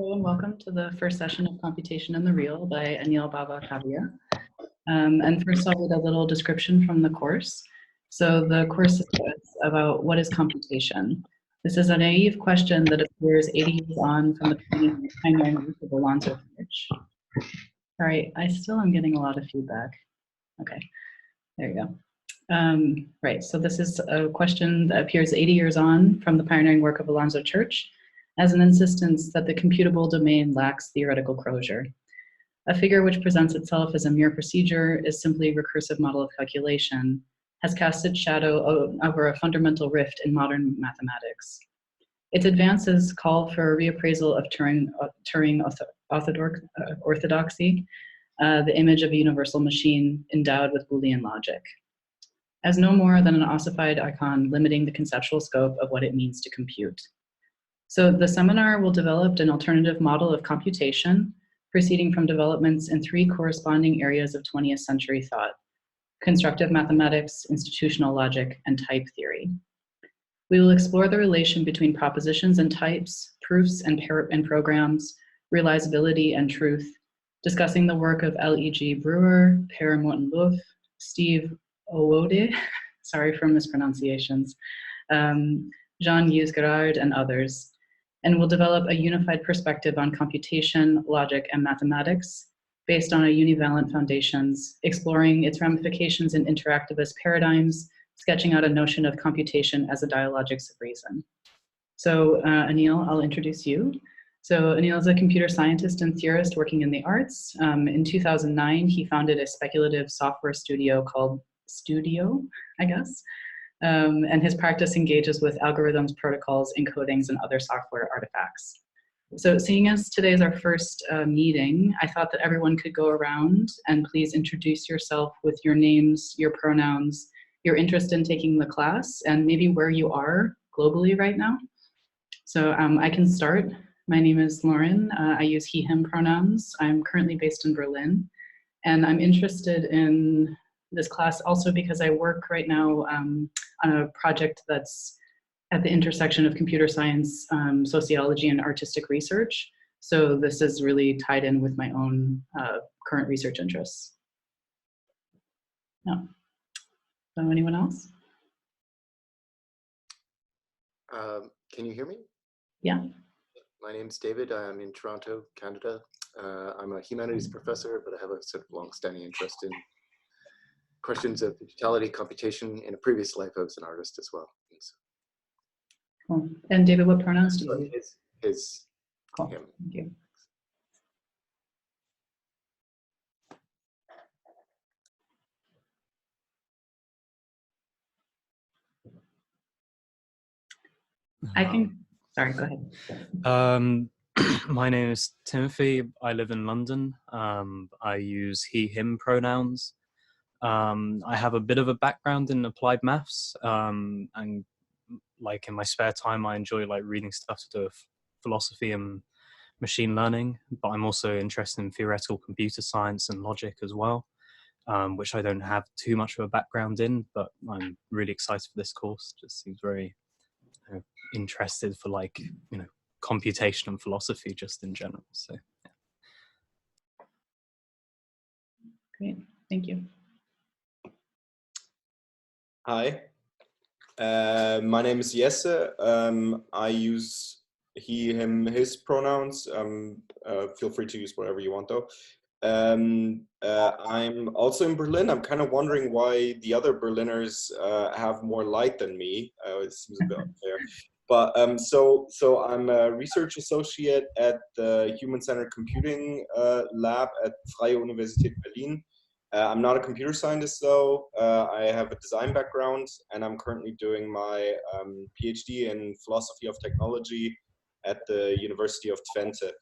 Hello and welcome to the first session of Computation the Real by Anil Bava. And first I'll read a little description from the course. So the course is about what is computation. This is a naive question that appears 80 years on from the pioneering work of Alonzo Church. Sorry, I still am getting a lot of feedback. Okay, there you go. Right, so this is a question that appears 80 years on from the pioneering work of Alonzo Church as an insistence that the computable domain lacks theoretical closure. A figure which presents itself as a mere procedure is simply a recursive model of calculation, has cast its shadow over a fundamental rift in modern mathematics. Its advances call for a reappraisal of Turing orthodoxy, the image of a universal machine endowed with Boolean logic, as no more than an ossified icon limiting the conceptual scope of what it means to compute. So the seminar will develop an alternative model of computation, proceeding from developments in three corresponding areas of 20th century thought: constructive mathematics, institutional logic, and type theory. We will explore the relation between propositions and types, proofs and programs, realizability and truth, discussing the work of LEJ Brouwer, Martin-Löf, Steve Awodey, sorry for mispronunciations, Jean-Yves Girard, and others, and will develop a unified perspective on computation, logic, and mathematics based on a univalent foundations, exploring its ramifications in interactivist paradigms, sketching out a notion of computation as a dialogics of reason. So Anil, I'll introduce you. So Anil is a computer scientist and theorist working in the arts. In 2009, he founded a speculative software studio called Studio, I guess. And his practice engages with algorithms, protocols, encodings, and other software artifacts. So seeing as today is our first meeting, I thought that everyone could go around and please introduce yourself with your names, your pronouns, your interest in taking the class, and maybe where you are globally right now. So I can start. My name is Lauren. I use he, him pronouns. I'm currently based in Berlin, and I'm interested in this class also because I work right now on a project that's at the intersection of computer science, sociology, and artistic research. So this is really tied in with my own current research interests. No. So anyone else? Can you hear me? Yeah. My name's David. I'm in Toronto, Canada. I'm a humanities professor, but I have a sort of long-standing interest in questions of digitality, computation. In a previous life, I was an artist as well. So. Cool. And David, what pronouns do you use? His, cool. him. Thank you. I can, sorry, go ahead. My name is Timothy. I live in London. I use he, him pronouns. I have a bit of a background in applied maths, and like in my spare time, I enjoy like reading stuff to do with philosophy and machine learning, but I'm also interested in theoretical computer science and logic as well, which I don't have too much of a background in, but I'm really excited for this course. Just seems very interested for like, you know, computation and philosophy just in general. So yeah. Great, thank you. Hi, my name is Jesse. I use he, him, his pronouns. Feel free to use whatever you want though. I'm also in Berlin. I'm kind of wondering why the other Berliners have more light than me. It seems a bit unfair. But so I'm a research associate at the Human-Centered Computing Lab at Freie Universität Berlin. I'm not a computer scientist though. I have a design background, and I'm currently doing my PhD in philosophy of technology at the University of Twente.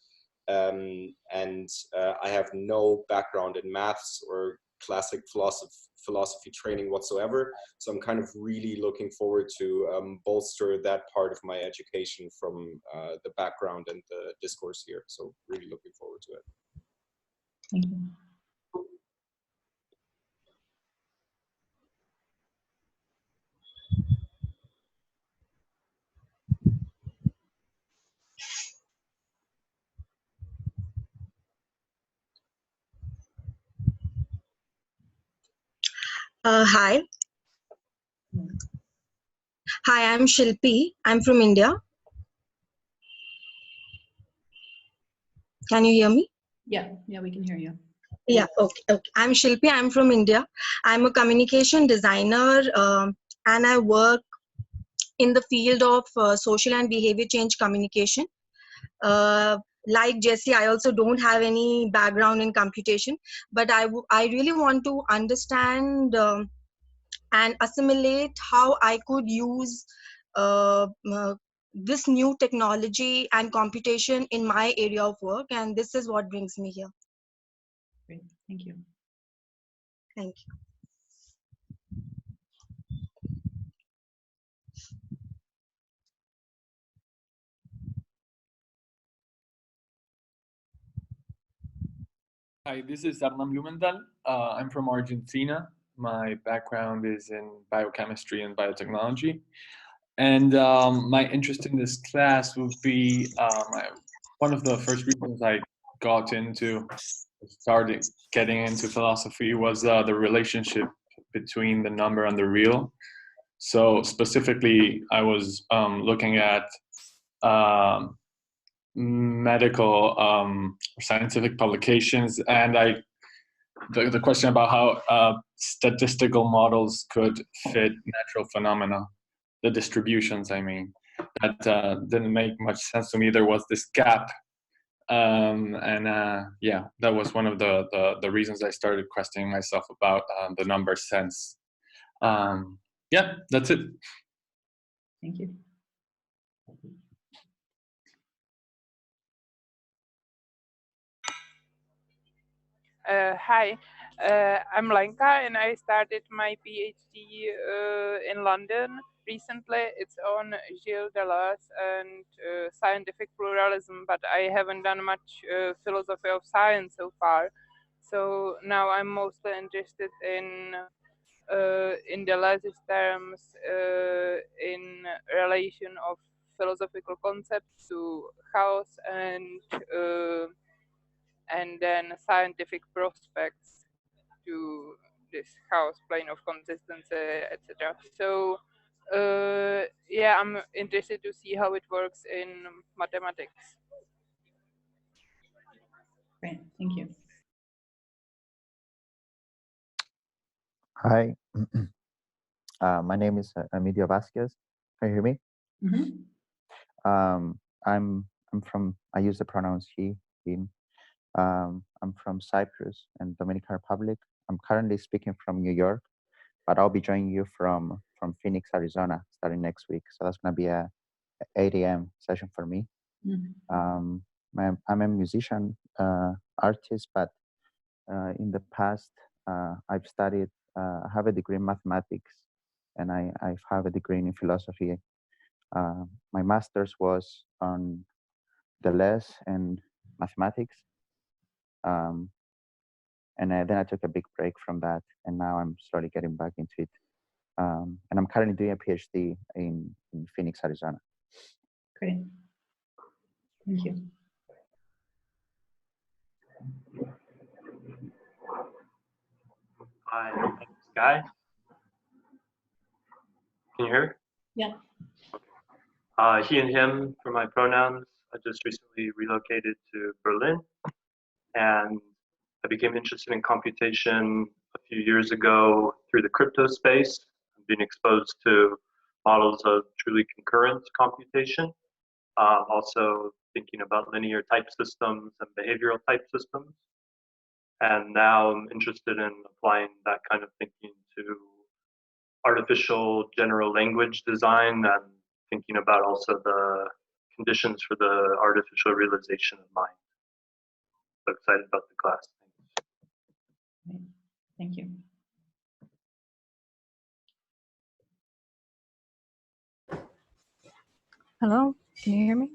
I have no background in maths or classic philosophy training whatsoever. So I'm kind of really looking forward to bolster that part of my education from the background and the discourse here. So really looking forward to it. Thank you. Hi. Hi, I'm Shilpi. I'm from India. Can you hear me? Yeah, we can hear you. Yeah, okay. I'm Shilpi. I'm from India. I'm a communication designer and I work in the field of social and behavior change communication. Like Jesse, I also don't have any background in computation, but I really want to understand and assimilate how I could use this new technology and computation in my area of work, and this is what brings me here. Great, thank you. Thank you. Hi, this is Arnam Blumenthal. I'm from Argentina. My background is in biochemistry and biotechnology. And my interest in this class would be one of the first reasons I started getting into philosophy was the relationship between the number and the real. So specifically, I was looking at medical or scientific publications, and the question about how statistical models could fit natural phenomena, the distributions, I mean, that didn't make much sense to me. There was this gap, yeah, that was one of the reasons I started questioning myself about the number sense. Yeah, that's it. Thank you. Hi, I'm Lenka, and I started my PhD in London recently. It's on Gilles Deleuze and scientific pluralism, but I haven't done much philosophy of science so far. So now I'm mostly interested in Deleuze's terms, in relation of philosophical concepts to chaos and then scientific prospects to this chaos plane of consistency, etc. So yeah, I'm interested to see how it works in mathematics. Great, thank you. Hi, my name is Emilio Vasquez. Can you hear me? Mm-hmm. I use the pronouns he, him. I'm from Cyprus and Dominican Republic. I'm currently speaking from New York, but I'll be joining you from Phoenix, Arizona, starting next week. So that's gonna be a 8 a.m. session for me. Mm-hmm. I'm a musician, artist, but in the past, I've studied, I have a degree in mathematics, and I have a degree in philosophy. My master's was on Deleuze and mathematics. And then I took a big break from that, and now I'm slowly getting back into it. And I'm currently doing a PhD in Phoenix, Arizona. Great. Thank you. Hi, my name is Guy. Can you hear? Yeah. Okay. He and him for my pronouns. I just recently relocated to Berlin, and I became interested in computation a few years ago through the crypto space. I've been exposed to models of truly concurrent computation, also thinking about linear type systems and behavioral type systems. And now I'm interested in applying that kind of thinking to artificial general language design and thinking about also the conditions for the artificial realization of mind. So excited about the class. Great. Thank you. Hello, can you hear me?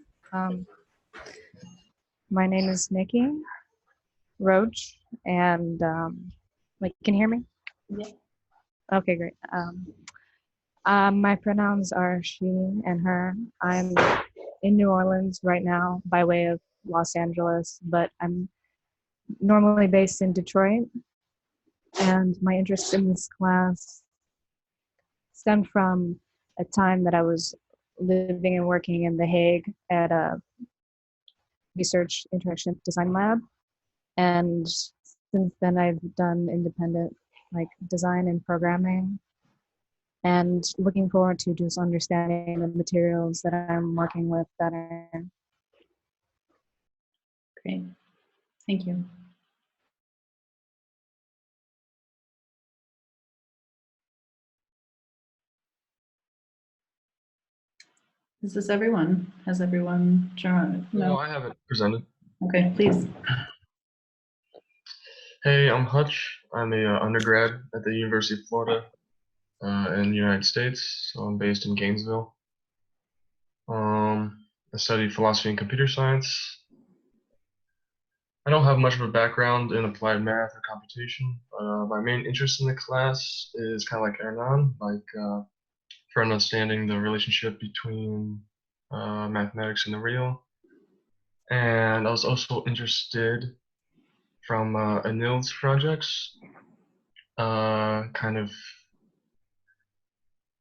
My name is Nikki Roach, and can you hear me? Yeah. Okay, great. My pronouns are she and her. I'm in New Orleans right now by way of Los Angeles, but I'm normally based in Detroit. And my interest in this class stemmed from a time that I was living and working in The Hague at a research interaction design lab. And since then I've done independent like design and programming, and looking forward to just understanding the materials that I'm working with better. Great, thank you. Is this everyone? Has everyone joined? No, I haven't presented. Okay, please. Hey, I'm Hutch. I'm a undergrad at the University of Florida in the United States. So I'm based in Gainesville. I studied philosophy and computer science. I don't have much of a background in applied math or computation, but my main interest in the class is kind of like Hernan, for understanding the relationship between mathematics and the real. And I was also interested from Anil's projects, kind of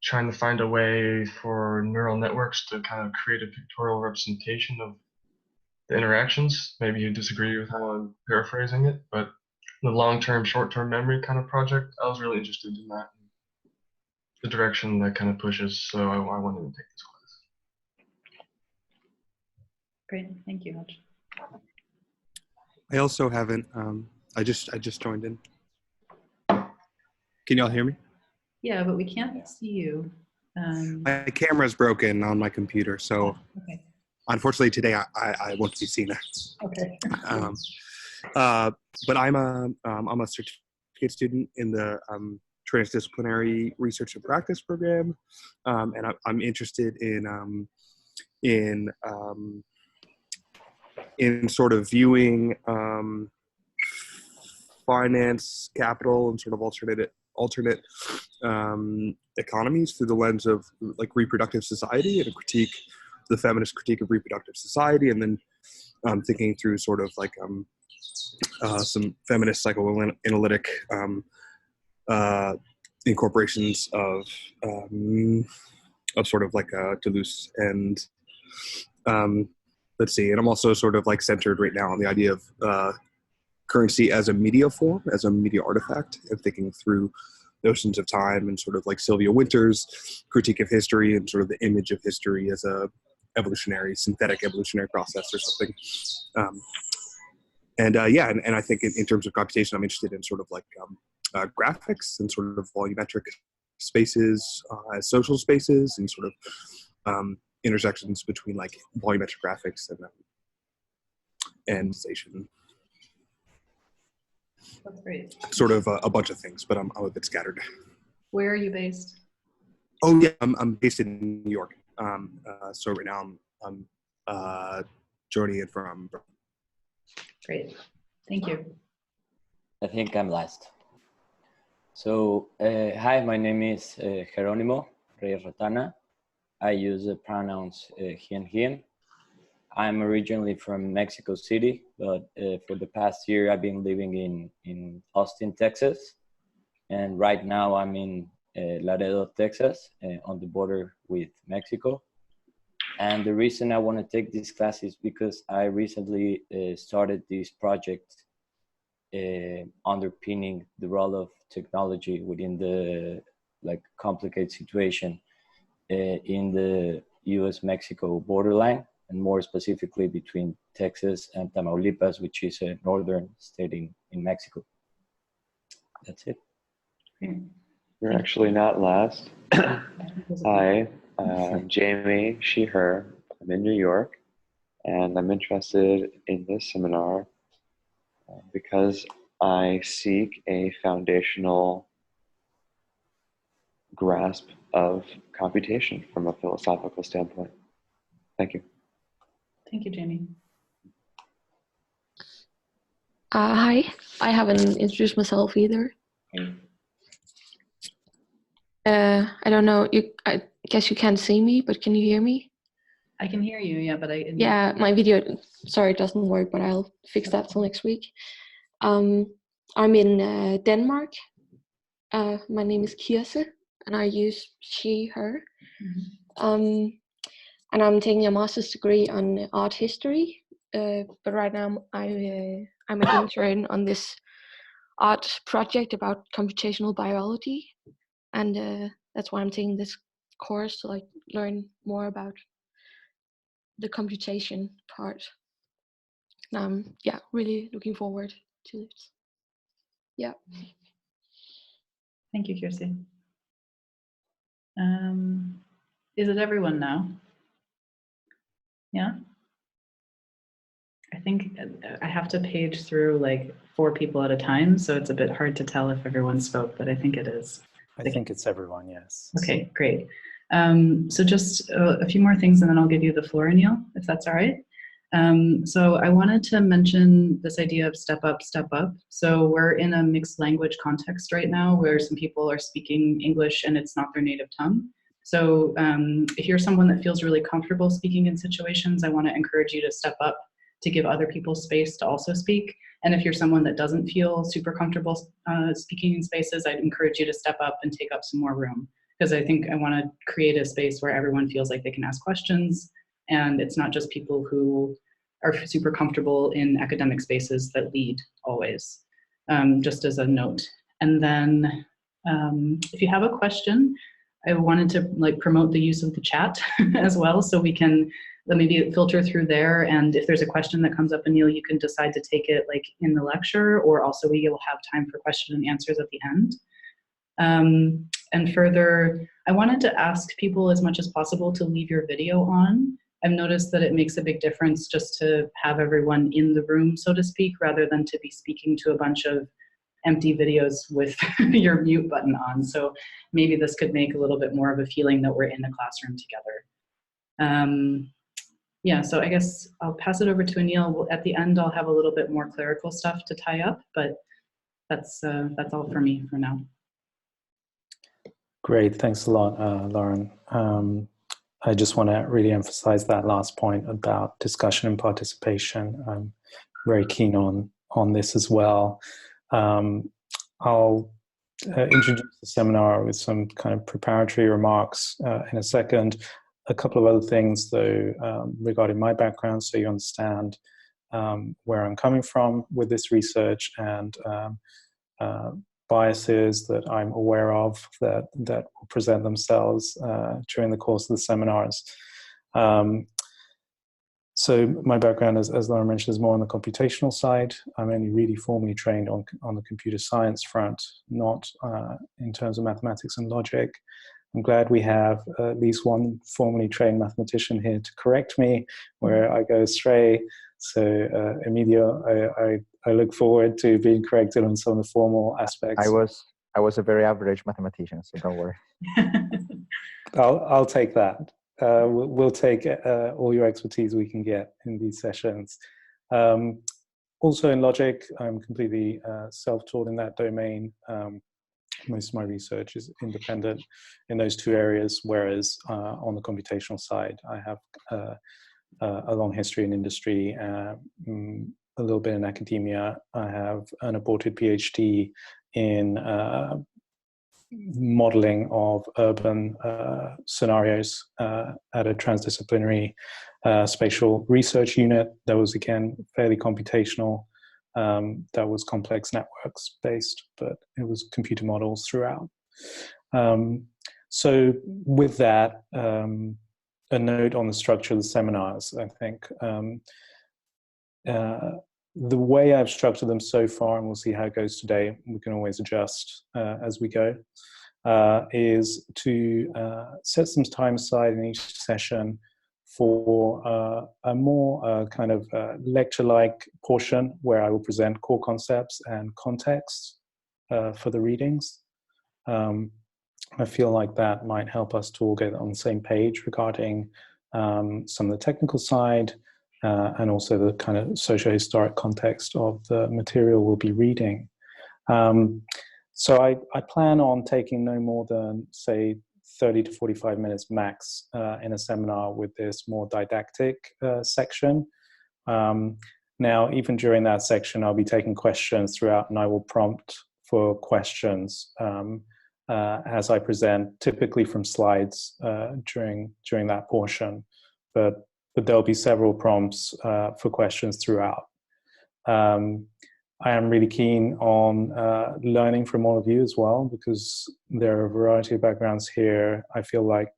trying to find a way for neural networks to kind of create a pictorial representation of the interactions. Maybe you disagree with how I'm paraphrasing it, but the long-term, short-term memory kind of project, I was really interested in that, the direction that kind of pushes, so I wanted to take this class. Great, thank you, Hutch. I also haven't, I just joined in. Can y'all hear me? Yeah, but we can't see you. My camera's broken on my computer, so Okay. unfortunately today I won't be seen. Okay. But I'm a certificate student in the transdisciplinary research and practice program, and I'm interested in sort of viewing finance, capital, and sort of alternate economies through the lens of like reproductive society, and the feminist critique of reproductive society, and then thinking through sort of like some feminist psychoanalytic incorporations of sort of like Deleuze and let's see, and I'm also sort of like centered right now on the idea of currency as a media form, as a media artifact, and thinking through notions of time and sort of like Sylvia Wynter's critique of history and sort of the image of history as a synthetic evolutionary process or something. And I think in terms of computation, I'm interested in sort of like graphics and sort of volumetric spaces as social spaces, and sort of intersections between like volumetric graphics and station. That's great. Sort of a bunch of things, but I'm a bit scattered. Where are you based? Oh yeah, I'm based in New York. So right now I'm joining in from. Great, thank you. I think I'm last. So hi, my name is Jerónimo Reyes-Rotana. I use the pronouns he and him. I'm originally from Mexico City, but for the past year I've been living in Austin, Texas. And right now I'm in Laredo, Texas, on the border with Mexico. And the reason I want to take this class is because I recently started this project underpinning the role of technology within the complicated situation in the US-Mexico borderline, and more specifically between Texas and Tamaulipas, which is a northern state in Mexico. That's it. You're actually not last. Hi, I'm Jamie, she, her. I'm in New York, and I'm interested in this seminar because I seek a foundational grasp of computation from a philosophical standpoint. Thank you. Thank you, Jamie. Hi, I haven't introduced myself either. I don't know, I guess you can't see me, but can you hear me? I can hear you, yeah, but Yeah, my video, sorry, it doesn't work, but I'll fix that till next week. I'm in Denmark. My name is Kirse, and I use she, her. And I'm taking a master's degree on art history. But right now I'm an intern on this art project about computational biology, and that's why I'm taking this course to like learn more about the computation part. Yeah, really looking forward to it. Yeah. Thank you, Kirsi. Is it everyone now? Yeah. I think I have to page through like 4 people at a time, so it's a bit hard to tell if everyone spoke, but I think it is. I think it's everyone, yes. Okay, great. So just a few more things and then I'll give you the floor, Anil, if that's all right. So I wanted to mention this idea of step up, step up. So we're in a mixed language context right now where some people are speaking English and it's not their native tongue. So if you're someone that feels really comfortable speaking in situations, I want to encourage you to step up to give other people space to also speak. And if you're someone that doesn't feel super comfortable speaking in spaces, I'd encourage you to step up and take up some more room. Because I think I want to create a space where everyone feels like they can ask questions, and it's not just people who are super comfortable in academic spaces that lead always, just as a note. And then if you have a question, I wanted to like promote the use of the chat as well, so we can maybe filter through there, and if there's a question that comes up, Anil, you can decide to take it like in the lecture, or also we will have time for question and answers at the end. And further, I wanted to ask people as much as possible to leave your video on. I've noticed that it makes a big difference just to have everyone in the room, so to speak, rather than to be speaking to a bunch of empty videos with your mute button on. So maybe this could make a little bit more of a feeling that we're in a classroom together. Yeah, so I guess I'll pass it over to Anil. At the end, I'll have a little bit more clerical stuff to tie up, but that's all for me for now. Great, thanks a lot, Lauren. I just want to really emphasize that last point about discussion and participation. I'm very keen on this as well. I'll introduce the seminar with some kind of preparatory remarks in a second. A couple of other things, though, regarding my background, so you understand where I'm coming from with this research, and biases that I'm aware of that will present themselves during the course of the seminars. So my background, as Laura mentioned, is more on the computational side. I'm only really formally trained on the computer science front, not in terms of mathematics and logic. I'm glad we have at least one formally trained mathematician here to correct me where I go astray. So Emilio, I look forward to being corrected on some of the formal aspects. I was a very average mathematician, so don't worry. I'll take that. We'll take all your expertise we can get in these sessions. Also in logic, I'm completely self-taught in that domain. Most of my research is independent in those 2 areas, whereas on the computational side, I have a long history in industry, a little bit in academia. I have an aborted PhD in modeling of urban scenarios at a transdisciplinary spatial research unit that was, again, fairly computational. That was complex networks based, but it was computer models throughout. So with that, a note on the structure of the seminars, I think. The way I've structured them so far, and we'll see how it goes today, we can always adjust as we go, is to set some time aside in each session for a more kind of lecture-like portion where I will present core concepts and context for the readings. I feel like that might help us to all get on the same page regarding some of the technical side and also the kind of socio-historic context of the material we'll be reading. So I plan on taking no more than, say, 30 to 45 minutes max in a seminar with this more didactic section. Now, even during that section, I'll be taking questions throughout, and I will prompt for questions as I present, typically from slides during that portion. But there'll be several prompts for questions throughout. I am really keen on learning from all of you as well, because there are a variety of backgrounds here I feel like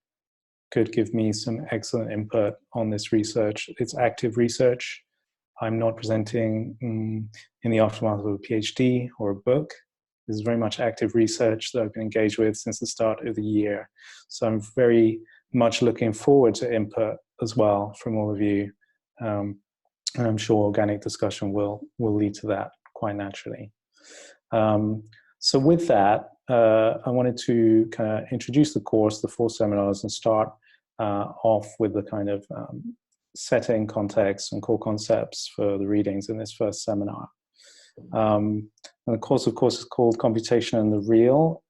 could give me some excellent input on this research. It's active research. I'm not presenting in the aftermath of a PhD or a book. This is very much active research that I've been engaged with since the start of the year. So I'm very much looking forward to input as well from all of you. And I'm sure organic discussion will lead to that quite naturally. So with that, I wanted to kind of introduce the course, the 4 seminars, and start off with the kind of setting, context, and core concepts for the readings in this first seminar. And the course, of course, is called Computation The Real.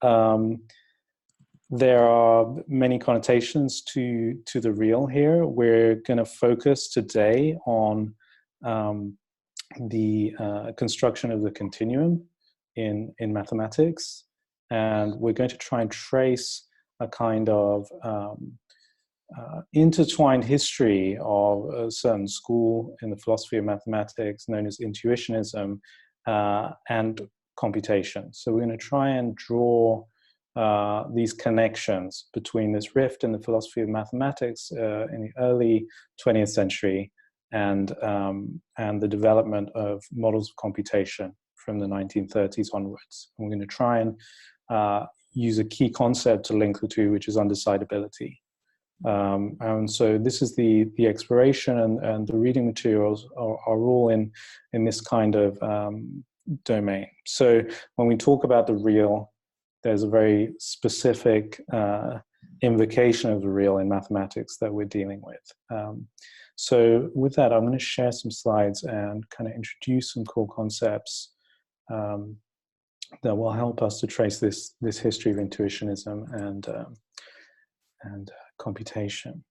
There are many connotations to the real here. We're going to focus today on the construction of the continuum in mathematics, and we're going to try and trace a kind of intertwined history of a certain school in the philosophy of mathematics known as Intuitionism and computation. So we're going to try and draw these connections between this rift in the philosophy of mathematics in the early 20th century and the development of models of computation from the 1930s onwards. And we're going to try and use a key concept to link the two, which is undecidability. And so this is the exploration, and the reading materials are all in this kind of domain. So when we talk about the real, there's a very specific invocation of the real in mathematics that we're dealing with. So with that, I'm going to share some slides and kind of introduce some core concepts that will help us to trace this history of intuitionism and computation.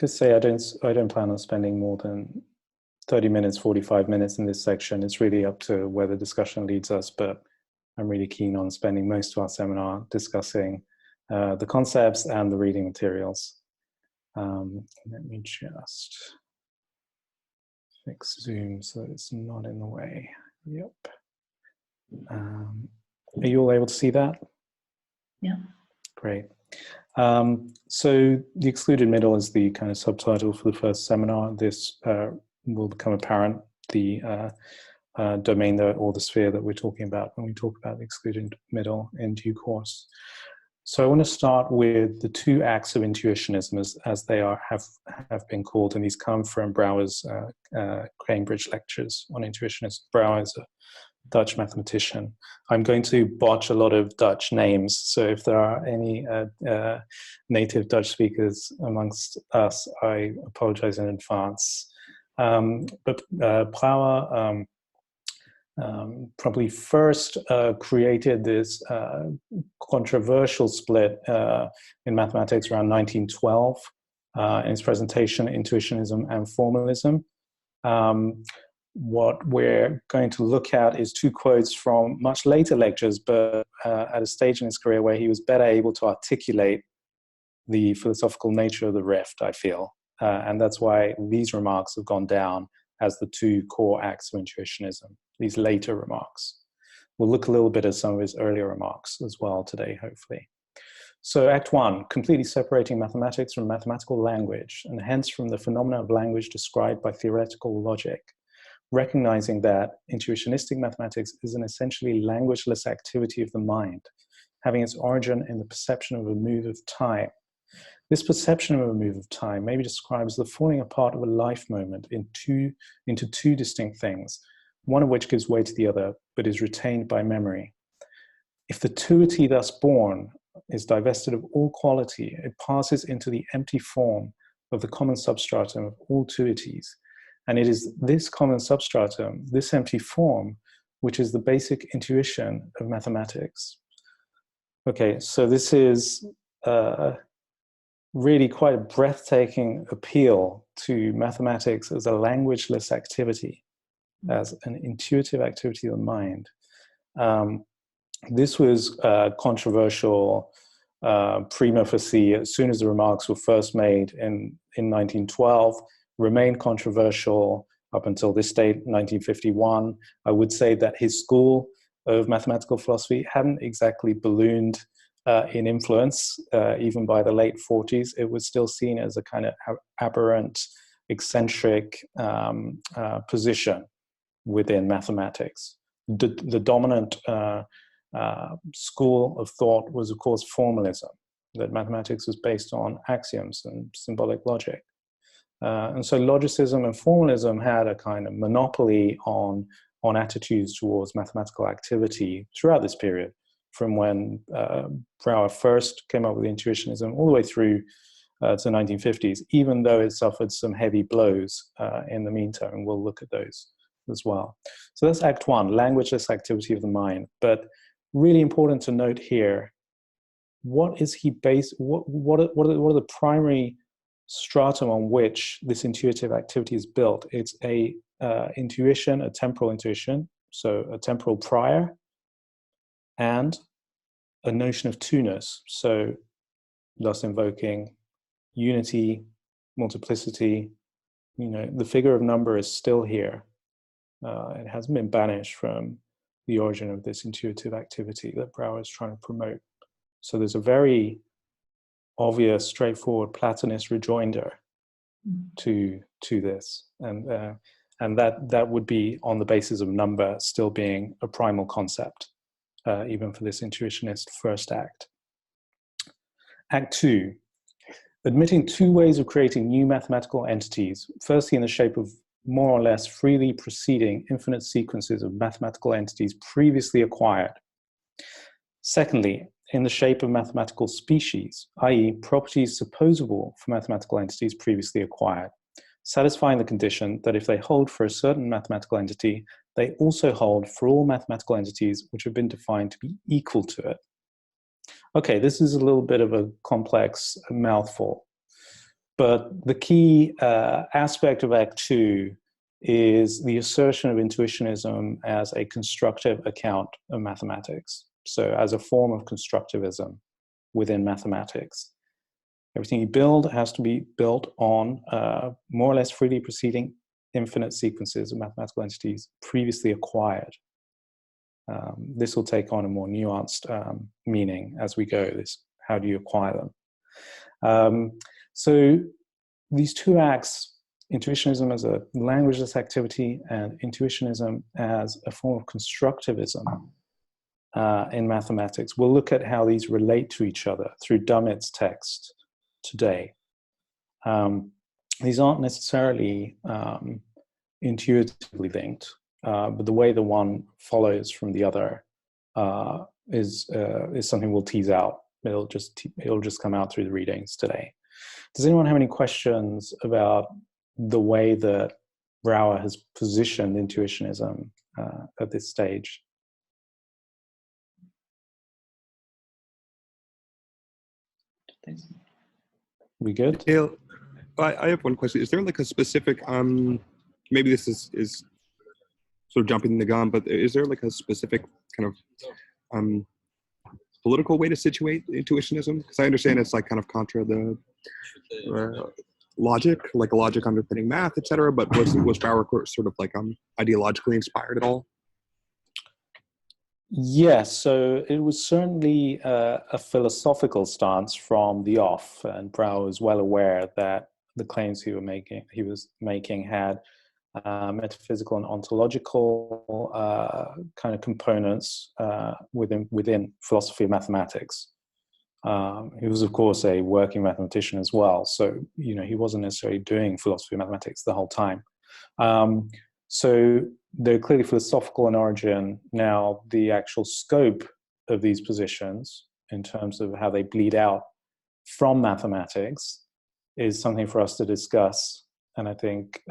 Just say I don't plan on spending more than 30 minutes, 45 minutes in this section. It's really up to where the discussion leads us, but I'm really keen on spending most of our seminar discussing the concepts and the reading materials. Let me just fix Zoom so it's not in the way. Yep. Are you all able to see that? Yeah. Great. So the excluded middle is the kind of subtitle for the first seminar. This will become apparent, the domain or the sphere that we're talking about when we talk about the excluded middle in due course. So I want to start with the 2 acts of intuitionism as they have been called, and these come from Brouwer's Cambridge lectures on intuitionism. Brouwer is a Dutch mathematician. I'm going to botch a lot of Dutch names, so if there are any native Dutch speakers amongst us, I apologize in advance. But Brouwer probably first created this controversial split in mathematics around 1912 in his presentation, Intuitionism and Formalism. What we're going to look at is 2 quotes from much later lectures, but at a stage in his career where he was better able to articulate the philosophical nature of the rift, I feel. And that's why these remarks have gone down as the 2 core acts of intuitionism, these later remarks. We'll look a little bit at some of his earlier remarks as well today, hopefully. So Act 1, completely separating mathematics from mathematical language, and hence from the phenomena of language described by theoretical logic, recognizing that intuitionistic mathematics is an essentially languageless activity of the mind, having its origin in the perception of a move of time. This perception of a move of time maybe describes the falling apart of a life moment into 2 distinct things, one of which gives way to the other, but is retained by memory. If the tuity thus born is divested of all quality, it passes into the empty form of the common substratum of all tuities. And it is this common substratum, this empty form, which is the basic intuition of mathematics. Okay, so this is really quite a breathtaking appeal to mathematics as a languageless activity, as an intuitive activity of the mind. This was controversial prima facie as soon as the remarks were first made in 1912, remained controversial up until this date, 1951. I would say that his school of mathematical philosophy hadn't exactly ballooned in influence, even by the late 40s. It was still seen as a kind of aberrant, eccentric position within mathematics. The dominant school of thought was, of course, formalism, that mathematics was based on axioms and symbolic logic. And so logicism and formalism had a kind of monopoly on attitudes towards mathematical activity throughout this period, from when Brouwer first came up with intuitionism all the way through to the 1950s, even though it suffered some heavy blows in the meantime, and we'll look at those as well. So that's Act 1, languageless activity of the mind. But really important to note here, what is he based, what are the primary stratum on which this intuitive activity is built? It's a intuition, a temporal intuition, so a temporal prior, and a notion of two-ness, so thus invoking unity, multiplicity. You know, the figure of number is still here. It hasn't been banished from the origin of this intuitive activity that Brouwer is trying to promote. So there's a very obvious, straightforward Platonist rejoinder to this, and that would be on the basis of number still being a primal concept, even for this intuitionist first act. Act 2, admitting two ways of creating new mathematical entities, firstly in the shape of more or less freely proceeding infinite sequences of mathematical entities previously acquired. Secondly, in the shape of mathematical species, i.e. properties supposable for mathematical entities previously acquired, satisfying the condition that if they hold for a certain mathematical entity, they also hold for all mathematical entities which have been defined to be equal to it. Okay, this is a little bit of a complex mouthful, but the key aspect of Act 2 is the assertion of intuitionism as a constructive account of mathematics. So as a form of constructivism within mathematics. Everything you build has to be built on more or less freely proceeding infinite sequences of mathematical entities previously acquired. This will take on a more nuanced meaning as we go. How do you acquire them? So these two acts, intuitionism as a languageless activity and intuitionism as a form of constructivism in mathematics, we'll look at how these relate to each other through Dummett's text today. These aren't necessarily intuitively linked, but the way the one follows from the other is something we'll tease out. It'll just come out through the readings today. Does anyone have any questions about the way that Brouwer has positioned intuitionism at this stage? We good? Yeah, I have one question. Is there like a specific, maybe this is sort of jumping the gun, but is there like a specific kind of political way to situate intuitionism? Because I understand it's like kind of contra the logic, like a logic underpinning math, etc. But was Brouwer sort of like ideologically inspired at all? Yes, so it was certainly a philosophical stance from the off, and Brouwer was well aware that the claims he was making had metaphysical and ontological kind of components within philosophy of mathematics. He was, of course, a working mathematician as well, so he wasn't necessarily doing philosophy of mathematics the whole time. So they're clearly philosophical in origin. Now, the actual scope of these positions, in terms of how they bleed out from mathematics, is something for us to discuss. And I think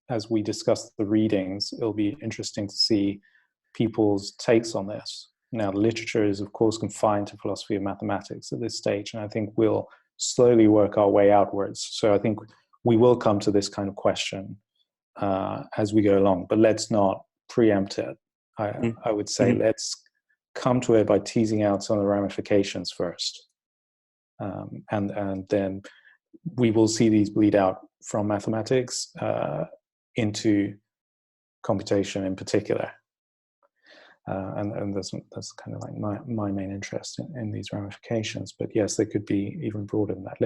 as we discuss the readings, it'll be interesting to see people's takes on this. Now, the literature is, of course, confined to philosophy of mathematics at this stage, and I think we'll slowly work our way outwards. So I think we will come to this kind of question as we go along, but let's not preempt it. I would say let's come to it by teasing out some of the ramifications first. And then we will see these bleed out from mathematics into computation in particular. And that's kind of like my main interest in these ramifications. But yes, they could be even broader than that.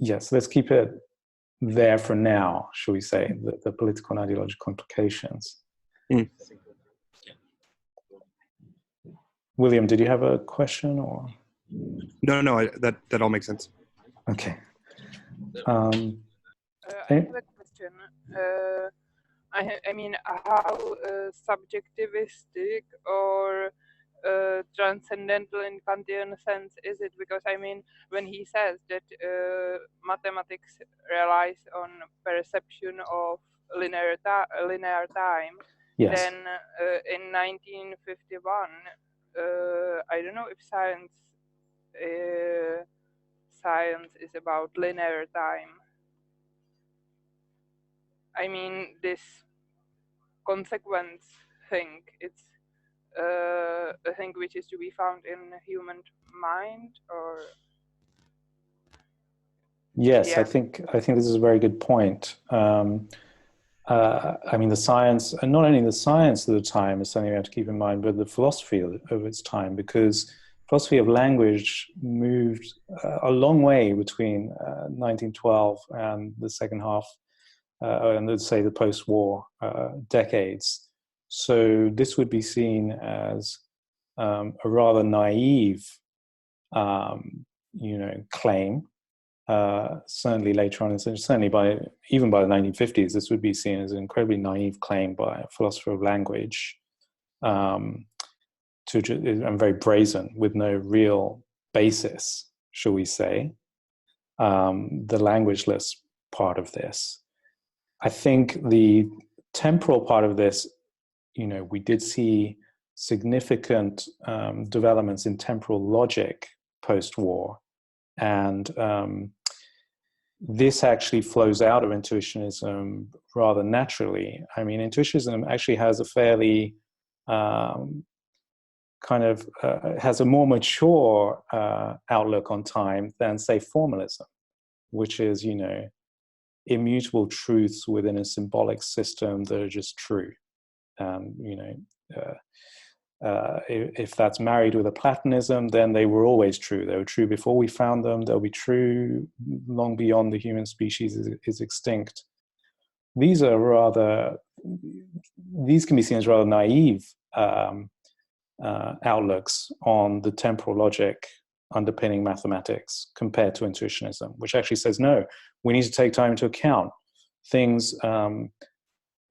Let's keep it there for now, shall we say, the political and ideological implications. William, did you have a question or? No, that all makes sense. Okay. I have a question. I mean, how subjectivistic or transcendental in Kantian sense is it? Because I mean, when he says that mathematics relies on perception of linear time, yes. Then in 1951, I don't know if science is about linear time. I mean, this consequence thing, it's a thing which is to be found in the human mind, or? Yes, Yeah. I think this is a very good point. I mean, the science, and not only the science of the time is something we have to keep in mind, but the philosophy of its time, because philosophy of language moved a long way between 1912 and the second half, and let's say the post-war decades. So this would be seen as a rather naive, claim. Certainly later on, certainly even by the 1950s, this would be seen as an incredibly naive claim by a philosopher of language, and very brazen, with no real basis, shall we say, the languageless part of this. I think the temporal part of this, we did see significant developments in temporal logic post-war, and this actually flows out of intuitionism rather naturally. I mean, intuitionism actually has a fairly has a more mature outlook on time than, say, formalism, which is, immutable truths within a symbolic system that are just true. If that's married with a Platonism, then they were always true. They were true before we found them. They'll be true long beyond the human species is extinct. These can be seen as rather naive outlooks on the temporal logic underpinning mathematics compared to intuitionism, which actually says, no, we need to take time into account. Things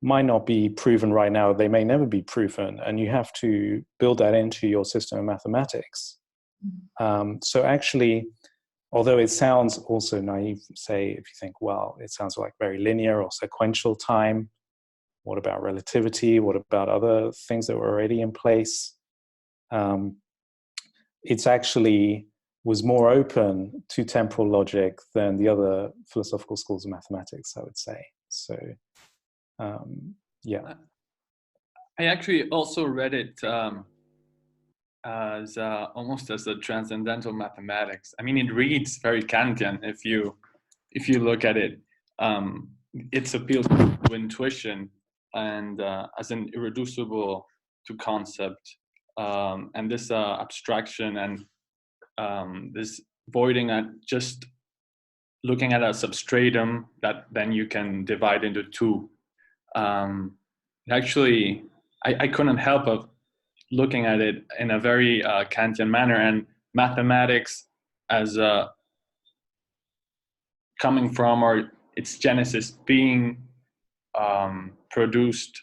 might not be proven right now, they may never be proven, and you have to build that into your system of mathematics. So actually, although it sounds also naive, say, if you think, well, it sounds like very linear or sequential time, what about relativity? What about other things that were already in place? It's actually was more open to temporal logic than the other philosophical schools of mathematics, I would say. So, yeah. I actually also read it as almost as a transcendental mathematics. I mean, it reads very Kantian if you look at it. Its appeal to intuition and as an irreducible to concept, and this abstraction and this voiding at just looking at a substratum that then you can divide into two. Actually, I couldn't help but looking at it in a very Kantian manner, and mathematics as coming from, or its genesis being produced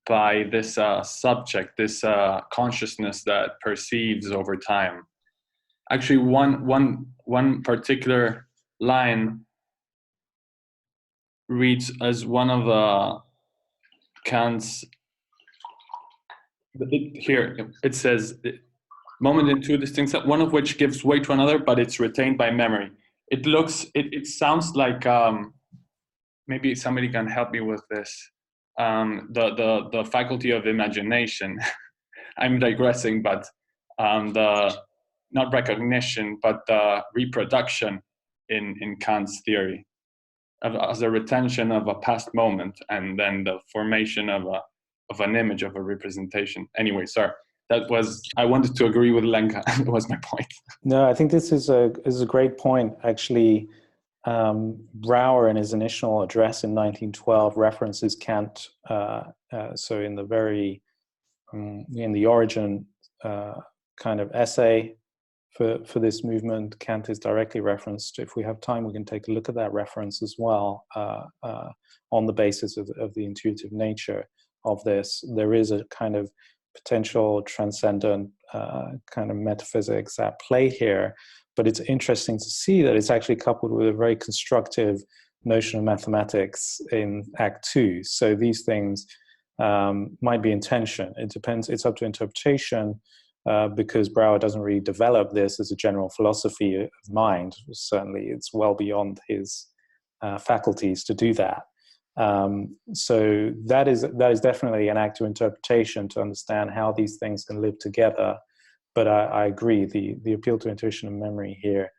by this subject, this consciousness that perceives over time. Actually, one particular line reads as one of Kant's. Here it says, moment in two distinct, one of which gives way to another, but it's retained by memory. It sounds like, maybe somebody can help me with this. The faculty of imagination. I'm digressing, but the not recognition, but the reproduction in Kant's theory as a retention of a past moment, and then the formation of an image, of a representation. Anyway, sorry. I wanted to agree with Lenka. That was my point. No, I think this is a great point. Actually, Brouwer in his initial address in 1912 references Kant. So in the origin kind of essay for this movement, Kant is directly referenced. If we have time, we can take a look at that reference as well on the basis of the intuitive nature of this. There is a kind of potential transcendent kind of metaphysics at play here, but it's interesting to see that it's actually coupled with a very constructive notion of mathematics in Act 2. So these things might be in tension. It depends, it's up to interpretation, because Brouwer doesn't really develop this as a general philosophy of mind. Certainly it's well beyond his faculties to do that. So that is definitely an act of interpretation to understand how these things can live together. But I agree, the appeal to intuition and memory here,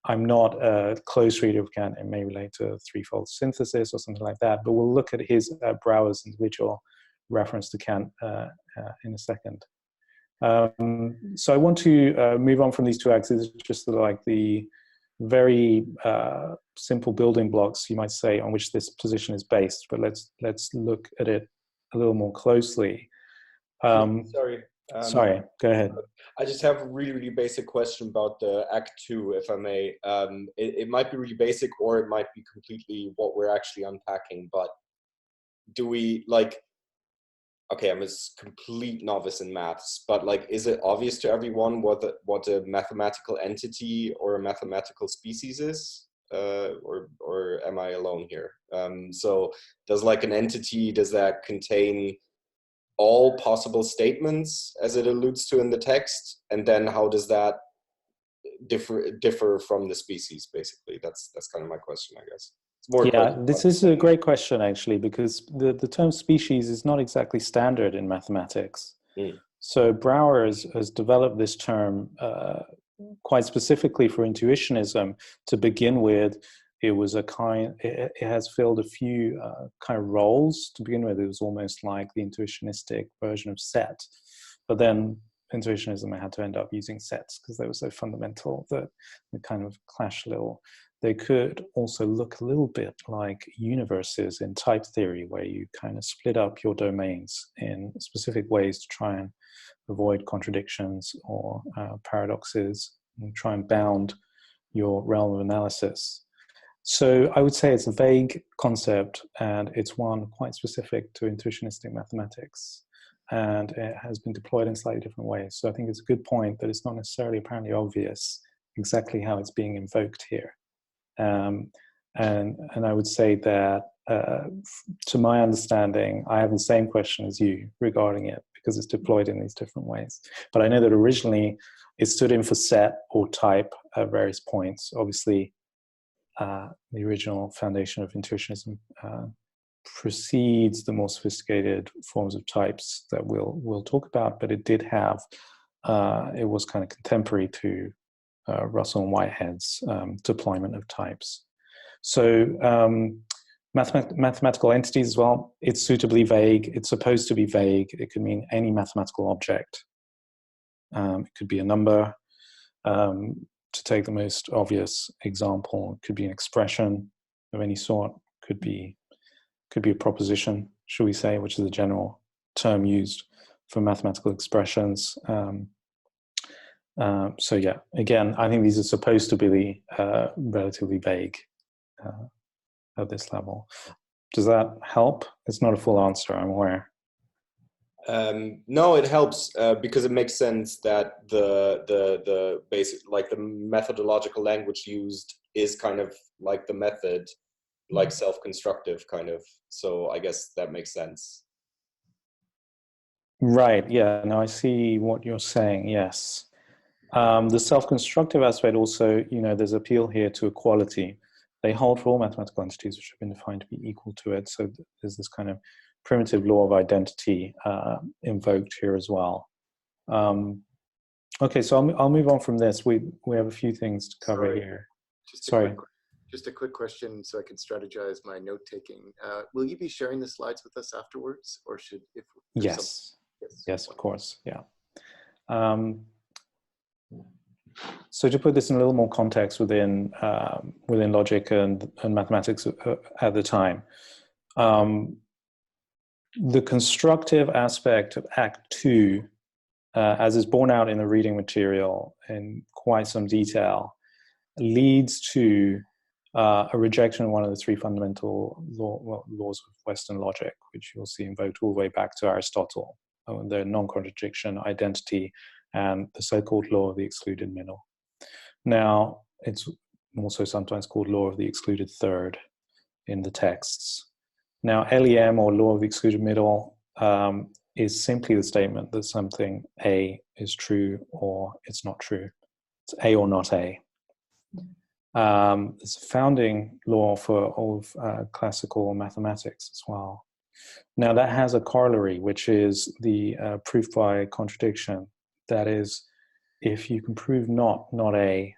I'm not a close reader of Kant. It may relate to a threefold synthesis or something like that, but we'll look at his Brouwer's individual reference to Kant in a second. So I want to move on from these two acts. It's just like the very simple building blocks, you might say, on which this position is based. But let's look at it a little more closely. Sorry, go ahead. I just have a really, really basic question about the Act 2, if I may. It might be really basic, or it might be completely what we're actually unpacking, but do we, like, okay, I'm a complete novice in maths, but like, is it obvious to everyone what a mathematical entity or a mathematical species is? Or am I alone here? So does like an entity, does that contain all possible statements as it alludes to in the text? And then how does that differ from the species, basically? That's kind of my question, I guess. Yeah, this is a great question, actually, because the term species is not exactly standard in mathematics. So Brouwer has developed this term quite specifically for intuitionism. To begin with, it has filled a few kind of roles. To begin with, it was almost like the intuitionistic version of set. But then intuitionism had to end up using sets because they were so fundamental that they kind of clash a little. They could also look a little bit like universes in type theory, where you kind of split up your domains in specific ways to try and avoid contradictions or paradoxes, and try and bound your realm of analysis. So I would say it's a vague concept, and it's one quite specific to intuitionistic mathematics, and it has been deployed in slightly different ways. So I think it's a good point that it's not necessarily apparently obvious exactly how it's being invoked here. And I would say that, to my understanding, I have the same question as you regarding it, because it's deployed in these different ways. But I know that originally it stood in for set or type at various points. Obviously, the original foundation of intuitionism precedes the more sophisticated forms of types that we'll talk about, but it did have, it was kind of contemporary to Russell and Whitehead's deployment of types. So mathematical entities as well, it's suitably vague. It's supposed to be vague. It could mean any mathematical object. It could be a number. To take the most obvious example, it could be an expression of any sort. Could be a proposition, should we say, which is a general term used for mathematical expressions. So yeah, again, I think these are supposed to be relatively vague at this level. Does that help? It's not a full answer, I'm aware. No, it helps because it makes sense that the basic, like the methodological language used is kind of like the method, like self-constructive kind of. So I guess that makes sense. Right, yeah, no, I see what you're saying, yes. The self-constructive aspect also, there's appeal here to equality. They hold for all mathematical entities which have been defined to be equal to it. So there's this kind of primitive law of identity invoked here as well. Okay, so I'll move on from this. We have a few things to cover here. Just a quick question so I can strategize my note-taking. Will you be sharing the slides with us afterwards, or should if yes, of course, yeah. So to put this in a little more context within logic and mathematics at the time, the constructive aspect of Act 2, as is borne out in the reading material in quite some detail, leads to a rejection of one of the three fundamental laws of Western logic, which you'll see invoked all the way back to Aristotle, the non-contradiction, identity, and the so-called law of the excluded middle. Now, it's also sometimes called law of the excluded third in the texts. Now, LEM, or law of the excluded middle, is simply the statement that something A is true or it's not true. It's A or not A. It's a founding law for all of classical mathematics as well. Now, that has a corollary, which is the proof by contradiction. That is, if you can prove not A,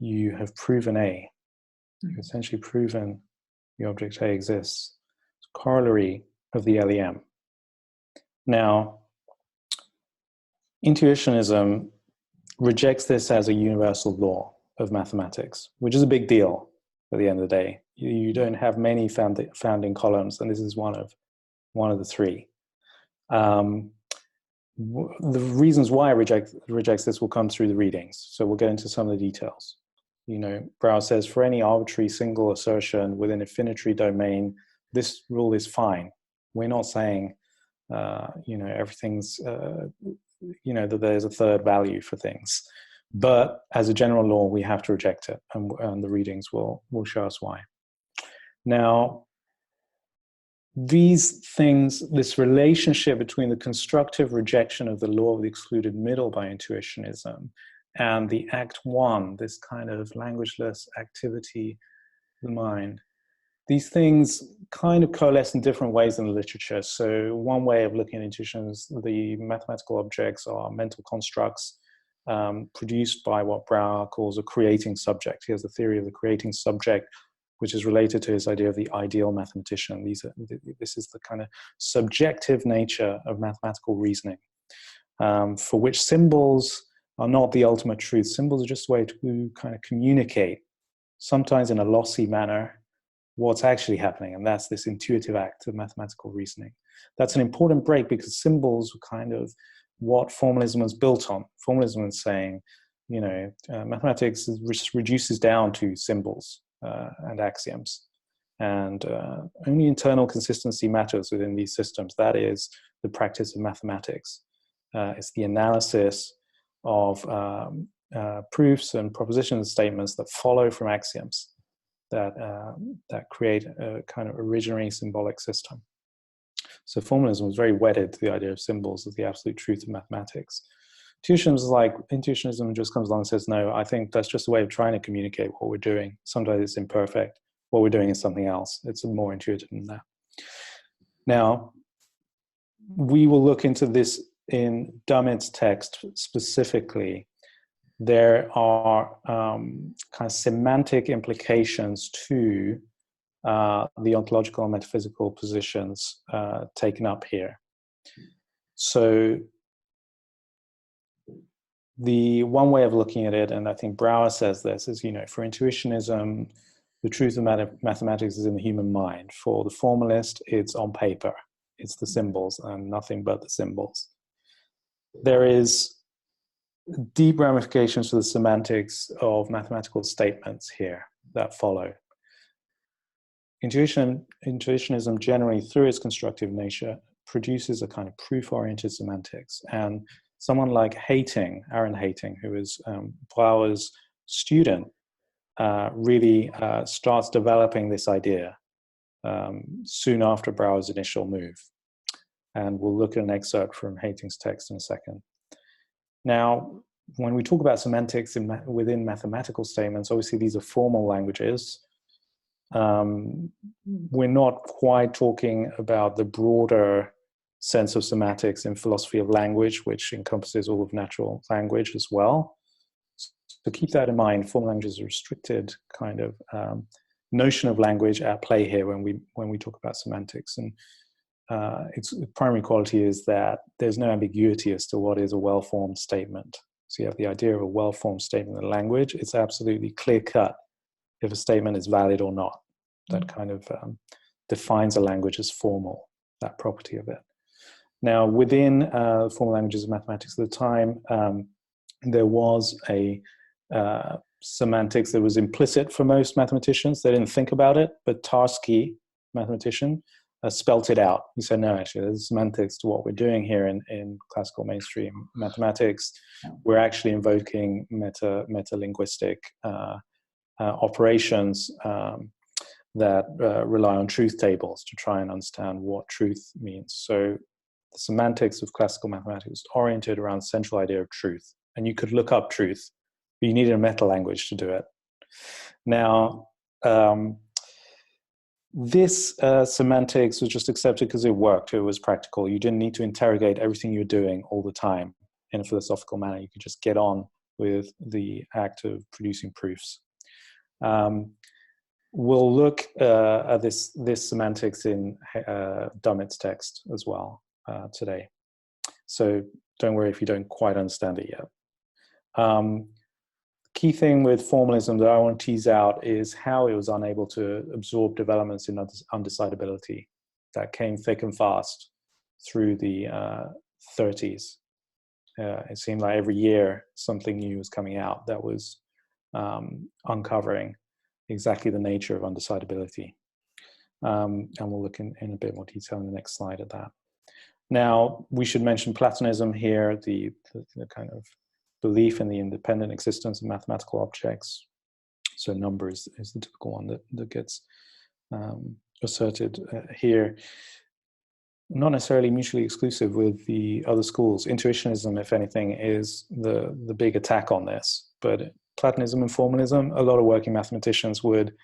you have proven A. You've essentially proven the object A exists. It's a corollary of the LEM. Now, intuitionism rejects this as a universal law of mathematics, which is a big deal at the end of the day. You don't have many founding columns, and this is one of the three. The reasons why it rejects this will come through the readings. So we'll get into some of the details. Brouwer says, for any arbitrary single assertion within a finitary domain, this rule is fine. We're not saying, everything's, that there's a third value for things. But as a general law, we have to reject it, and the readings will show us why. Now, these things, this relationship between the constructive rejection of the law of the excluded middle by intuitionism and the Act 1, this kind of languageless activity of the mind, these things kind of coalesce in different ways in the literature. So one way of looking at intuition is the mathematical objects are mental constructs produced by what Brouwer calls a creating subject. He has the theory of the creating subject, which is related to his idea of the ideal mathematician. This is the kind of subjective nature of mathematical reasoning, for which symbols are not the ultimate truth. Symbols are just a way to kind of communicate, sometimes in a lossy manner, what's actually happening, and that's this intuitive act of mathematical reasoning. That's an important break because symbols were kind of what formalism was built on. Formalism is saying, mathematics reduces down to symbols and axioms, and only internal consistency matters within these systems. That is the practice of mathematics. It's the analysis of proofs and propositions and statements that follow from axioms that create a kind of originary symbolic system. So formalism was very wedded to the idea of symbols as the absolute truth of mathematics. Intuitionism just comes along and says, no, I think that's just a way of trying to communicate what we're doing. Sometimes it's imperfect. What we're doing is something else. It's more intuitive than that. Now, we will look into this in Dummett's text specifically. There are kind of semantic implications to the ontological and metaphysical positions taken up here. So the one way of looking at it, and I think Brouwer says this, is, for intuitionism, the truth of mathematics is in the human mind. For the formalist, it's on paper. It's the symbols and nothing but the symbols. There is deep ramifications to the semantics of mathematical statements here that follow. Intuitionism generally, through its constructive nature, produces a kind of proof-oriented semantics. And someone like Aaron Hayting, who is Brouwer's student, really starts developing this idea soon after Brouwer's initial move. And we'll look at an excerpt from Hating's text in a second. Now, when we talk about semantics within mathematical statements, obviously these are formal languages. We're not quite talking about the broader sense of semantics in philosophy of language, which encompasses all of natural language as well. So keep that in mind. Formal language is a restricted kind of notion of language at play here when we talk about semantics. And its primary quality is that there's no ambiguity as to what is a well-formed statement. So you have the idea of a well-formed statement in language. It's absolutely clear-cut if a statement is valid or not. That kind of defines a language as formal, that property of it. Now, within formal languages of mathematics at the time, there was a semantics that was implicit for most mathematicians. They didn't think about it, but Tarski, mathematician, spelt it out. He said, no, actually, there's semantics to what we're doing here in classical mainstream mathematics. We're actually invoking metalinguistic operations that rely on truth tables to try and understand what truth means. So the semantics of classical mathematics is oriented around the central idea of truth. And you could look up truth, but you needed a meta language to do it. Now, this semantics was just accepted because it worked, it was practical. You didn't need to interrogate everything you're doing all the time in a philosophical manner. You could just get on with the act of producing proofs. We'll look at this semantics in Dummett's text as well today. So don't worry if you don't quite understand it yet. Key thing with formalism that I want to tease out is how it was unable to absorb developments in undecidability that came thick and fast through the 30s. It seemed like every year something new was coming out that was uncovering exactly the nature of undecidability. And we'll look in a bit more detail in the next slide at that. Now, we should mention Platonism here, the kind of belief in the independent existence of mathematical objects. So number is the typical one that gets asserted here. Not necessarily mutually exclusive with the other schools. Intuitionism, if anything, is the big attack on this. But Platonism and formalism, a lot of working mathematicians would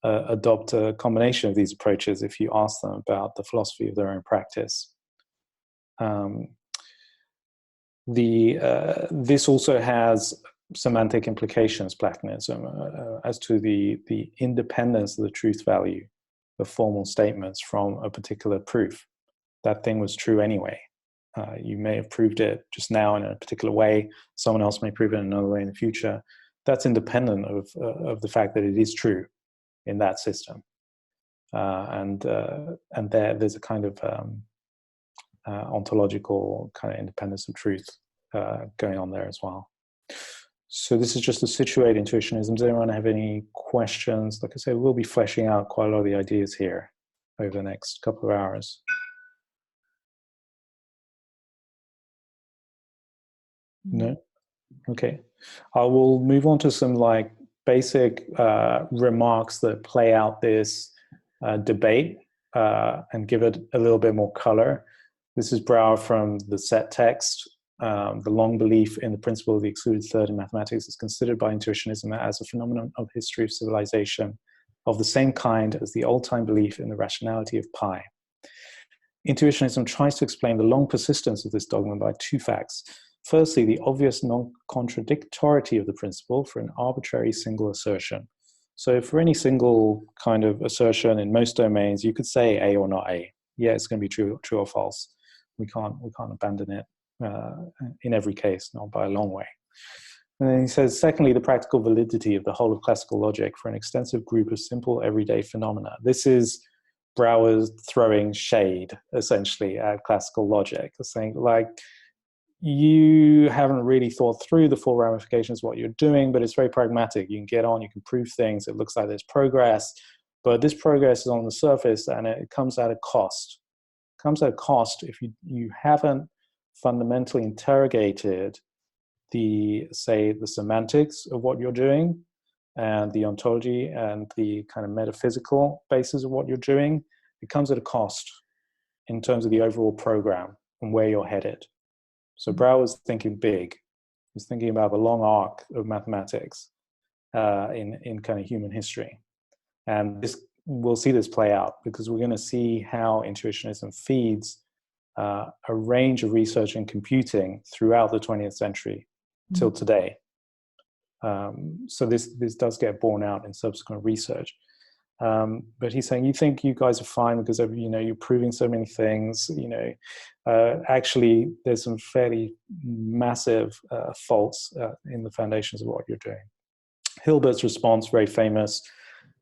adopt a combination of these approaches if you ask them about the philosophy of their own practice. This also has semantic implications, Platonism, as to the independence of the truth value of formal statements from a particular proof. That thing was true anyway. You may have proved it just now in a particular way. Someone else may prove it in another way in the future. That's independent of the fact that it is true in that system. And there's a kind of ontological kind of independence of truth going on there as well. So this is just to situate intuitionism. Does anyone have any questions? Like I say, we'll be fleshing out quite a lot of the ideas here over the next couple of hours. No? Okay. I will move on to some like basic remarks that play out this debate and give it a little bit more color. This is Brouwer from the set text. The long belief in the principle of the excluded third in mathematics is considered by intuitionism as a phenomenon of history of civilization of the same kind as the old-time belief in the rationality of pi. Intuitionism tries to explain the long persistence of this dogma by two facts. Firstly, the obvious non-contradictority of the principle for an arbitrary single assertion. So for any single kind of assertion in most domains, you could say A or not A. Yeah, it's going to be true or false. We can't abandon it in every case, not by a long way. And then he says, secondly, the practical validity of the whole of classical logic for an extensive group of simple everyday phenomena. This is Brouwer's throwing shade, essentially, at classical logic, saying, like, you haven't really thought through the full ramifications of what you're doing, but it's very pragmatic. You can get on, you can prove things, it looks like there's progress, but this progress is on the surface and it comes at a cost. It comes at a cost if you haven't fundamentally interrogated the semantics of what you're doing and the ontology and the kind of metaphysical basis of what you're doing. It comes at a cost in terms of the overall program and where you're headed. So Brouwer was thinking big. He was thinking about the long arc of mathematics in kind of human history. And we'll see this play out because we're going to see how intuitionism feeds a range of research in computing throughout the 20th century till today. So this does get borne out in subsequent research. But he's saying, you think you guys are fine because you're proving so many things. Actually, there's some fairly massive faults in the foundations of what you're doing. Hilbert's response, very famous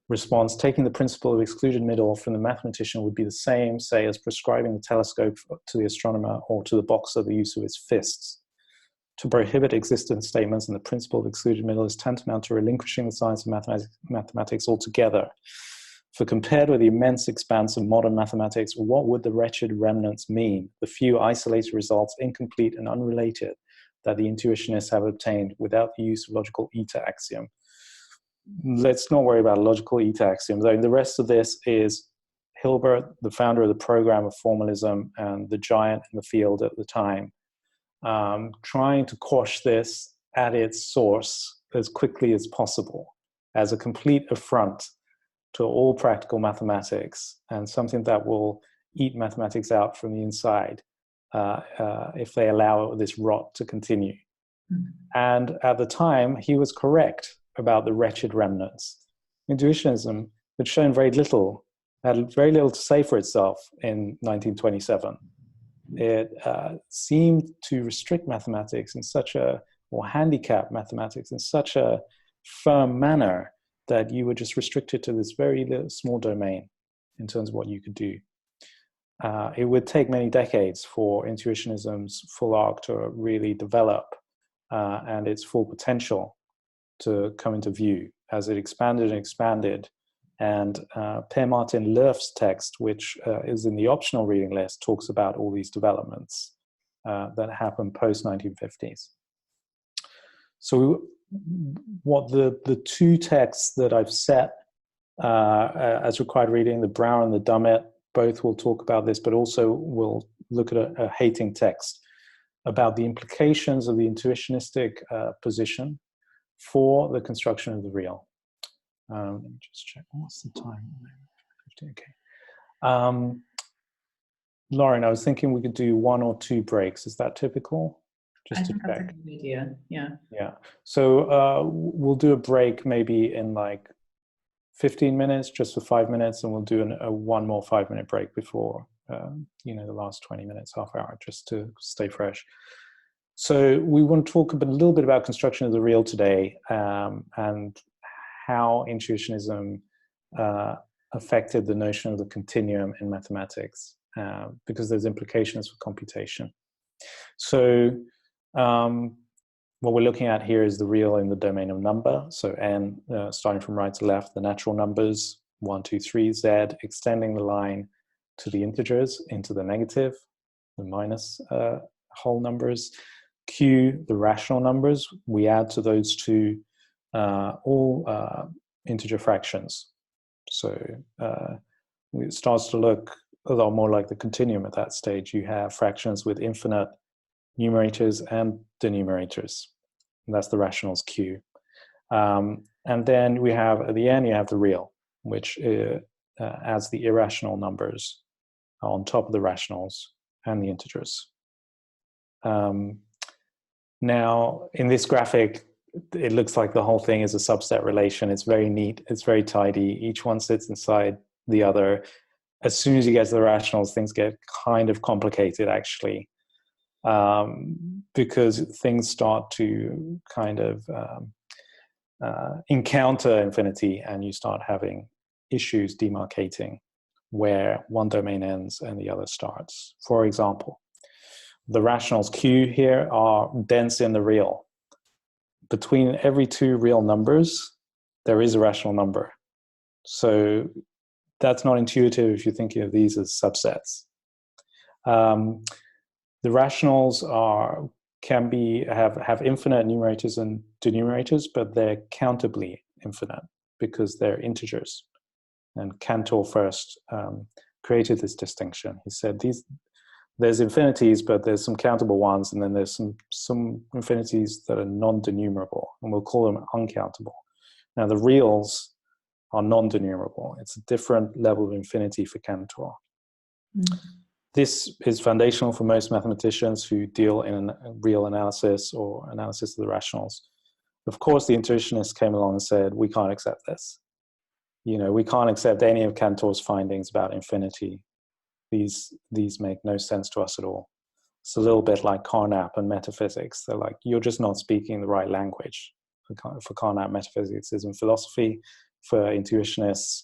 response, taking the principle of excluded middle from the mathematician would be the same, say, as prescribing the telescope to the astronomer or to the boxer the use of his fists. To prohibit existence statements in the principle of excluded middle is tantamount to relinquishing the science of mathematics altogether. For compared with the immense expanse of modern mathematics, what would the wretched remnants mean? The few isolated results, incomplete and unrelated, that the intuitionists have obtained without the use of logical eta axiom. Let's not worry about logical eta axiom, though the rest of this is Hilbert, the founder of the program of formalism and the giant in the field at the time, trying to quash this at its source as quickly as possible as a complete affront to all practical mathematics and something that will eat mathematics out from the inside if they allow this rot to continue. And at the time, he was correct about the wretched remnants. Intuitionism had shown very little, had very little to say for itself in 1927. It seemed to restrict mathematics in or handicap mathematics in such a firm manner that you were just restricted to this very little, small domain in terms of what you could do. It would take many decades for intuitionism's full arc to really develop and its full potential to come into view as it expanded and expanded. And Per Martin-Löf's text, which is in the optional reading list, talks about all these developments that happened post-1950s. So what the two texts that I've set as required reading, the Brouwer and the Dummett, both will talk about this, but also we'll look at a hating text about the implications of the intuitionistic position for the construction of the real. Let me just check. What's the time? 50, okay. Lauren, I was thinking we could do 1 or 2 breaks. Is that typical? Just I to think that's a check. good idea. Yeah. Yeah. So we'll do a break maybe in like 15 minutes, just for 5 minutes, and we'll do one more 5-minute break before the last 20 minutes, half hour, just to stay fresh. So we want to talk a little bit about construction of the real today, and how intuitionism affected the notion of the continuum in mathematics, because there's implications for computation. So what we're looking at here is the real in the domain of number. So n, starting from right to left, the natural numbers, 1, 2, 3, z, extending the line to the integers, into the negative, the minus whole numbers. Q, the rational numbers, we add to those two all integer fractions. So it starts to look a lot more like the continuum at that stage. You have fractions with infinite numerators and denominators. And that's the rationals Q. And then we have, at the end, you have the real, which adds the irrational numbers on top of the rationals and the integers. Now, in this graphic, it looks like the whole thing is a subset relation. It's very neat. It's very tidy. Each one sits inside the other. As soon as you get to the rationals, things get kind of complicated, actually, because things start to kind of encounter infinity, and you start having issues demarcating where one domain ends and the other starts. For example, the rationals Q here are dense in the real. Between every 2 real numbers, there is a rational number. So that's not intuitive if you're thinking of these as subsets. The rationals have infinite numerators and denominators, but they're countably infinite because they're integers. And Cantor first created this distinction. He said there's infinities, but there's some countable ones, and then there's some infinities that are non-denumerable, and we'll call them uncountable. Now the reals are non-denumerable. It's a different level of infinity for Cantor. This is foundational for most mathematicians who deal in real analysis or analysis of the rationals. Of course, the intuitionists came along and said, we can't accept this. You know, we can't accept any of Cantor's findings about infinity. These make no sense to us at all. It's a little bit like Carnap and metaphysics. They're like, you're just not speaking the right language. For Carnap, metaphysics is in philosophy. For intuitionists,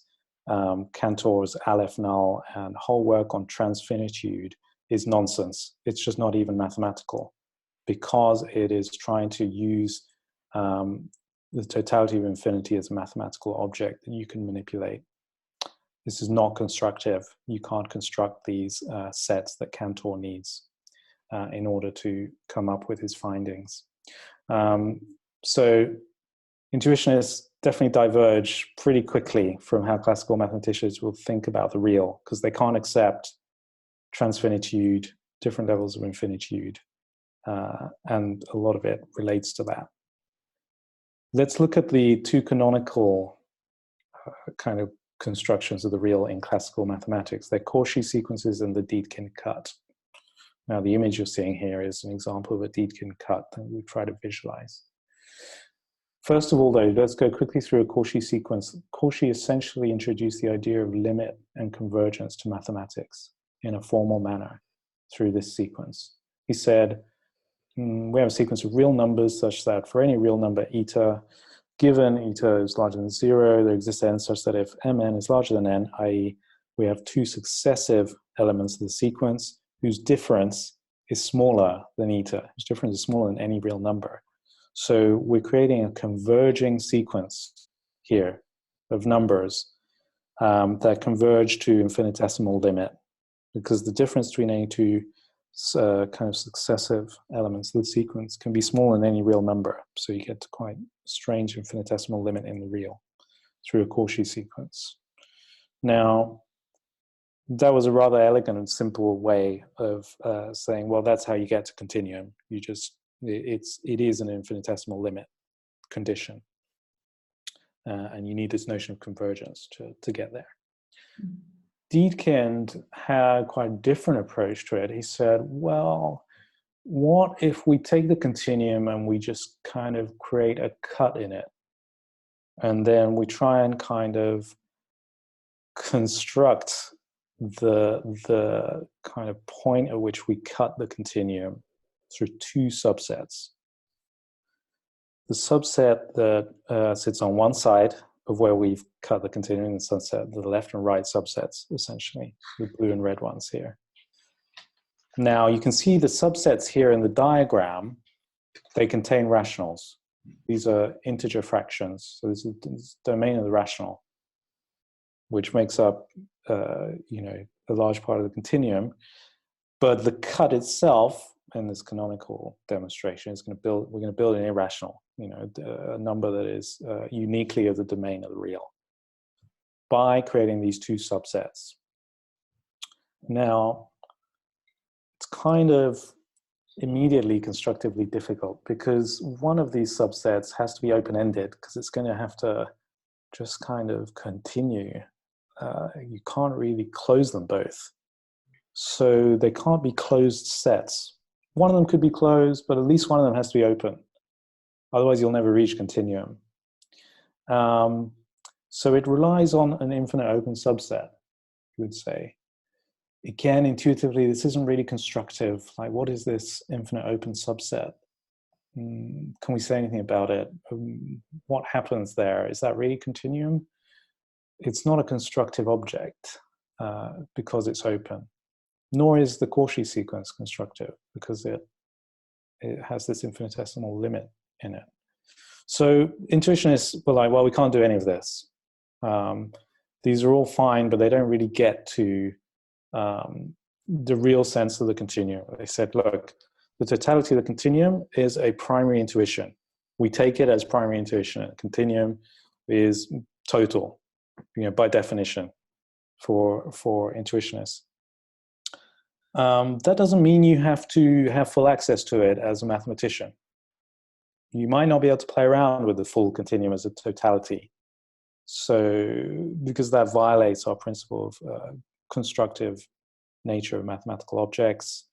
Cantor's Aleph Null and whole work on transfinitude is nonsense. It's just not even mathematical, because it is trying to use the totality of infinity as a mathematical object that you can manipulate. This is not constructive. You can't construct these sets that Cantor needs in order to come up with his findings. So intuitionists definitely diverge pretty quickly from how classical mathematicians will think about the real, because they can't accept transfinitude, different levels of infinitude, and a lot of it relates to that. Let's look at the two canonical kind of constructions of the real in classical mathematics. They're Cauchy sequences and the Dedekind cut. Now the image you're seeing here is an example of a Dedekind cut that we try to visualize. First of all, though, let's go quickly through a Cauchy sequence. Cauchy essentially introduced the idea of limit and convergence to mathematics in a formal manner through this sequence. He said, we have a sequence of real numbers such that for any real number eta, given eta is larger than 0, there exists n such that if mn is larger than n, i.e. we have two successive elements of the sequence whose difference is smaller than eta, whose difference is smaller than any real number. So we're creating a converging sequence here of numbers that converge to infinitesimal limit, because the difference between any two kind of successive elements of the sequence can be smaller than any real number. So you get to quite a strange infinitesimal limit in the real through a Cauchy sequence. Now, that was a rather elegant and simple way of saying, well, that's how you get to continuum. You just, it is an infinitesimal limit condition. And you need this notion of convergence to get there. Dedekind had quite a different approach to it. He said, well, what if we take the continuum and we just kind of create a cut in it? And then we try and kind of construct the kind of point at which we cut the continuum through two subsets. The subset that sits on one side of where we've cut the continuum, the subset, the left and right subsets, essentially, the blue and red ones here. Now you can see the subsets here in the diagram, they contain rationals. These are integer fractions, so this is the domain of the rational, which makes up you know, a large part of the continuum. But the cut itself, in this canonical demonstration, is we're going to build an irrational, you know, a number that is uniquely of the domain of the real, by creating these two subsets. Now, it's kind of immediately constructively difficult, because one of these subsets has to be open-ended, because it's going to have to just kind of continue. You can't really close them both. So they can't be closed sets. One of them could be closed, but at least one of them has to be open. Otherwise, you'll never reach continuum. So it relies on an infinite open subset, you would say. Again, intuitively, this isn't really constructive. Like, what is this infinite open subset? Can we say anything about it? What happens there? Is that really continuum? It's not a constructive object because it's open. Nor is the Cauchy sequence constructive, because it has this infinitesimal limit in it. So intuitionists were like, well, we can't do any of this. These are all fine, but they don't really get to the real sense of the continuum. They said, look, the totality of the continuum is a primary intuition. We take it as primary intuition. Continuum is total, you know, by definition. for intuitionists. That doesn't mean you have to have full access to it as a mathematician. You might not be able to play around with the full continuum as a totality. So, because that violates our principle of constructive nature of mathematical objects.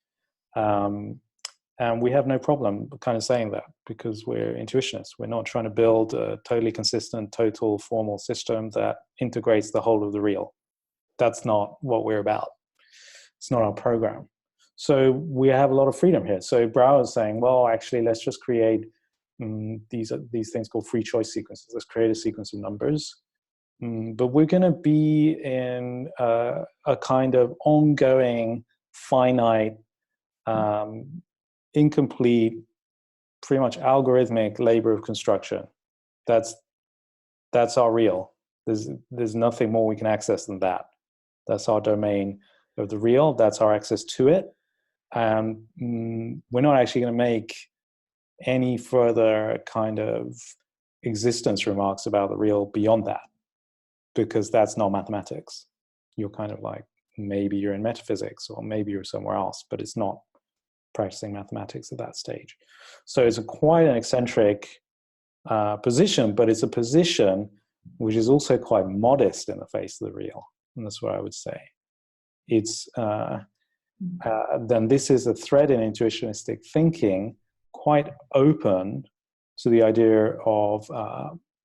And we have no problem kind of saying that, because we're intuitionists. We're not trying to build a totally consistent, total, formal system that integrates the whole of the real. That's not what we're about. It's not our program. So we have a lot of freedom here. So Brouwer is saying, well, actually, let's just create these things called free choice sequences. Let's create a sequence of numbers. But we're going to be in a kind of ongoing, finite, incomplete, pretty much algorithmic labor of construction. That's our real. There's nothing more we can access than that. That's our domain of the real. That's our access to it. And we're not actually going to make any further kind of existence remarks about the real beyond that, because that's not mathematics. You're kind of like, maybe you're in metaphysics or maybe you're somewhere else, but it's not practicing mathematics at that stage. So it's quite an eccentric position, but it's a position which is also quite modest in the face of the real. And that's what I would say. It's then this is a thread in intuitionistic thinking, quite open to the idea of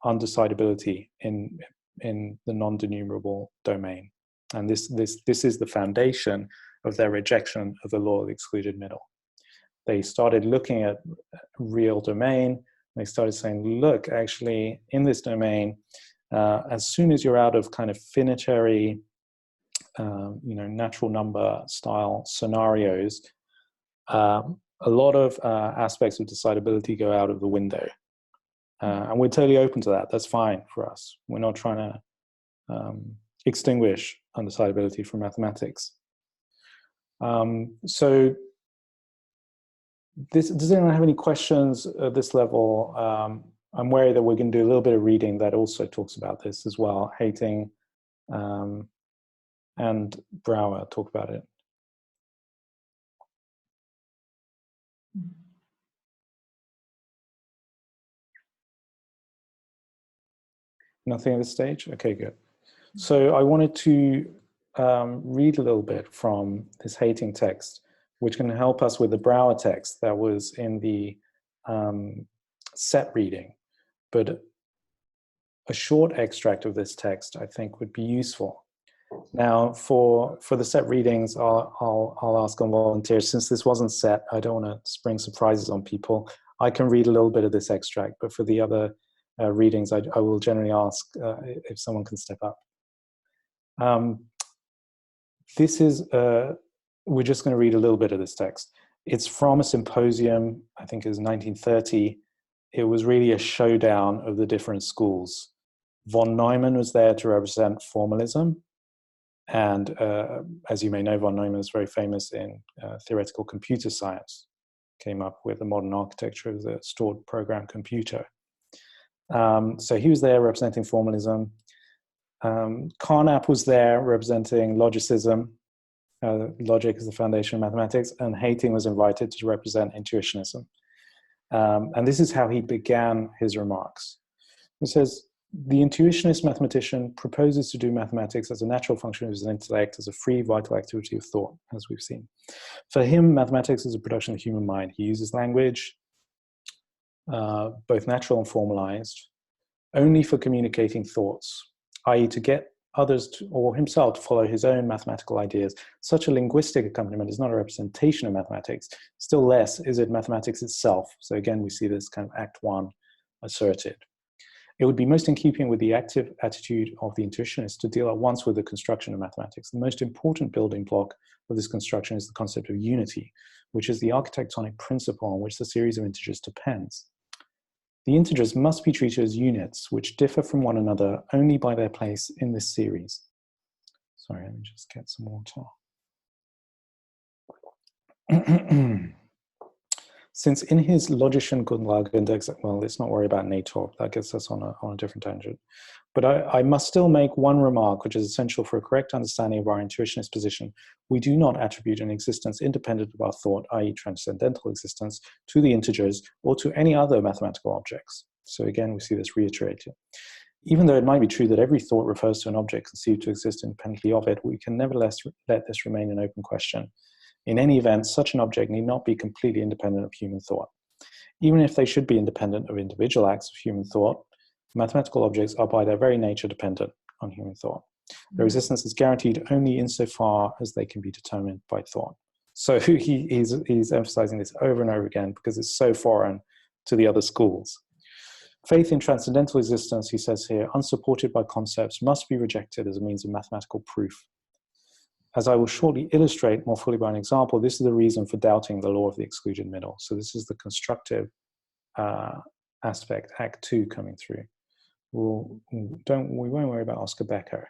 undecidability in the non-denumerable domain. And this is the foundation of their rejection of the law of the excluded middle. They started looking at real domain. They started saying, look, actually, in this domain, as soon as you're out of kind of finitary, natural number style scenarios, a lot of aspects of decidability go out of the window. And we're totally open to that. That's fine for us. We're not trying to extinguish undecidability from mathematics. So does anyone have any questions at this level? I'm worried that we're going to do a little bit of reading that also talks about this as well. Hating and Brouwer talk about it. Nothing at this stage? Okay, good. So I wanted to read a little bit from this hating text, which can help us with the Brouwer text that was in the set reading. But a short extract of this text, I think, would be useful. Now, for the set readings, I'll ask on volunteers. Since this wasn't set, I don't want to spring surprises on people. I can read a little bit of this extract, but for the other readings, I will generally ask if someone can step up. This is, we're just going to read a little bit of this text. It's from a symposium, I think it was 1930. It was really a showdown of the different schools. Von Neumann was there to represent formalism. And as you may know, von Neumann is very famous in theoretical computer science. Came up with the modern architecture of the stored program computer. So he was there representing formalism. Carnap was there representing logicism. Logic is the foundation of mathematics, and Hating was invited to represent intuitionism. And this is how he began his remarks. He says, the intuitionist mathematician proposes to do mathematics as a natural function of his intellect, as a free, vital activity of thought, as we've seen. For him, mathematics is a production of the human mind. He uses language, both natural and formalized, only for communicating thoughts, i.e. to get others to, or himself to follow his own mathematical ideas. Such a linguistic accompaniment is not a representation of mathematics. Still less is it mathematics itself. So again, we see this kind of Act 1 asserted. It would be most in keeping with the active attitude of the intuitionist to deal at once with the construction of mathematics. The most important building block of this construction is the concept of unity, which is the architectonic principle on which the series of integers depends. The integers must be treated as units, which differ from one another only by their place in this series. Sorry, let me just get some water. Since in his logischen Grundlagenindex, well, let's not worry about Nator, that gets us on a different tangent. But I must still make one remark, which is essential for a correct understanding of our intuitionist position. We do not attribute an existence independent of our thought, i.e. transcendental existence, to the integers or to any other mathematical objects. So again, we see this reiterated. Even though it might be true that every thought refers to an object conceived to exist independently of it, we can nevertheless let this remain an open question. In any event, such an object need not be completely independent of human thought. Even if they should be independent of individual acts of human thought, mathematical objects are by their very nature dependent on human thought. Their existence is guaranteed only insofar as they can be determined by thought. So he's emphasizing this over and over again because it's so foreign to the other schools. Faith in transcendental existence, he says here, unsupported by concepts, must be rejected as a means of mathematical proof. As I will shortly illustrate more fully by an example, this is the reason for doubting the law of the excluded middle. So this is the constructive aspect, Act 2 coming through. We won't worry about Oscar Becker.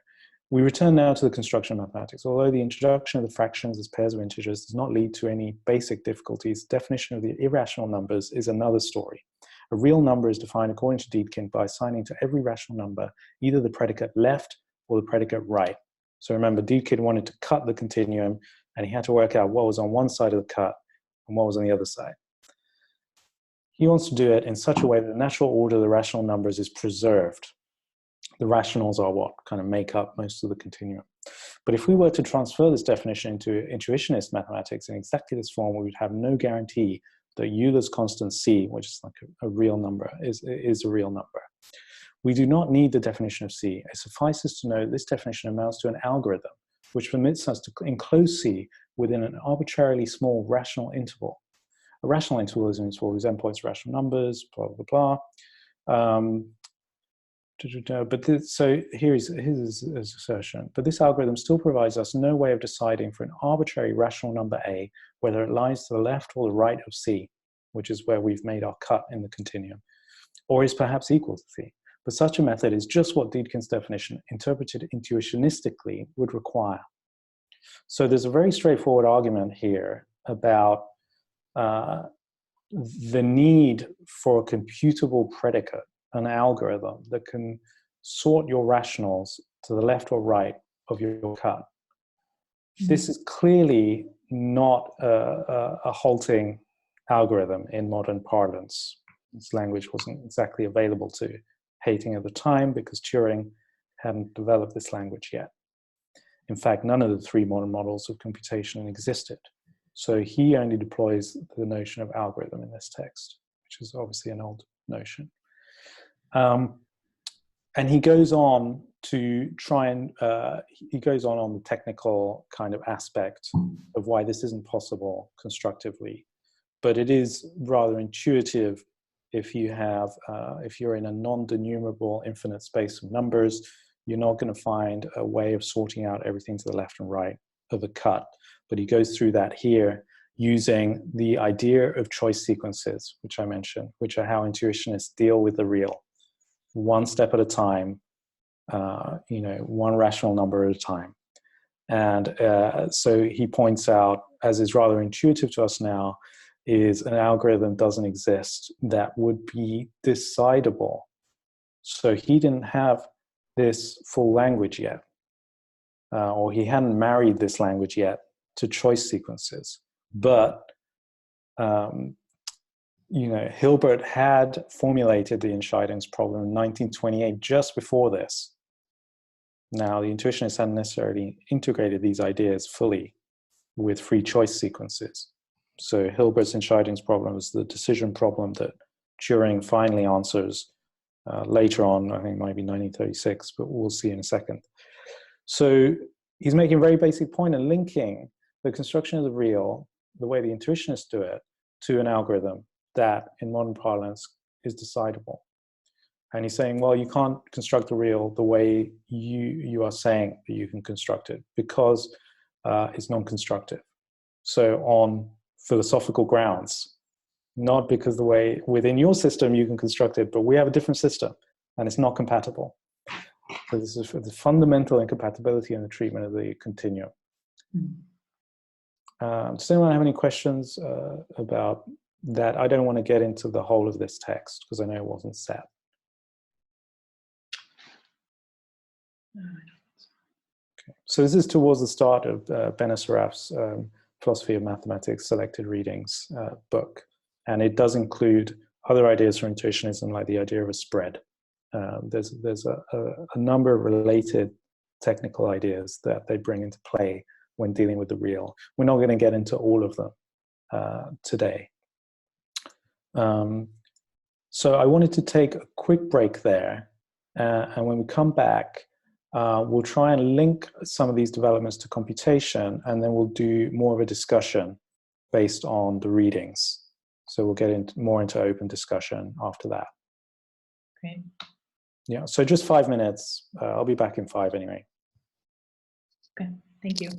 We return now to the construction of mathematics. Although the introduction of the fractions as pairs of integers does not lead to any basic difficulties, definition of the irrational numbers is another story. A real number is defined according to Dedekind by assigning to every rational number either the predicate left or the predicate right. So remember, Dedekind wanted to cut the continuum, and he had to work out what was on one side of the cut and what was on the other side. He wants to do it in such a way that the natural order of the rational numbers is preserved. The rationals are what kind of make up most of the continuum. But if we were to transfer this definition into intuitionist mathematics in exactly this form, we would have no guarantee that Euler's constant C, which is like a real number, is a real number. We do not need the definition of C. It suffices to know that this definition amounts to an algorithm, which permits us to enclose C within an arbitrarily small rational interval. A rational interval is an interval whose endpoints are rational numbers, blah, blah, blah. So here's his assertion. But this algorithm still provides us no way of deciding for an arbitrary rational number A, whether it lies to the left or the right of C, which is where we've made our cut in the continuum, or is perhaps equal to C. But such a method is just what Dedekind's definition, interpreted intuitionistically, would require. So there's a very straightforward argument here about the need for a computable predicate, an algorithm that can sort your rationals to the left or right of your cut. This is clearly not a halting algorithm in modern parlance. This language wasn't exactly available to Hating at the time because Turing hadn't developed this language yet. In fact, none of the three modern models of computation existed. So he only deploys the notion of algorithm in this text, which is obviously an old notion. And he goes on to try and, he goes on the technical kind of aspect of why this isn't possible constructively. But it is rather intuitive if you have, if you're in a non-denumerable infinite space of numbers, you're not going to find a way of sorting out everything to the left and right of a cut. But he goes through that here using the idea of choice sequences, which I mentioned, which are how intuitionists deal with the real, one step at a time, you know, one rational number at a time. And so he points out, as is rather intuitive to us now, is an algorithm doesn't exist that would be decidable. So he didn't have this full language yet, or he hadn't married this language yet to choice sequences. But, you know, Hilbert had formulated the Entscheidungs problem in 1928, just before this. Now, the intuitionists hadn't necessarily integrated these ideas fully with free choice sequences. So Hilbert's Entscheidungs problem is the decision problem that Turing finally answers later on. I think it might be 1936, but we'll see in a second. So he's making a very basic point and linking the construction of the real, the way the intuitionists do it, to an algorithm that, in modern parlance, is decidable. And he's saying, well, you can't construct the real the way you are saying that you can construct it, because it's non-constructive. So on philosophical grounds, not because the way within your system you can construct it, but we have a different system and it's not compatible. So this is the fundamental incompatibility in the treatment of the continuum. Does anyone have any questions about that? I don't want to get into the whole of this text because I know it wasn't set. Okay. So this is towards the start of Ben Asaraf's Philosophy of Mathematics Selected Readings book. And it does include other ideas from intuitionism, like the idea of a spread. There's a number of related technical ideas that they bring into play when dealing with the real. We're not going to get into all of them today. So I wanted to take a quick break there. And when we come back, we'll try and link some of these developments to computation, and then we'll do more of a discussion based on the readings. So we'll get more into open discussion after that. Great. Yeah, so just 5 minutes. I'll be back in 5 anyway. Okay, thank you.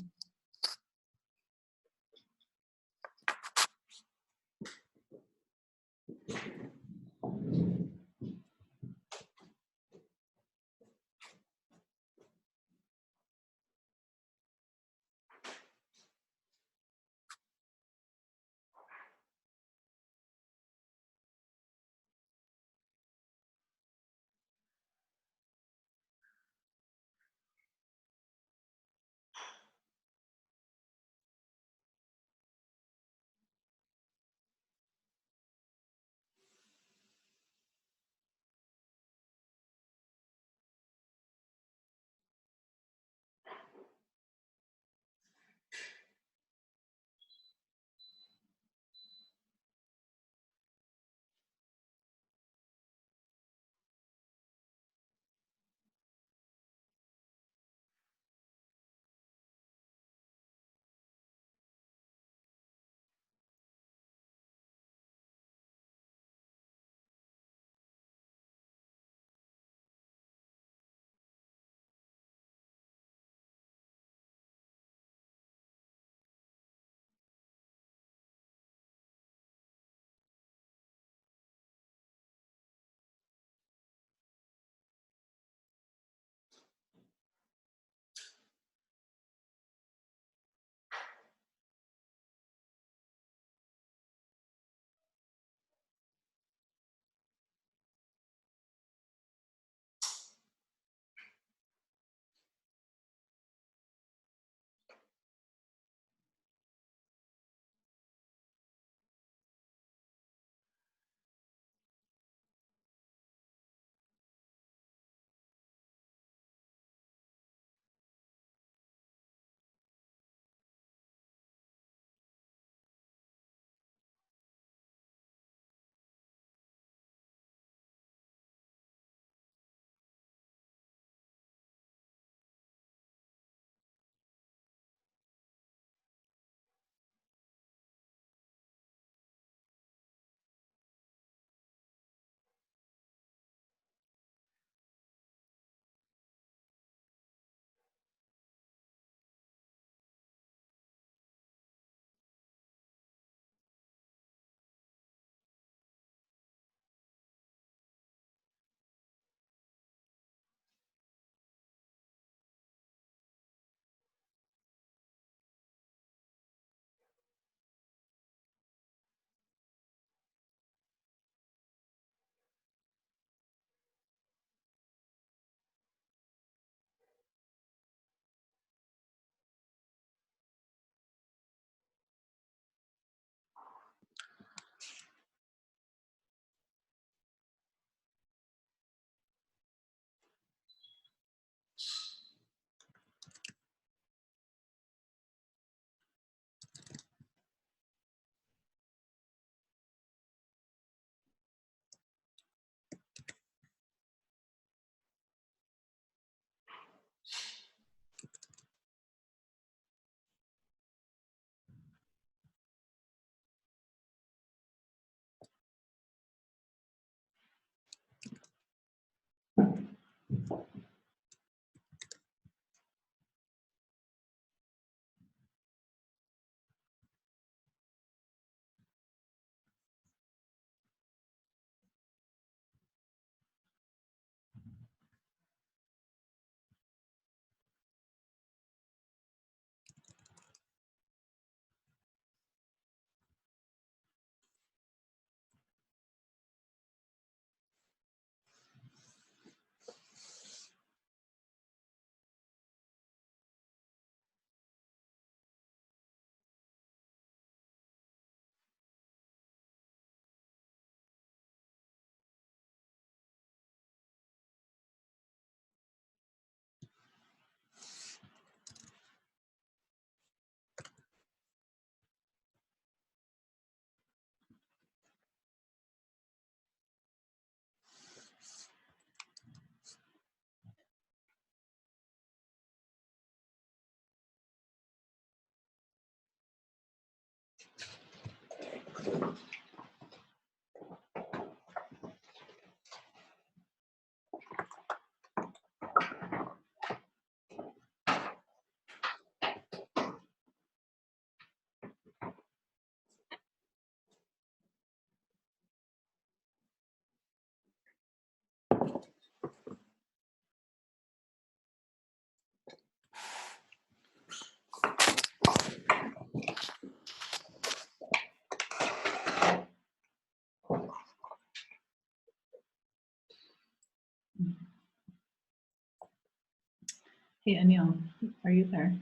Hey, Anil, are you there?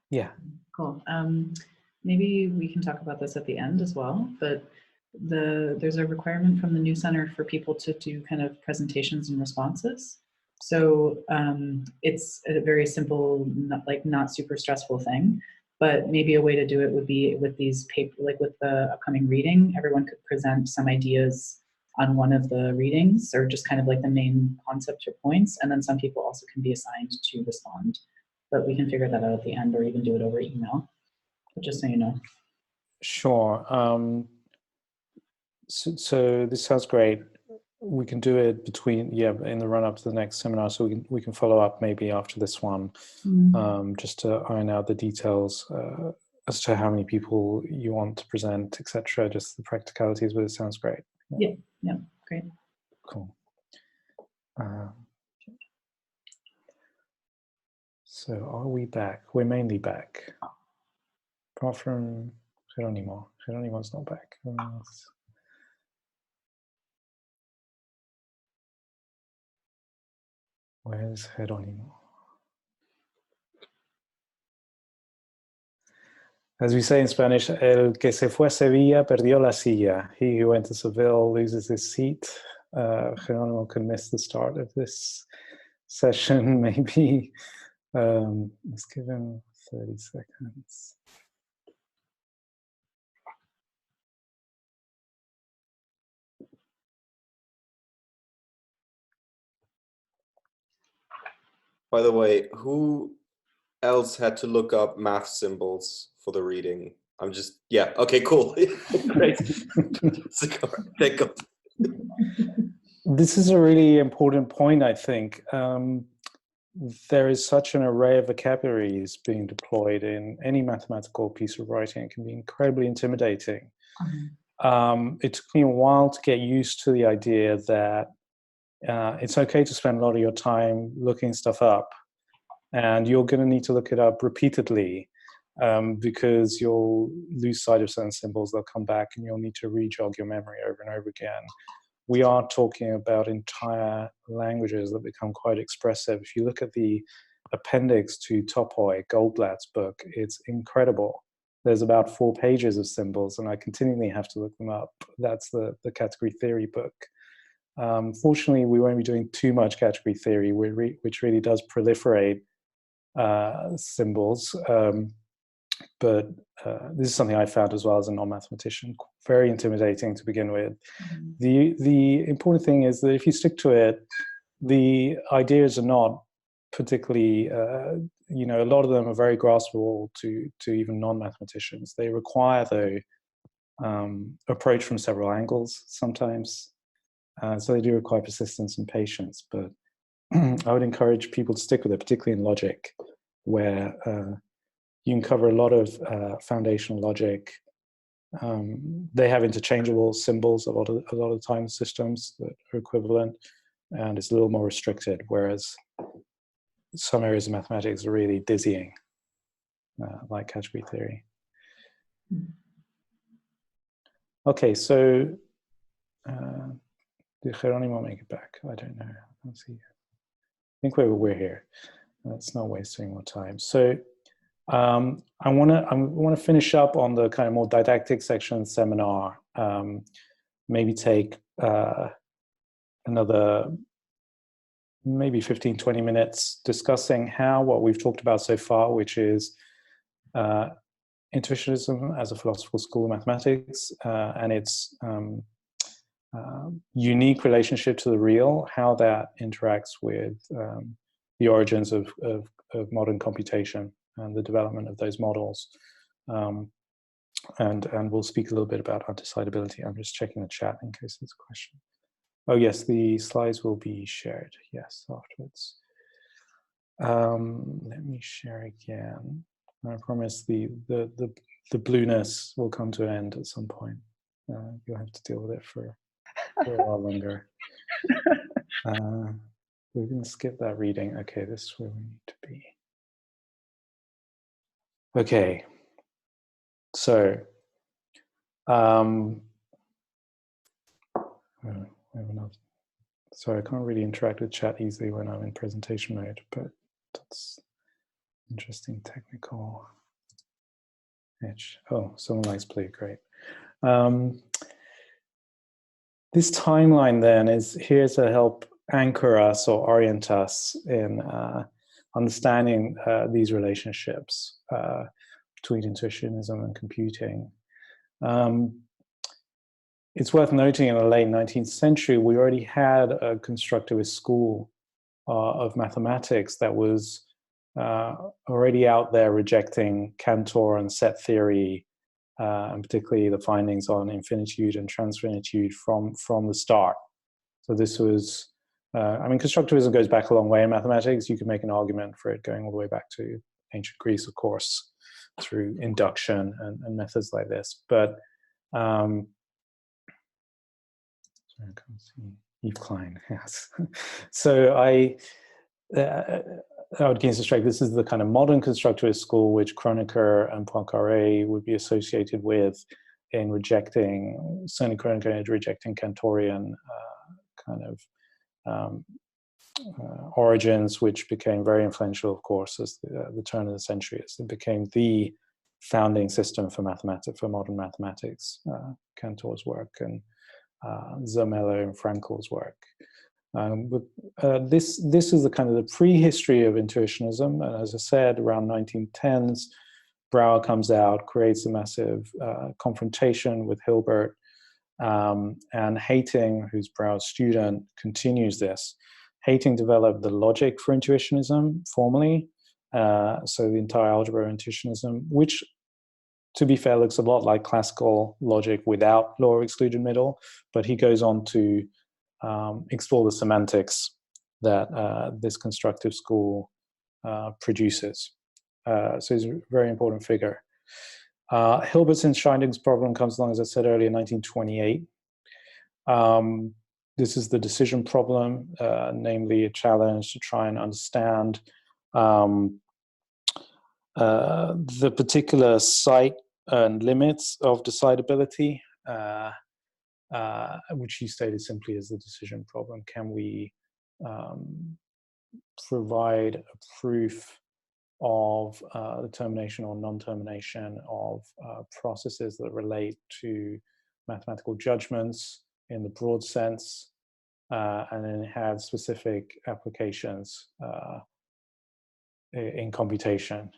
Yeah. Cool. Maybe we can talk about this at the end as well, but there's a requirement from the new center for people to do kind of presentations and responses. So it's a very simple, not super stressful thing, but maybe a way to do it would be with these paper, like with the upcoming reading, everyone could present some ideas on one of the readings, or just kind of like the main concepts or points, and then some people also can be assigned to respond. But we can figure that out at the end, or even do it over email, but just so you know. Sure. So this sounds great. We can do it between, in the run up to the next seminar, so we can follow up maybe after this one, just to iron out the details as to how many people you want to present, etc. Just the practicalities, but it sounds great. Yeah, great. Cool. So are we back? We're mainly back. Apart from Geronimo. Geronimo's not back. Where's Geronimo? As we say in Spanish, el que se fue a Sevilla perdió la silla. He who went to Seville loses his seat. Geronimo can miss the start of this session, maybe. Let's give him 30 seconds. By the way, who else had to look up math symbols for the reading? I'm just, yeah, okay, cool. Great. Thank God. This is a really important point, I think. There is such an array of vocabularies being deployed in any mathematical piece of writing. It can be incredibly intimidating. It took me a while to get used to the idea that it's okay to spend a lot of your time looking stuff up, and you're going to need to look it up repeatedly because you'll lose sight of certain symbols. They'll come back and you'll need to re-jog your memory over and over again. We are talking about entire languages that become quite expressive. If you look at the appendix to Topoi, Goldblatt's book, it's incredible. There's about 4 pages of symbols, and I continually have to look them up. That's the category theory book. Fortunately, we won't be doing too much category theory, which really does proliferate symbols. But this is something I found as well as a non-mathematician, very intimidating to begin with. The important thing is that if you stick to it, the ideas are not particularly, a lot of them are very graspable to even non-mathematicians. They require, though, approach from several angles sometimes. So they do require persistence and patience, but I would encourage people to stick with it, particularly in logic, where you can cover a lot of foundational logic. They have interchangeable symbols a lot of times, systems that are equivalent, and it's a little more restricted, whereas some areas of mathematics are really dizzying, like category theory. Okay, so did Geronimo make it back? I don't know. Let's see. I think we're here. Let's not waste any more time. So I want to finish up on the kind of more didactic section of the seminar. Maybe take another maybe 15, 20 minutes discussing how what we've talked about so far, which is Intuitionism as a philosophical school of mathematics and its unique relationship to the real, how that interacts with the origins of modern computation and the development of those models. and we'll speak a little bit about undecidability. I'm just checking the chat in case there's a question. Oh yes, the slides will be shared, yes, afterwards. Let me share again. I promise the blueness will come to an end at some point. You'll have to deal with it for a while longer. We're going to skip that reading. Okay, this is where we need to be. Okay, so sorry, I can't really interact with chat easily when I'm in presentation mode, but that's interesting technical edge. Oh, someone likes blue, great. This timeline then is here to help anchor us or orient us in understanding these relationships between intuitionism and computing. It's worth noting in the late 19th century, we already had a constructivist school of mathematics that was already out there rejecting Cantor and set theory, and particularly the findings on infinitude and transfinitude from the start. So this was, I mean, constructivism goes back a long way in mathematics. You could make an argument for it going all the way back to ancient Greece, of course, through induction and methods like this. But sorry, I can't see Yves Klein, yes. So I would keen to strike, this is the kind of modern constructivist school which Kronecker and Poincaré would be associated with in rejecting, certainly Kronecker rejecting Cantorian kind of origins, which became very influential, of course, as the turn of the century. As it became the founding system for mathematics, for modern mathematics, Cantor's work and Zermelo and Frankel's work. This is the kind of the prehistory of intuitionism, and as I said, around 1910s, Brouwer comes out, creates a massive confrontation with Hilbert, and Hayting, who's Brouwer's student, continues this. Hayting developed the logic for intuitionism formally, so the entire algebra of intuitionism, which, to be fair, looks a lot like classical logic without law of excluded middle, but he goes on to explore the semantics that this constructive school produces. So he's a very important figure. Hilbert's Scheining's problem comes along, as I said earlier, in 1928. This is the decision problem, namely a challenge to try and understand the particular site and limits of decidability, which he stated simply as the decision problem. Can we provide a proof of the termination or non-termination of processes that relate to mathematical judgments in the broad sense, and then it had specific applications in computation.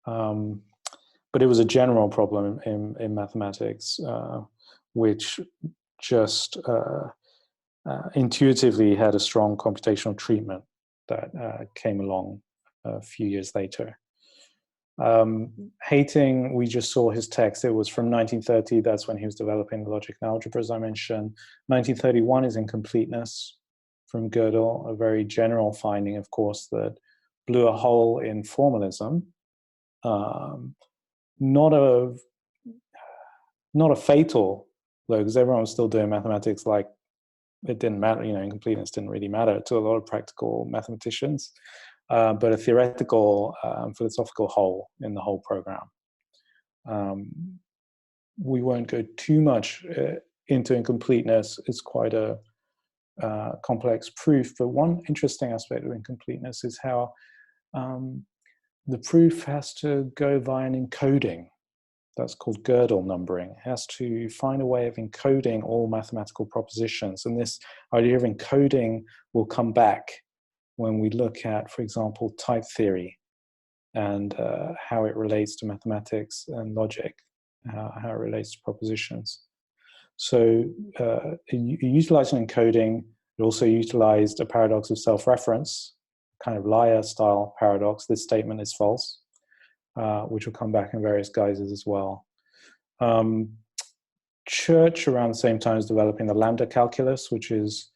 But it was a general problem in mathematics, which just intuitively had a strong computational treatment that came along a few years later. Hayting, we just saw his text. It was from 1930. That's when he was developing the logic and algebra, as I mentioned. 1931 is incompleteness from Gödel, a very general finding, of course, that blew a hole in formalism. Not a fatal, though, because everyone was still doing mathematics like it didn't matter, you know, incompleteness didn't really matter to a lot of practical mathematicians, but a theoretical, philosophical hole in the whole program. We won't go too much into incompleteness. It's quite a complex proof, but one interesting aspect of incompleteness is how the proof has to go via an encoding. That's called Gödel numbering. It has to find a way of encoding all mathematical propositions. And this idea of encoding will come back when we look at, for example, type theory and how it relates to mathematics and logic, how it relates to propositions. So it utilized an encoding. It also utilized a paradox of self-reference, kind of liar-style paradox. This statement is false, which will come back in various guises as well. Church around the same time is developing the lambda calculus, which is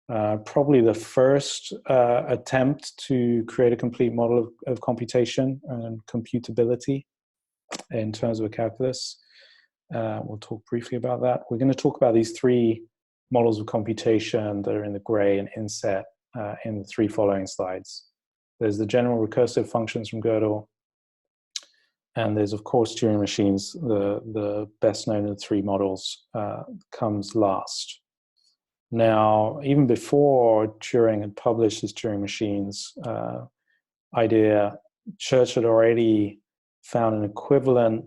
probably the first attempt to create a complete model of computation and computability in terms of a calculus. We'll talk briefly about that. We're going to talk about these three models of computation that are in the gray and inset in the three following slides. There's the general recursive functions from Gödel, and there's, of course, Turing machines. The best known of the three models comes last. Now, even before Turing had published his Turing machines idea, Church had already found an equivalent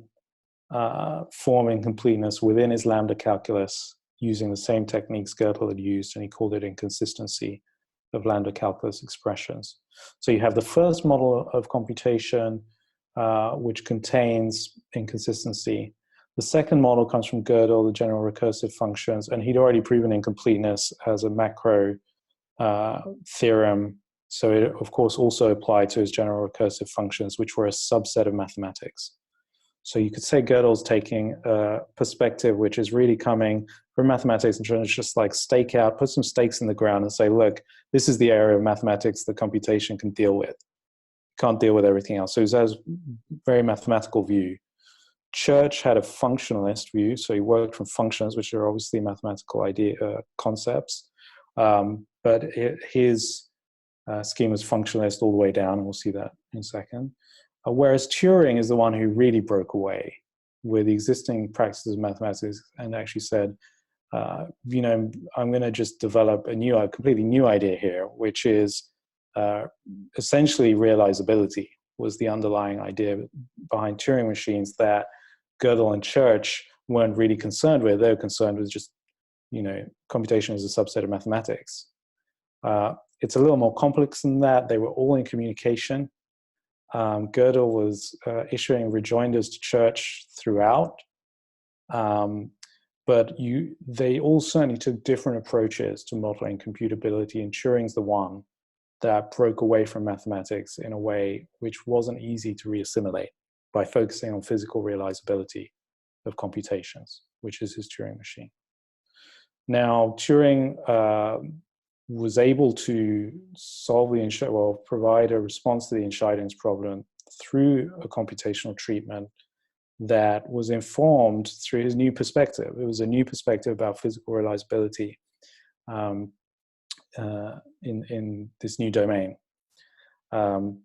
form in completeness within his lambda calculus using the same techniques Gödel had used, and he called it inconsistency of lambda calculus expressions. So you have the first model of computation, which contains inconsistency. The second model comes from Gödel, the general recursive functions, and he'd already proven incompleteness as a macro theorem. So it, of course, also applied to his general recursive functions, which were a subset of mathematics. So you could say Gödel's taking a perspective which is really coming from mathematics and trying to just like stake out, put some stakes in the ground and say, look, this is the area of mathematics that computation can deal with. Can't deal with everything else. So he has a very mathematical view. Church had a functionalist view, so he worked from functions, which are obviously mathematical concepts, but his scheme was functionalist all the way down, and we'll see that in a second. Whereas Turing is the one who really broke away with the existing practices of mathematics and actually said, you know, I'm going to just develop a completely new idea here, which is essentially realizability was the underlying idea behind Turing machines that Gödel and Church weren't really concerned with. They were concerned with just, you know, computation as a subset of mathematics. It's a little more complex than that. They were all in communication. Gödel was issuing rejoinders to Church throughout, but they all certainly took different approaches to modeling computability, and Turing's the one that broke away from mathematics in a way which wasn't easy to re-assimilate by focusing on physical realizability of computations, which is his Turing machine. Now, Turing was able to solve provide a response to the Entscheidungs problem through a computational treatment that was informed through his new perspective. It was a new perspective about physical realizability in this new domain. And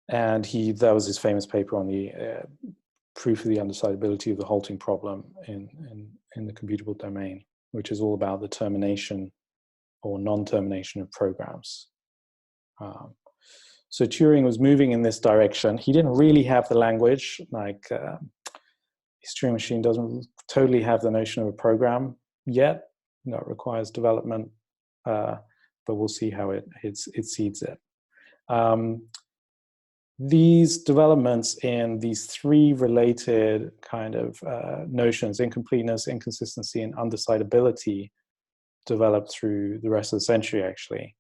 that was his famous paper on the proof of the undecidability of the halting problem in the computable domain, which is all about the termination or non-termination of programs. So Turing was moving in this direction. He didn't really have the language, like his Turing machine doesn't totally have the notion of a program yet. You know, it requires development, but we'll see how it seeds it. These developments in these three related kind of notions, incompleteness, inconsistency, and undecidability, developed through the rest of the century, actually,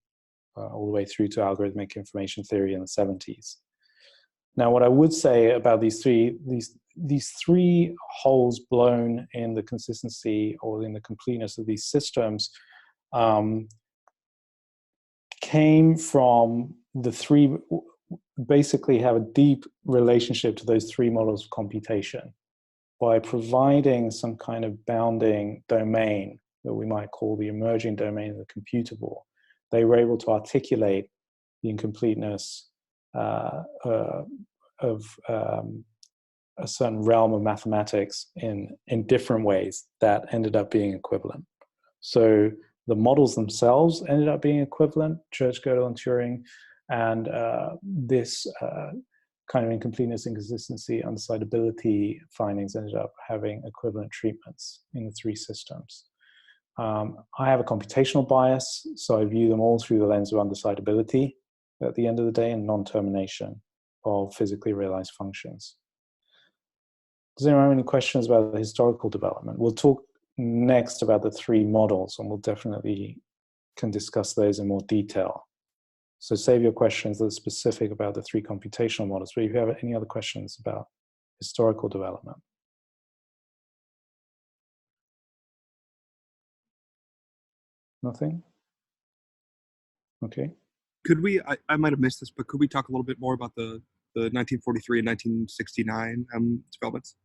all the way through to algorithmic information theory in the 70s. Now, what I would say about these three holes blown in the consistency or in the completeness of these systems came from the three, basically have a deep relationship to those three models of computation by providing some kind of bounding domain that we might call the emerging domain of the computable. They were able to articulate the incompleteness of a certain realm of mathematics in different ways that ended up being equivalent. So the models themselves ended up being equivalent, Church, Gödel, and Turing, and this kind of incompleteness, inconsistency, undecidability findings ended up having equivalent treatments in the three systems. I have a computational bias, so I view them all through the lens of undecidability at the end of the day and non-termination of physically realized functions. Does anyone have any questions about the historical development? We'll talk next about the three models, and we'll definitely can discuss those in more detail. So save your questions that are specific about the three computational models, but if you have any other questions about historical development. Nothing? Okay. Could we, I might have missed this, but could we talk a little bit more about the 1943 and 1969 developments?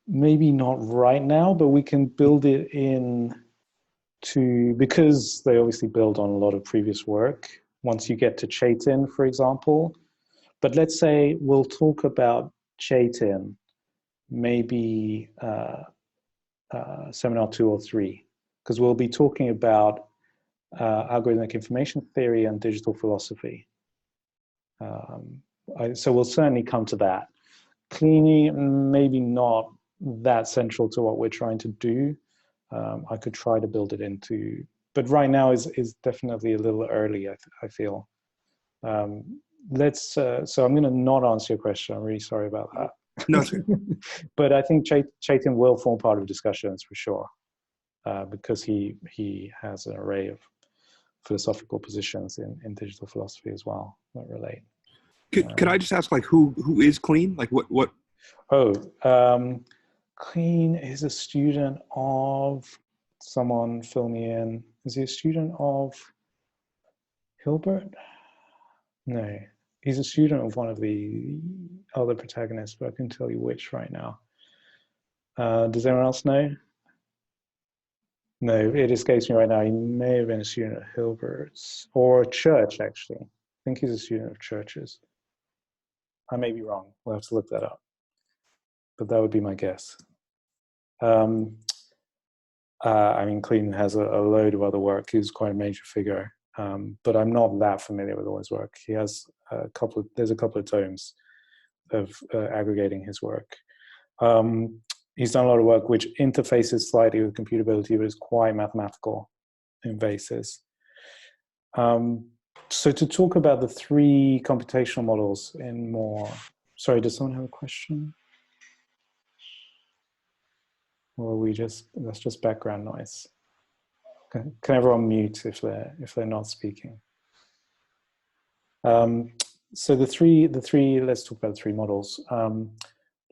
Maybe not right now, but we can build it in to, because they obviously build on a lot of previous work. Once you get to Chaitin, for example, but let's say we'll talk about Chaitin, maybe seminar 2 or 3, because we'll be talking about algorithmic information theory and digital philosophy. So we'll certainly come to that. Cleaning, maybe not that central to what we're trying to do. I could try to build it into, but right now is definitely a little early, I feel. So I'm going to not answer your question. I'm really sorry about that. No, but I think Chaitin will form part of discussions for sure, because he has an array of philosophical positions in digital philosophy as well that relate. Could I just ask, like, who is Clean? Like, what? Oh, Clean is a student of, someone fill me in. Is he a student of Hilbert? No, he's a student of one of the other protagonists, but I can tell you which right now. Does anyone else know? No, it escapes me right now. He may have been a student of Hilbert's or Church, actually. I think he's a student of Church's. I may be wrong. We'll have to look that up. But that would be my guess. I mean, Clean has a load of other work. He's quite a major figure, but I'm not that familiar with all his work. He has there's a couple of tomes of aggregating his work. He's done a lot of work which interfaces slightly with computability, but is quite mathematical in basis. So to talk about the 3 computational models in more, sorry, does someone have a question? Or are we that's just background noise? Can everyone mute if they're not speaking? So the three, let's talk about the 3 models.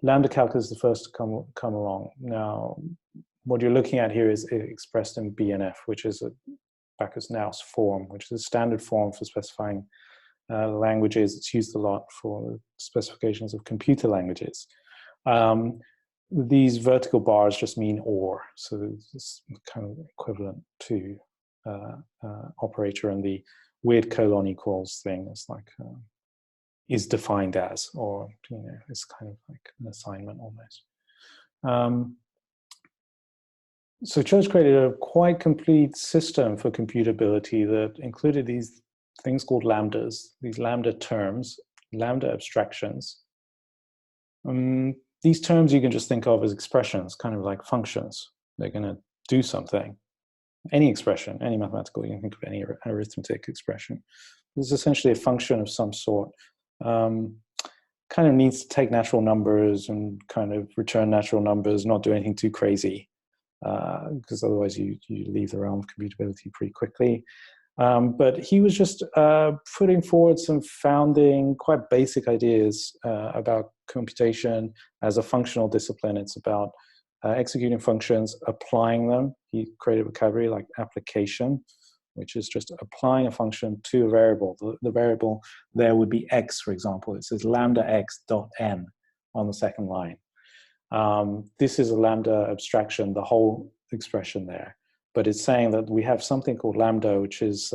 Lambda calculus is the first to come along. Now, what you're looking at here is expressed in BNF, which is a Backus-Naus form, which is a standard form for specifying languages. It's used a lot for specifications of computer languages. These vertical bars just mean or, so it's kind of equivalent to operator, and the weird colon equals thing is like is defined as, or it's kind of like an assignment almost. So Church created a quite complete system for computability that included these things called lambdas, these lambda terms, lambda abstractions. These terms you can just think of as expressions, kind of like functions. They're going to do something. Any expression, any mathematical, you can think of any arithmetic expression. It's essentially a function of some sort. Kind of needs to take natural numbers and kind of return natural numbers, not do anything too crazy, because otherwise you leave the realm of computability pretty quickly. But he was just putting forward some founding, quite basic ideas about computation as a functional discipline. It's about executing functions, applying them. He created a vocabulary like application, which is just applying a function to a variable. The variable there would be x, for example. It says lambda x dot n on the second line. This is a lambda abstraction, the whole expression there. But it's saying that we have something called lambda, which is,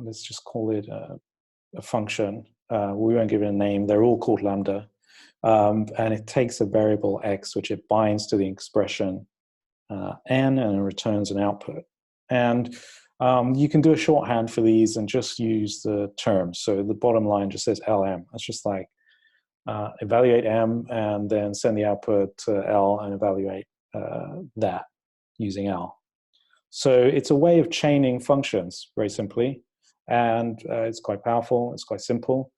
let's just call it a function. We won't give it a name. They're all called lambda. And it takes a variable x, which it binds to the expression n, and it returns an output. And you can do a shorthand for these and just use the terms. So the bottom line just says lm. That's just like evaluate m and then send the output to L and evaluate that using L. So it's a way of chaining functions, very simply. And it's quite powerful, it's quite simple.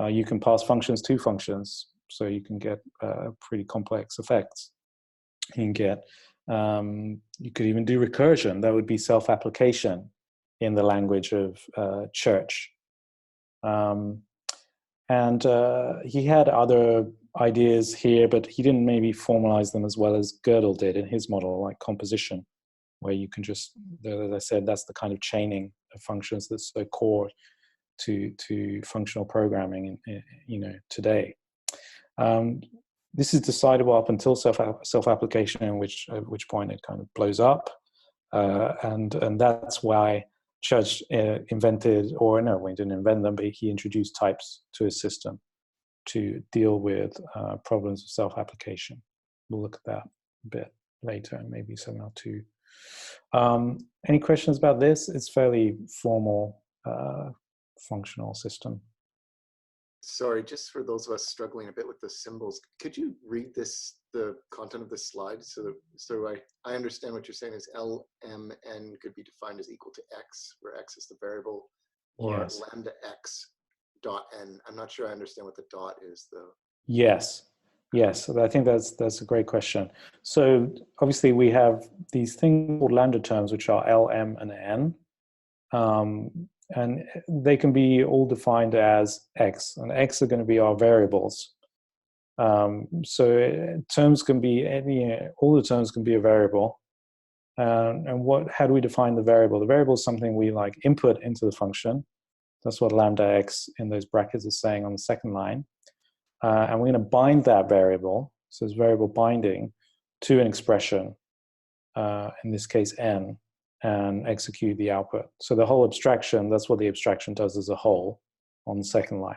You can pass functions to functions, so you can get pretty complex effects. You can get, you could even do recursion. That would be self-application in the language of Church. And he had other ideas here, but he didn't maybe formalize them as well as Gödel did in his model, like composition. where you can just, as I said, that's the kind of chaining of functions that's so core to functional programming, today. This is decidable up until self-application, at which point it kind of blows up, and that's why Church invented, or no, we didn't invent them, but he introduced types to his system to deal with problems of self-application. We'll look at that a bit later, and maybe seminar 2. Any questions about this? It's fairly formal, functional system. Sorry, just for those of us struggling a bit with the symbols, could you read the content of this slide so I understand what you're saying is LMN could be defined as equal to X, where X is the variable, or Yes. lambda X dot N. I'm not sure I understand what the dot is though. Yes. Yes, I think that's a great question. So obviously we have these things called lambda terms, which are L, M, and N. And they can be all defined as X, and X are going to be our variables. So terms can be all the terms can be a variable. And how do we define the variable? The variable is something we like input into the function. That's what lambda X in those brackets is saying on the second line. And we're going to bind that variable, so it's variable binding, to an expression, in this case N, and execute the output. So the whole abstraction, that's what the abstraction does as a whole on the second line.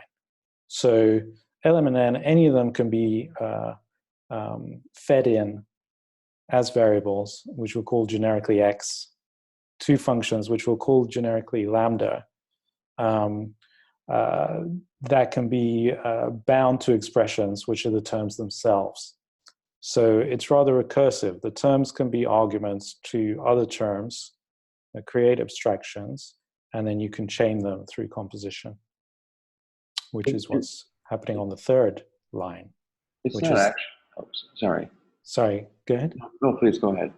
So LM and N, any of them can be fed in as variables, which we'll call generically X, to functions, which we'll call generically lambda, that can be bound to expressions, which are the terms themselves. So it's rather recursive. The terms can be arguments to other terms that create abstractions, and then you can chain them through composition, which is what's happening on the third line. It's not actually, oh, sorry. Sorry, go ahead. No, please go ahead.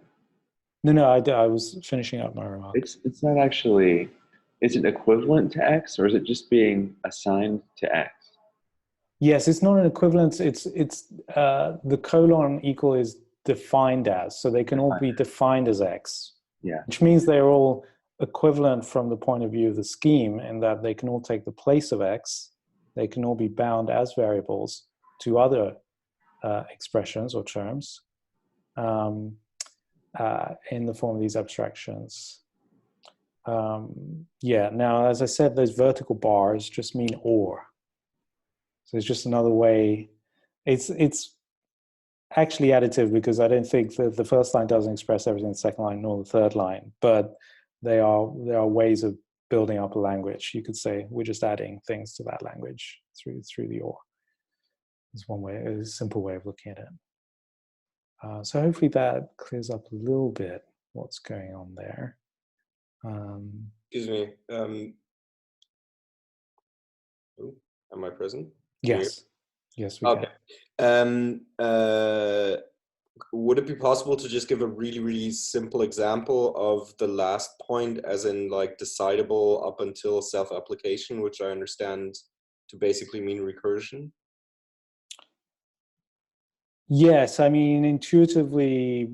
No, I was finishing up my remark. It's not actually, is it equivalent to X, or is it just being assigned to X? Yes, it's not an equivalence. It's the colon equal is defined as, so they can all be defined as X. Yeah. Which means they're all equivalent from the point of view of the scheme, in that they can all take the place of X. They can all be bound as variables to other expressions or terms in the form of these abstractions. Yeah, now, as I said, those vertical bars just mean or. So it's just another way. It's actually additive, because I don't think that the first line doesn't express everything in the second line nor the third line, but there are ways of building up a language. You could say we're just adding things to that language through the or. It's one way, a simple way of looking at it. So hopefully that clears up a little bit what's going on there. Excuse me. Am I present? Yes. Yes, we can. Would it be possible to just give a really, really simple example of the last point, as in like decidable up until self-application, which I understand to basically mean recursion? Yes, I mean, intuitively,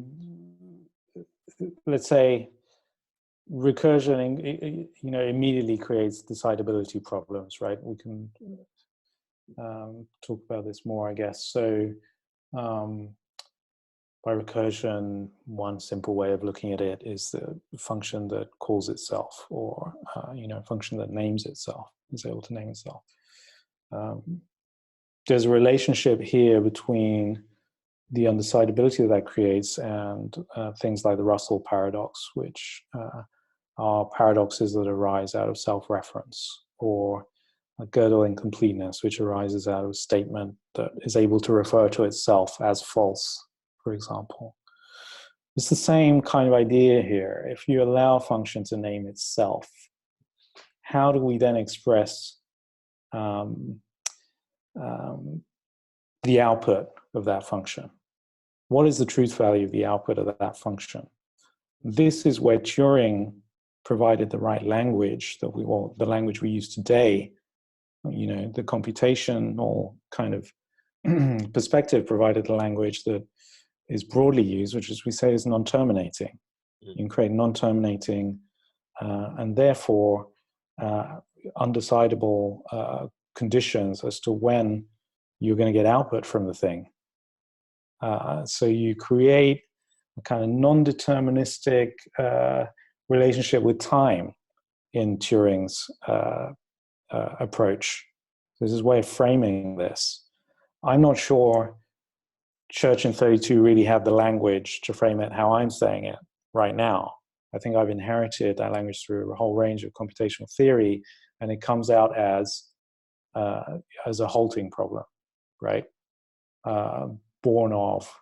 let's say recursion, immediately creates decidability problems, right? We can talk about this more, I guess. So by recursion, one simple way of looking at it is the function that calls itself, or a function that names itself, is able to name itself. There's a relationship here between the undecidability that creates and things like the Russell paradox, which are paradoxes that arise out of self-reference, or a Gödel incompleteness, which arises out of a statement that is able to refer to itself as false, for example. It's the same kind of idea here. If you allow a function to name itself, how do we then express the output of that function? What is the truth value of the output of that function? This is where Turing provided the right language that the language we use today. The computational kind of perspective provided a language that is broadly used, which, as we say, is non-terminating. You can create non-terminating and therefore undecidable conditions as to when you're going to get output from the thing. So you create a kind of non-deterministic relationship with time in Turing's approach. This is a way of framing this. I'm not sure Church and 32 really have the language to frame it how I'm saying it right now. I think I've inherited that language through a whole range of computational theory, and it comes out as a halting problem, right? Born of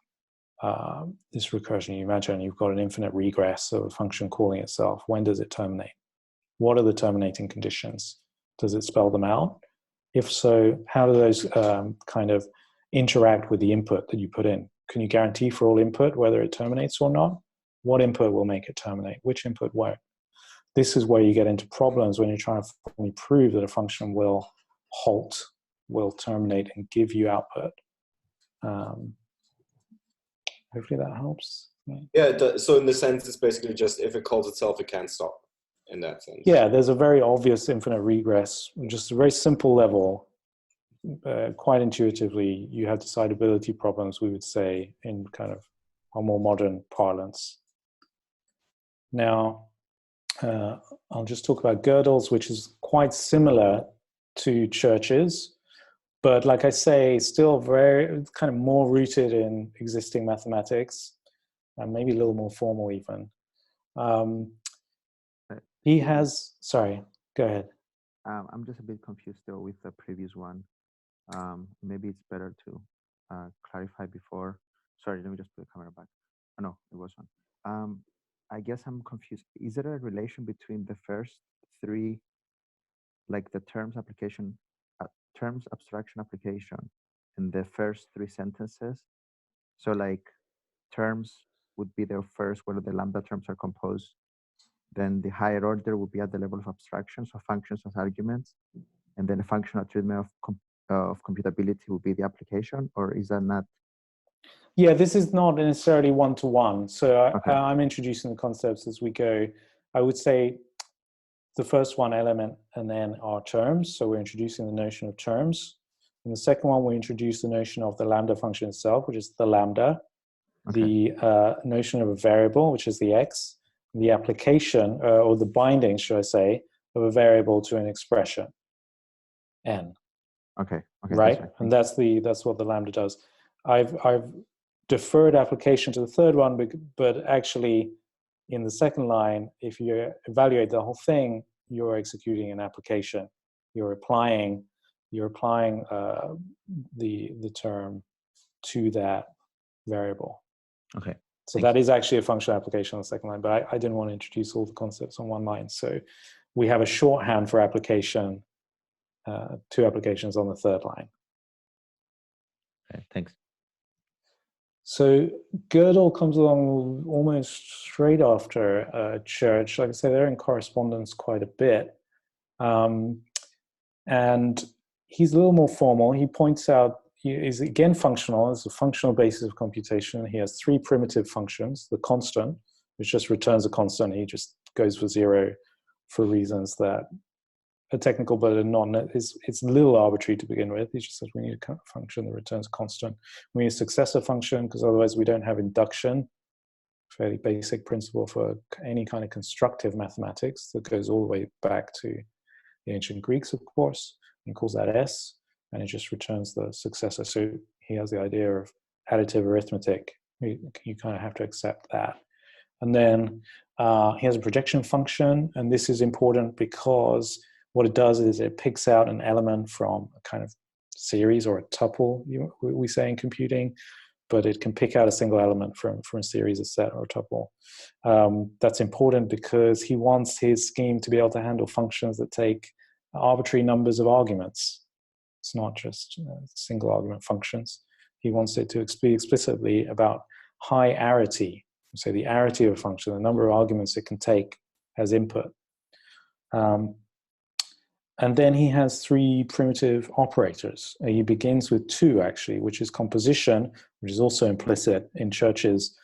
this recursion. You imagine you've got an infinite regress of a function calling itself. When does it terminate? What are the terminating conditions? Does it spell them out? If so, how do those kind of interact with the input that you put in? Can you guarantee for all input whether it terminates or not? What input will make it terminate? Which input won't? This is where you get into problems when you're trying to prove that a function will halt, will terminate, and give you output. Hopefully that helps. Yeah, it does. So in the sense, it's basically just if it calls itself, it can't stop. In that sense. Yeah, there's a very obvious infinite regress, just a very simple level. Quite intuitively, you have decidability problems, we would say, in kind of a more modern parlance. Now, I'll just talk about Gödel's, which is quite similar to Church's, but like I say, still very kind of more rooted in existing mathematics, and maybe a little more formal even. He has, sorry, go ahead. I'm just a bit confused though with the previous one. Maybe it's better to clarify before. Sorry, let me just put the camera back. Oh, no, it was on. I guess I'm confused. Is there a relation between the first three, like the terms application, terms abstraction application, and the first three sentences? So like terms would be the first where the lambda terms are composed. Then the higher order would be at the level of abstraction, so functions as arguments, and then a functional treatment of computability would be the application, or is that not? Yeah, this is not necessarily one-to-one. So Okay. I'm introducing the concepts as we go. I would say the first one, element, and then our terms. So we're introducing the notion of terms. And the second one, we introduce the notion of the lambda function itself, which is the lambda, the notion of a variable, which is the x, the application, or the binding, should I say, of a variable to an expression, n. Okay. Right? And that's what the lambda does. I've deferred application to the third one, but actually in the second line, if you evaluate the whole thing, you're executing an application. You're applying the term to that variable. Okay. So that is actually a functional application on the second line, but I didn't want to introduce all the concepts on one line. So we have a shorthand for application, two applications on the third line. Okay, thanks. So Gödel comes along almost straight after Church. Like I say, they're in correspondence quite a bit. And he's a little more formal. He points out, he is again functional. It's a functional basis of computation. He has three primitive functions. The constant, which just returns a constant. He just goes for zero for reasons that are technical, but are not. It's a little arbitrary to begin with. He just says we need a function that returns a constant. We need a successor function because otherwise we don't have induction. Fairly basic principle for any kind of constructive mathematics that goes all the way back to the ancient Greeks, of course. He calls that S, and it just returns the successor. So he has the idea of additive arithmetic. You kind of have to accept that. And then he has a projection function, and this is important because what it does is it picks out an element from a kind of series or a tuple, we say in computing, but it can pick out a single element from a series, a set, or a tuple. That's important because he wants his scheme to be able to handle functions that take arbitrary numbers of arguments. It's not just single argument functions. He wants it to be explicitly about high arity. So the arity of a function, the number of arguments it can take as input. And then he has three primitive operators. He begins with two, actually, which is composition, which is also implicit in Church's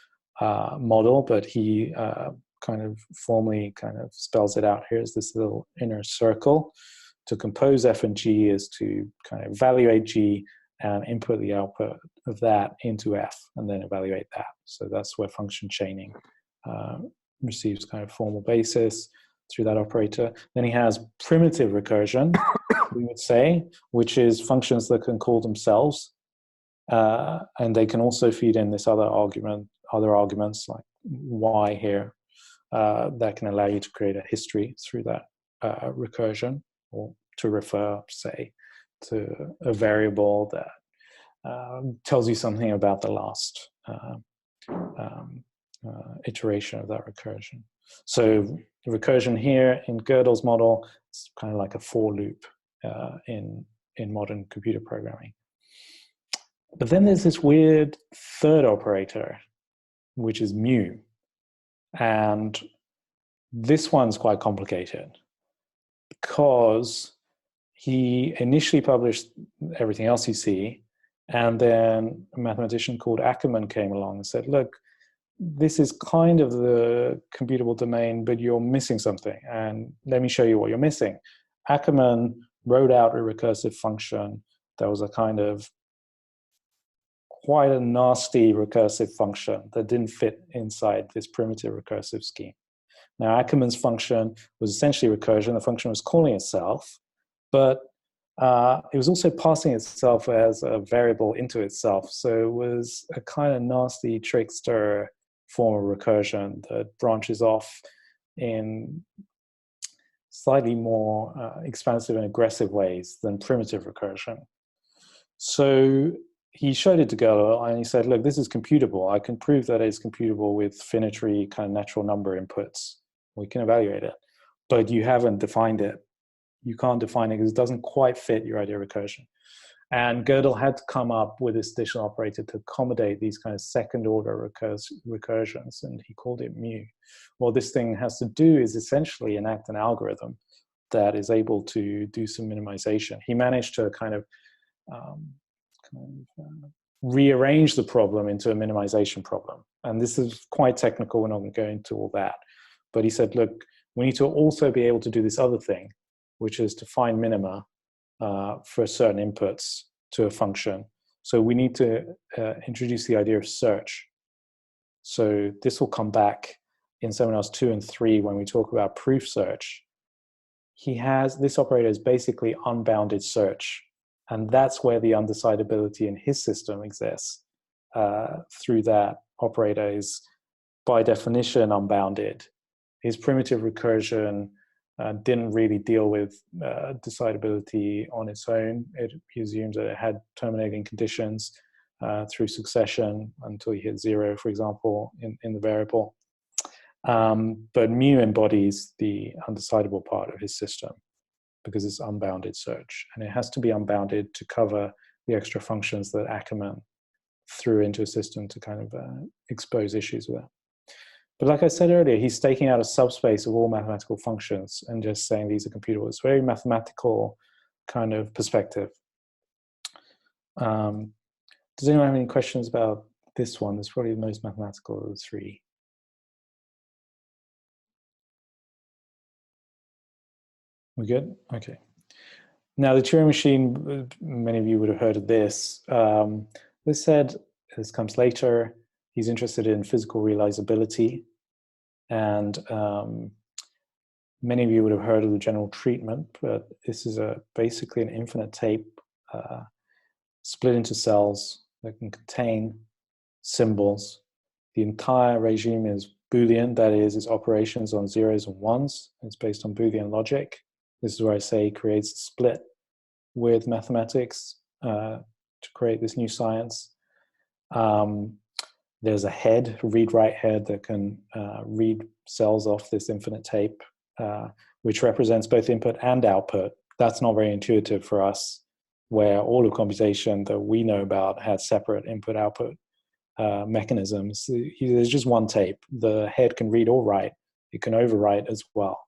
model, but he kind of formally kind of spells it out here as this little inner circle. To compose F and G is to kind of evaluate G and input the output of that into F and then evaluate that. So that's where function chaining receives kind of formal basis through that operator. Then he has primitive recursion, we would say, which is functions that can call themselves. And they can also feed in this other arguments like Y here, that can allow you to create a history through that recursion, or to refer, say, to a variable that tells you something about the last iteration of that recursion. So the recursion here in Gödel's model is kind of like a for loop in modern computer programming. But then there's this weird third operator, which is mu. And this one's quite complicated because he initially published everything else you see, and then a mathematician called Ackermann came along and said, look, this is kind of the computable domain, but you're missing something, and let me show you what you're missing. Ackermann wrote out a recursive function that was a kind of quite a nasty recursive function that didn't fit inside this primitive recursive scheme. Now, Ackermann's function was essentially recursion. The function was calling itself, but it was also passing itself as a variable into itself. So it was a kind of nasty trickster form of recursion that branches off in slightly more expansive and aggressive ways than primitive recursion. So he showed it to Gödel and he said, look, this is computable. I can prove that it's computable with finitary kind of natural number inputs. We can evaluate it, but you haven't defined it. You can't define it because it doesn't quite fit your idea of recursion. And Gödel had to come up with this additional operator to accommodate these kind of second order recursions, and he called it mu. What this thing has to do is essentially enact an algorithm that is able to do some minimization. He managed to kind of rearrange the problem into a minimization problem. And this is quite technical, we're not going to go into all that. But he said, look, we need to also be able to do this other thing, which is to find minima for certain inputs to a function. So we need to introduce the idea of search. So this will come back in seminars 2 and 3 when we talk about proof search. This operator is basically unbounded search. And that's where the undecidability in his system exists. Through that operator is by definition unbounded. His primitive recursion didn't really deal with decidability on its own. He assumed that it had terminating conditions through succession until you hit 0, for example, in the variable. But mu embodies the undecidable part of his system because it's unbounded search. And it has to be unbounded to cover the extra functions that Ackermann threw into a system to kind of expose issues with that. But like I said earlier, he's staking out a subspace of all mathematical functions and just saying these are computable. It's a very mathematical kind of perspective. Does anyone have any questions about this one? It's probably the most mathematical of the 3. We good? Okay. Now the Turing machine, many of you would have heard of this. This said, this comes later, he's interested in physical realizability. And many of you would have heard of the general treatment, but this is basically an infinite tape split into cells that can contain symbols. The entire regime is Boolean, that is, its operations on 0s and 1s. It's based on Boolean logic. This is where I say he creates a split with mathematics to create this new science. There's a head, read-write head, that can read cells off this infinite tape, which represents both input and output. That's not very intuitive for us, where all of computation that we know about has separate input-output mechanisms. There's just one tape. The head can read or write. It can overwrite as well.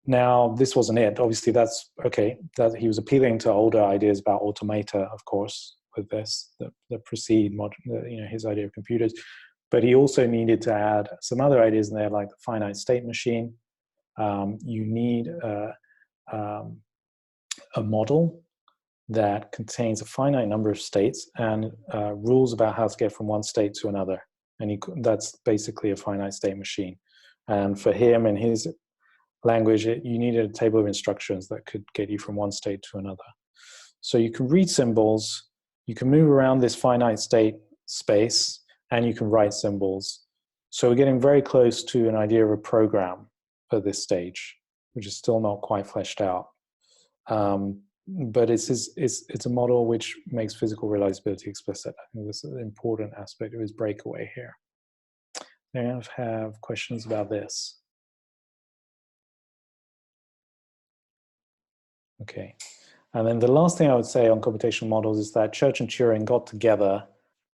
Now, this wasn't it. Obviously, that's okay. That he was appealing to older ideas about automata, of course, with this that precede modern, his idea of computers. But he also needed to add some other ideas in there, like the finite state machine. You need a model that contains a finite number of states and rules about how to get from one state to another. And that's basically a finite state machine. And for him, in his language, you needed a table of instructions that could get you from one state to another. So you can read symbols, you can move around this finite state space, and you can write symbols. So we're getting very close to an idea of a program at this stage, which is still not quite fleshed out. But it's a model which makes physical realizability explicit. I think that's an important aspect of his breakaway here. I have questions about this. Okay. And then the last thing I would say on computational models is that Church and Turing got together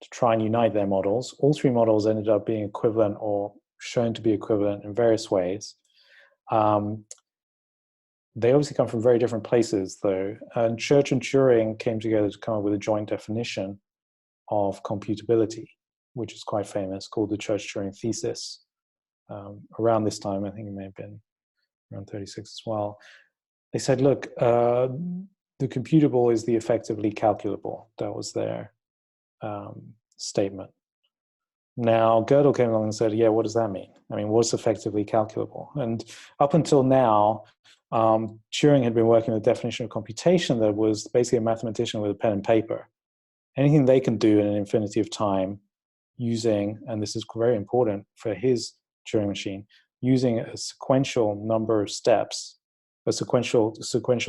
to try and unite their models. All three models ended up being equivalent or shown to be equivalent in various ways. They obviously come from very different places, though. And Church and Turing came together to come up with a joint definition of computability, which is quite famous, called the Church-Turing thesis. Around this time, I think it may have been around 36 as well. They said, look, the computable is the effectively calculable. That was their statement. Now, Gödel came along and said, yeah, what does that mean? I mean, what's effectively calculable? And up until now, Turing had been working with a definition of computation that was basically a mathematician with a pen and paper. Anything they can do in an infinity of time using, and this is very important for his Turing machine, using a sequential number of steps, sequential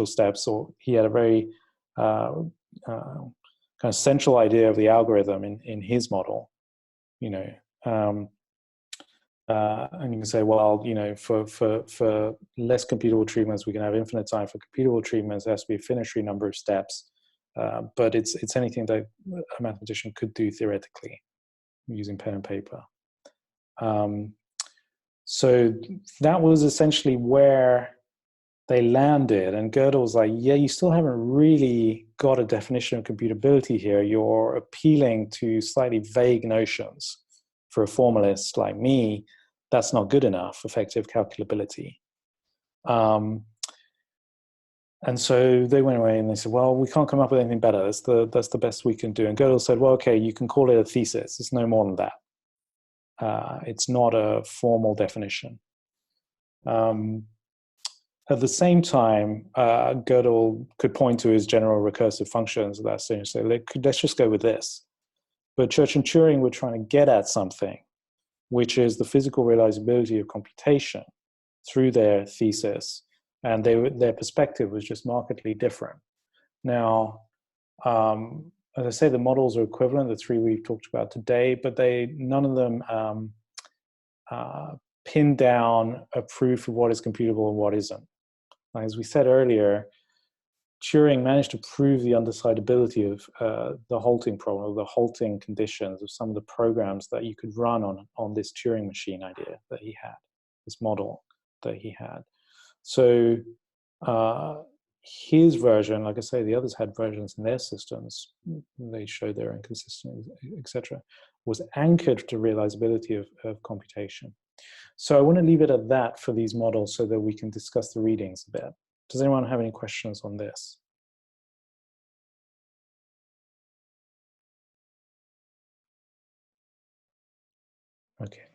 steps, or he had a very kind of central idea of the algorithm in his model, you know. And you can say, well, you know, for less computable treatments, we can have infinite time. For computable treatments, there has to be a finitary number of steps. But it's anything that a mathematician could do theoretically using pen and paper. So that was essentially where they landed. And Gödel was like, yeah, you still haven't really got a definition of computability here. You're appealing to slightly vague notions. For a formalist like me, that's not good enough, effective calculability. And so they went away and they said, well, we can't come up with anything better. That's the best we can do. And Gödel said, well, okay, you can call it a thesis. It's no more than that. It's not a formal definition. At the same time, Gödel could point to his general recursive functions at that stage and say, let's just go with this. But Church and Turing were trying to get at something, which is the physical realizability of computation through their thesis. And their perspective was just markedly different. Now, as I say, the models are equivalent, the three we've talked about today, but none of them pin down a proof of what is computable and what isn't. As we said earlier, Turing managed to prove the undecidability of the halting problem, the halting conditions of some of the programs that you could run on this Turing machine idea that he had, this model that he had. So his version, like I say, the others had versions in their systems, they showed their inconsistencies, etc., was anchored to realizability of computation. So I want to leave it at that for these models so that we can discuss the readings a bit. Does anyone have any questions on this? Okay.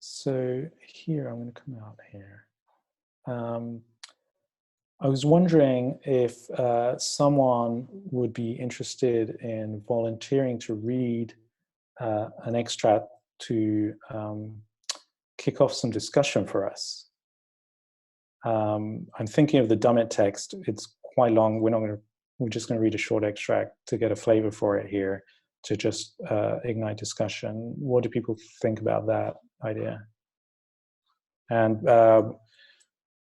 So here, I'm going to come out here. I was wondering if someone would be interested in volunteering to read an extract to kick off some discussion for us. I'm thinking of the Dummett text. It's quite long. We're just going to read a short extract to get a flavor for it here, to just ignite discussion. What do people think about that idea? And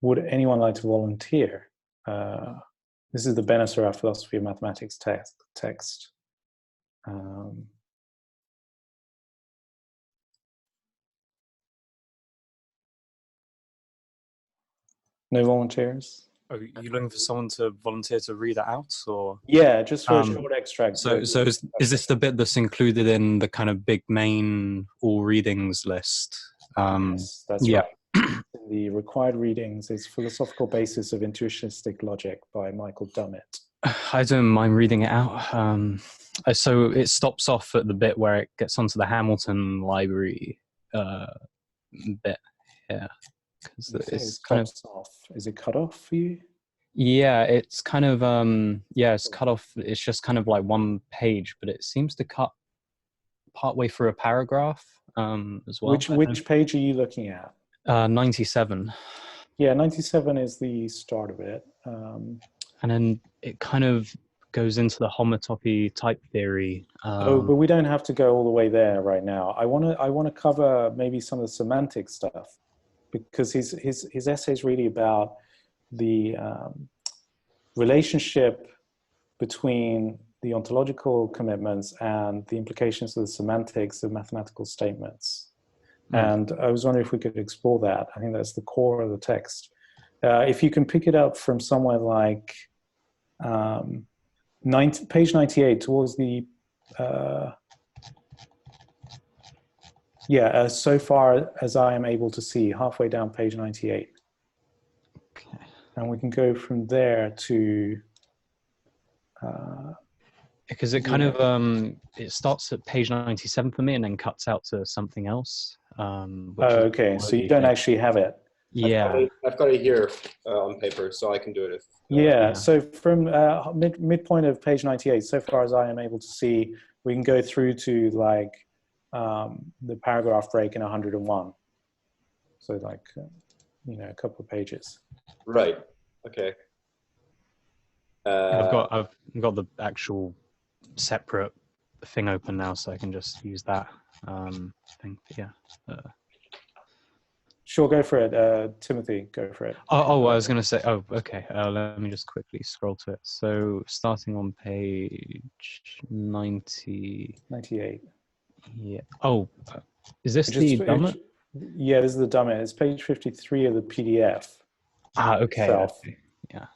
would anyone like to volunteer? This is the Benassaraf Philosophy of Mathematics text. No volunteers? Are you looking for someone to volunteer to read that out, or? Yeah, just for a short extract. So is this the bit that's included in the kind of big main all readings list? Yes, that's right. The required readings is Philosophical Basis of Intuitionistic Logic by Michael Dummett. I don't mind reading it out. So it stops off at the bit where it gets onto the Hamilton library bit. Yeah, because it's kind of off. Is it cut off for you? Yeah, it's kind of it's cut off. It's just kind of like one page, but it seems to cut partway through a paragraph as well. Which page are you looking at? 97. Yeah, 97 is the start of it. And then it kind of goes into the homotopy type theory. But we don't have to go all the way there right now. I want to cover maybe some of the semantic stuff, because his essay is really about the relationship between the ontological commitments and the implications of the semantics of mathematical statements. And I was wondering if we could explore that. I think that's the core of the text. If you can pick it up from somewhere like page 98 towards the, so far as I am able to see, halfway down page 98. Okay. And we can go from there to... because it kind of, it starts at page 97 for me and then cuts out to something else. Okay, so you don't actually have it. Yeah. I've got it here on paper, so I can do it. So from midpoint of page 98, so far as I am able to see, we can go through to like the paragraph break in 101. So like, a couple of pages. Right. Okay. I've got the actual separate thing open now, so I can just use that thing. Yeah. Sure, go for it. Timothy, go for it. I was going to say, okay. Let me just quickly scroll to it. So starting on page 98. Yeah. Is this the Dummett? Yeah, this is the Dummett. It's page 53 of the PDF. Okay. Itself. Yeah.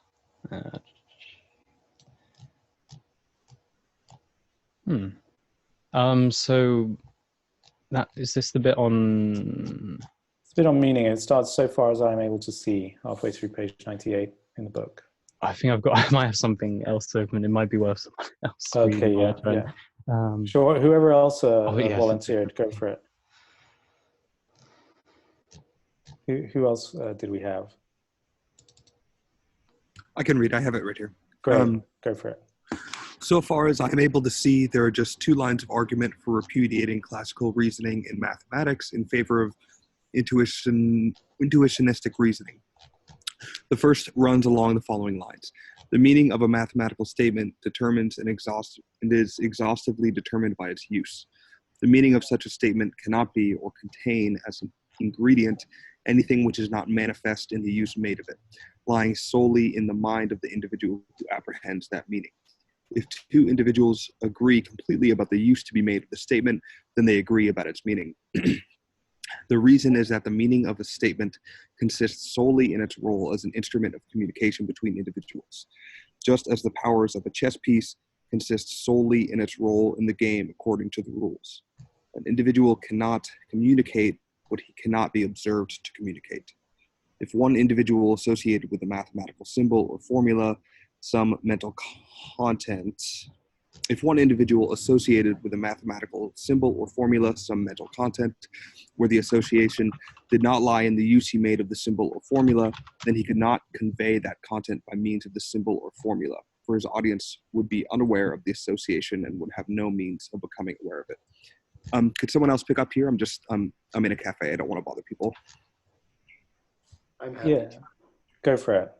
So is this the bit on? It's a bit on meaning. It starts so far as I'm able to see, halfway through page 98 in the book. I think I might have something else open. It might be worth someone else. Okay, yeah. Sure, whoever else volunteered, go for it. Who else did we have? I can read. I have it right here. Great, go for it. So far as I'm able to see, there are just two lines of argument for repudiating classical reasoning in mathematics in favor of intuitionistic reasoning. The first runs along the following lines. The meaning of a mathematical statement determines and is exhaustively determined by its use. The meaning of such a statement cannot be or contain as an ingredient anything which is not manifest in the use made of it, lying solely in the mind of the individual who apprehends that meaning. If two individuals agree completely about the use to be made of the statement, then they agree about its meaning. The reason is that the meaning of a statement consists solely in its role as an instrument of communication between individuals, just as the powers of a chess piece consist solely in its role in the game according to the rules. An individual cannot communicate what he cannot be observed to communicate. If one individual associated with a mathematical symbol or formula some mental content, if one individual associated with a mathematical symbol or formula some mental content where the association did not lie in the use he made of the symbol or formula, then he could not convey that content by means of the symbol or formula, for his audience would be unaware of the association and would have no means of becoming aware of it. Could someone else pick up here? I'm in a cafe. I don't want to bother people. I'm happy to. Go for it.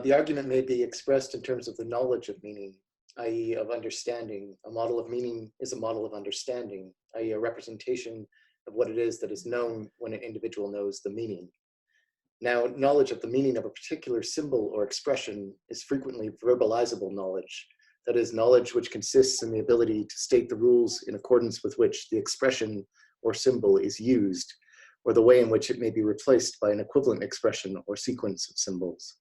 The argument may be expressed in terms of the knowledge of meaning, i.e. of understanding. A model of meaning is a model of understanding, i.e. a representation of what it is that is known when an individual knows the meaning. Now, knowledge of the meaning of a particular symbol or expression is frequently verbalizable knowledge. That is, knowledge which consists in the ability to state the rules in accordance with which the expression or symbol is used, or the way in which it may be replaced by an equivalent expression or sequence of symbols.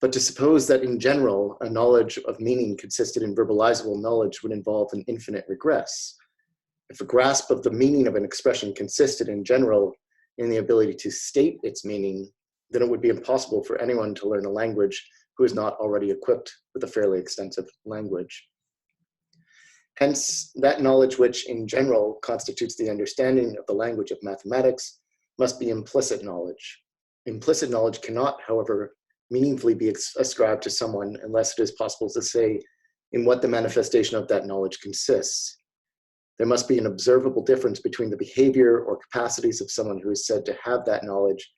But to suppose that in general, a knowledge of meaning consisted in verbalizable knowledge would involve an infinite regress. If a grasp of the meaning of an expression consisted in general in the ability to state its meaning, then it would be impossible for anyone to learn a language who is not already equipped with a fairly extensive language. Hence, that knowledge which in general constitutes the understanding of the language of mathematics must be implicit knowledge. Implicit knowledge cannot, however, meaningfully be ascribed to someone unless it is possible to say in what the manifestation of that knowledge consists. There must be an observable difference between the behavior or capacities of someone who is said to have that knowledge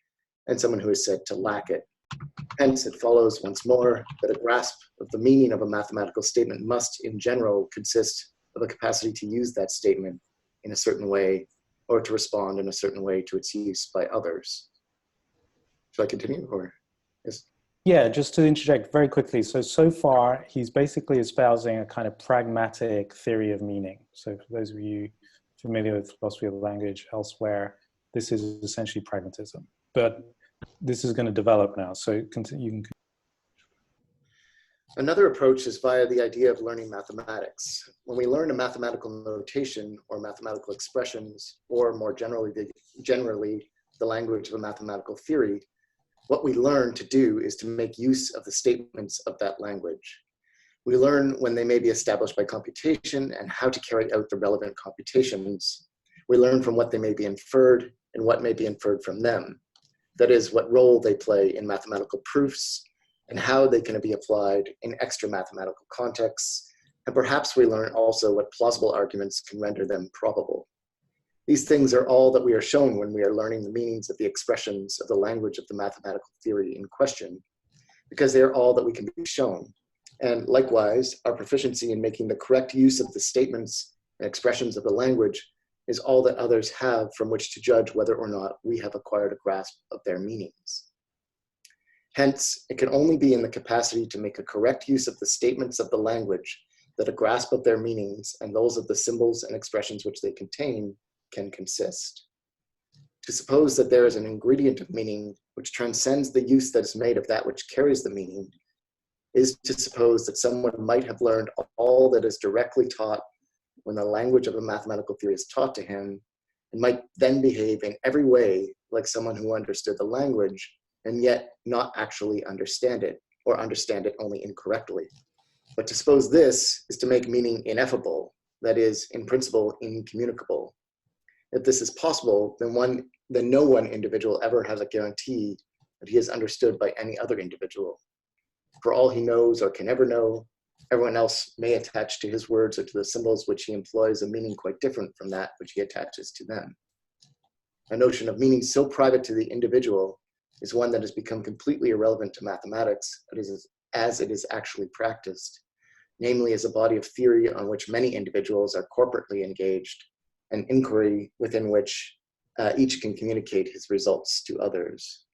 and someone who is said to lack it. Hence, it follows once more that a grasp of the meaning of a mathematical statement must, in general, consist of a capacity to use that statement in a certain way or to respond in a certain way to its use by others. Shall I continue, or yes? Yeah, just to interject very quickly. So far, he's basically espousing a kind of pragmatic theory of meaning. So for those of you familiar with philosophy of language elsewhere, this is essentially pragmatism. But this is going to develop now, so you can. Another approach is via the idea of learning mathematics. When we learn a mathematical notation or mathematical expressions, or more generally the language of a mathematical theory, what we learn to do is to make use of the statements of that language. We learn when they may be established by computation and how to carry out the relevant computations. We learn from what they may be inferred and what may be inferred from them. That is, what role they play in mathematical proofs and how they can be applied in extra mathematical contexts. And perhaps we learn also what plausible arguments can render them probable. These things are all that we are shown when we are learning the meanings of the expressions of the language of the mathematical theory in question, because they are all that we can be shown. And likewise, our proficiency in making the correct use of the statements and expressions of the language is all that others have from which to judge whether or not we have acquired a grasp of their meanings. Hence, it can only be in the capacity to make a correct use of the statements of the language that a grasp of their meanings and those of the symbols and expressions which they contain can consist. To suppose that there is an ingredient of meaning which transcends the use that is made of that which carries the meaning is to suppose that someone might have learned all that is directly taught when the language of a mathematical theory is taught to him, and might then behave in every way like someone who understood the language and yet not actually understand it, or understand it only incorrectly. But to suppose this is to make meaning ineffable, that is, in principle, incommunicable. If this is possible, then no one individual ever has a guarantee that he is understood by any other individual. For all he knows or can ever know, everyone else may attach to his words or to the symbols which he employs a meaning quite different from that which he attaches to them. A notion of meaning so private to the individual is one that has become completely irrelevant to mathematics as it is actually practiced, namely as a body of theory on which many individuals are corporately engaged, an inquiry within which each can communicate his results to others.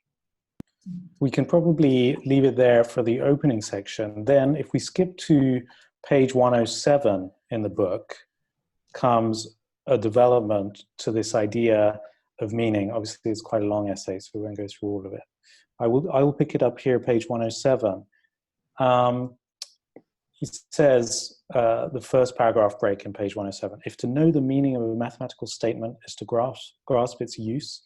We can probably leave it there for the opening section. Then if we skip to page 107 in the book, comes a development to this idea of meaning. Obviously, it's quite a long essay, so we won't go through all of it. I will pick it up here, page 107. It says, the first paragraph break in page 107, if to know the meaning of a mathematical statement is to grasp its use,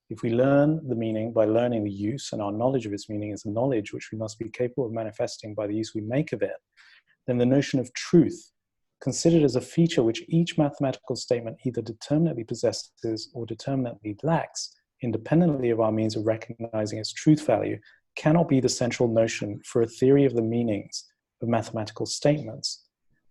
if we learn the meaning by learning the use, and our knowledge of its meaning is a knowledge which we must be capable of manifesting by the use we make of it, then the notion of truth, considered as a feature which each mathematical statement either determinately possesses or determinately lacks, independently of our means of recognizing its truth value, cannot be the central notion for a theory of the meanings of mathematical statements.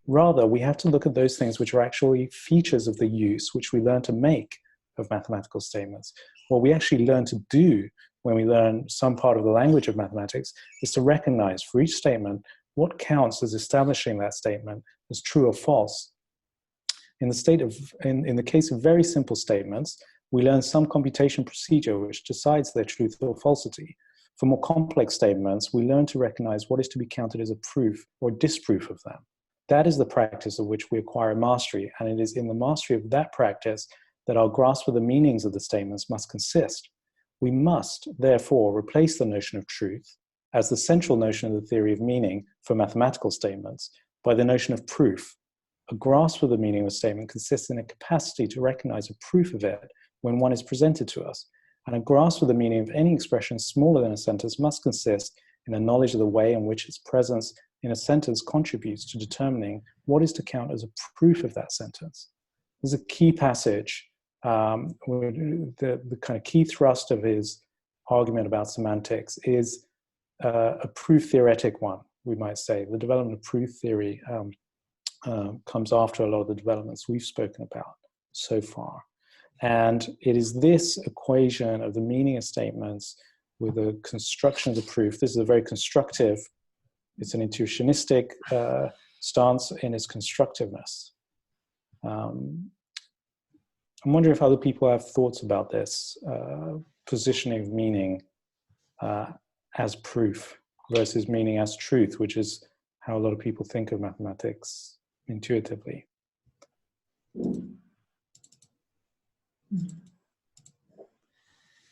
Rather, we have to look at those things which are actually features of the use which we learn to make of mathematical statements. What we actually learn to do when we learn some part of the language of mathematics is to recognize for each statement what counts as establishing that statement as true or false. In the case of very simple statements, we learn some computation procedure which decides their truth or falsity. For more complex statements, we learn to recognize what is to be counted as a proof or disproof of them. That is the practice of which we acquire mastery, and it is in the mastery of that practice that our grasp of the meanings of the statements must consist. We must, therefore, replace the notion of truth as the central notion of the theory of meaning for mathematical statements by the notion of proof. A grasp of the meaning of a statement consists in a capacity to recognize a proof of it when one is presented to us. And a grasp of the meaning of any expression smaller than a sentence must consist in a knowledge of the way in which its presence in a sentence contributes to determining what is to count as a proof of that sentence. There's a key passage, where the kind of key thrust of his argument about semantics is a proof theoretic one, we might say. The development of proof theory comes after a lot of the developments we've spoken about so far. And it is this equation of the meaning of statements with the construction of the proof. This is a very constructive, it's an intuitionistic stance in its constructiveness. I'm wondering if other people have thoughts about this positioning of meaning as proof versus meaning as truth, which is how a lot of people think of mathematics intuitively.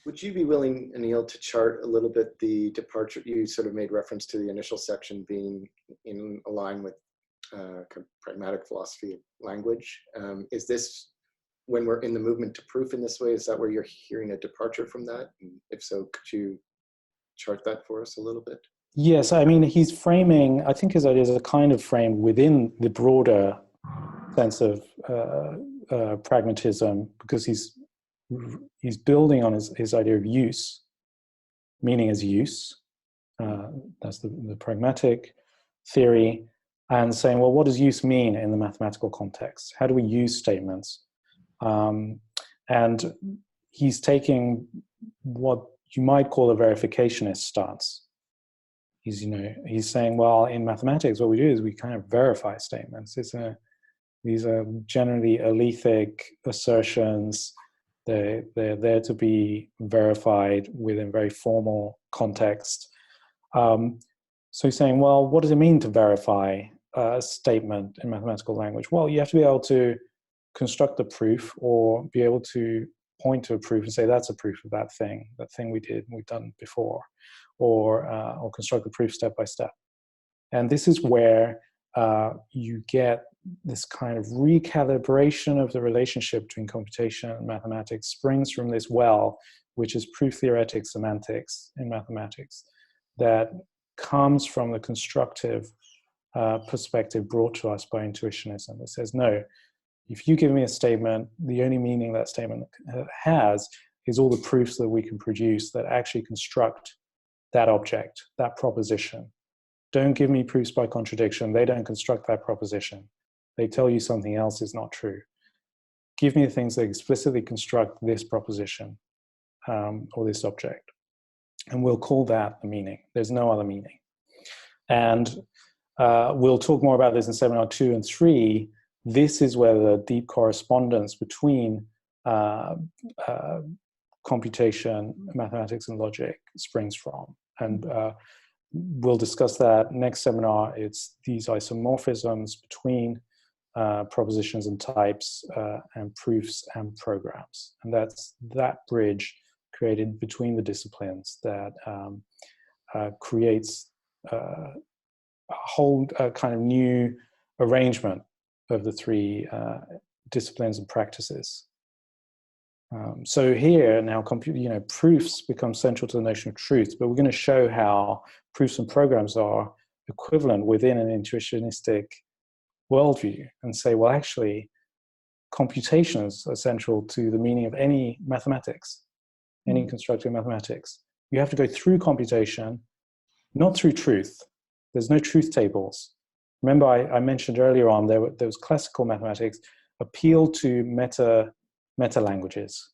Would you be willing, Anil, to chart a little bit the departure? You sort of made reference to the initial section being in line with pragmatic philosophy of language. Is this, when we're in the movement to proof in this way, is that where you're hearing a departure from that? And if so, could you chart that for us a little bit? Yes, I mean, he's framing, I think his ideas are kind of framed within the broader sense of pragmatism, because he's building on his idea of use, meaning as use. That's the pragmatic theory, and saying, well, what does use mean in the mathematical context? How do we use statements? And he's taking what you might call a verificationist stance. He's saying, well, in mathematics, what we do is we kind of verify statements. These are generally alethic assertions. They're there to be verified within very formal context. So he's saying, well, what does it mean to verify a statement in mathematical language? Well, you have to be able to construct the proof, or be able to point to a proof and say that's a proof of that thing we've done before, or construct the proof step by step. And this is where you get this kind of recalibration of the relationship between computation and mathematics springs from this well, which is proof theoretic semantics in mathematics, that comes from the constructive perspective brought to us by intuitionism. It says, no, if you give me a statement, the only meaning that statement has is all the proofs that we can produce that actually construct that object, that proposition. Don't give me proofs by contradiction. They don't construct that proposition. They tell you something else is not true. Give me the things that explicitly construct this proposition or this object. And we'll call that the meaning. There's no other meaning. And we'll talk more about this in seminar 2 and 3. This is where the deep correspondence between computation, mathematics, and logic springs from. And we'll discuss that next seminar. It's these isomorphisms between propositions and types and proofs and programs. And that's that bridge created between the disciplines that creates a whole kind of new arrangement of the three disciplines and practices. So here now, proofs become central to the notion of truth, but we're going to show how proofs and programs are equivalent within an intuitionistic worldview, and say, well, actually, computations are central to the meaning of any mathematics, any constructive mathematics. You have to go through computation, not through truth. There's no truth tables. Remember, I mentioned earlier on, there was classical mathematics appeal to meta languages.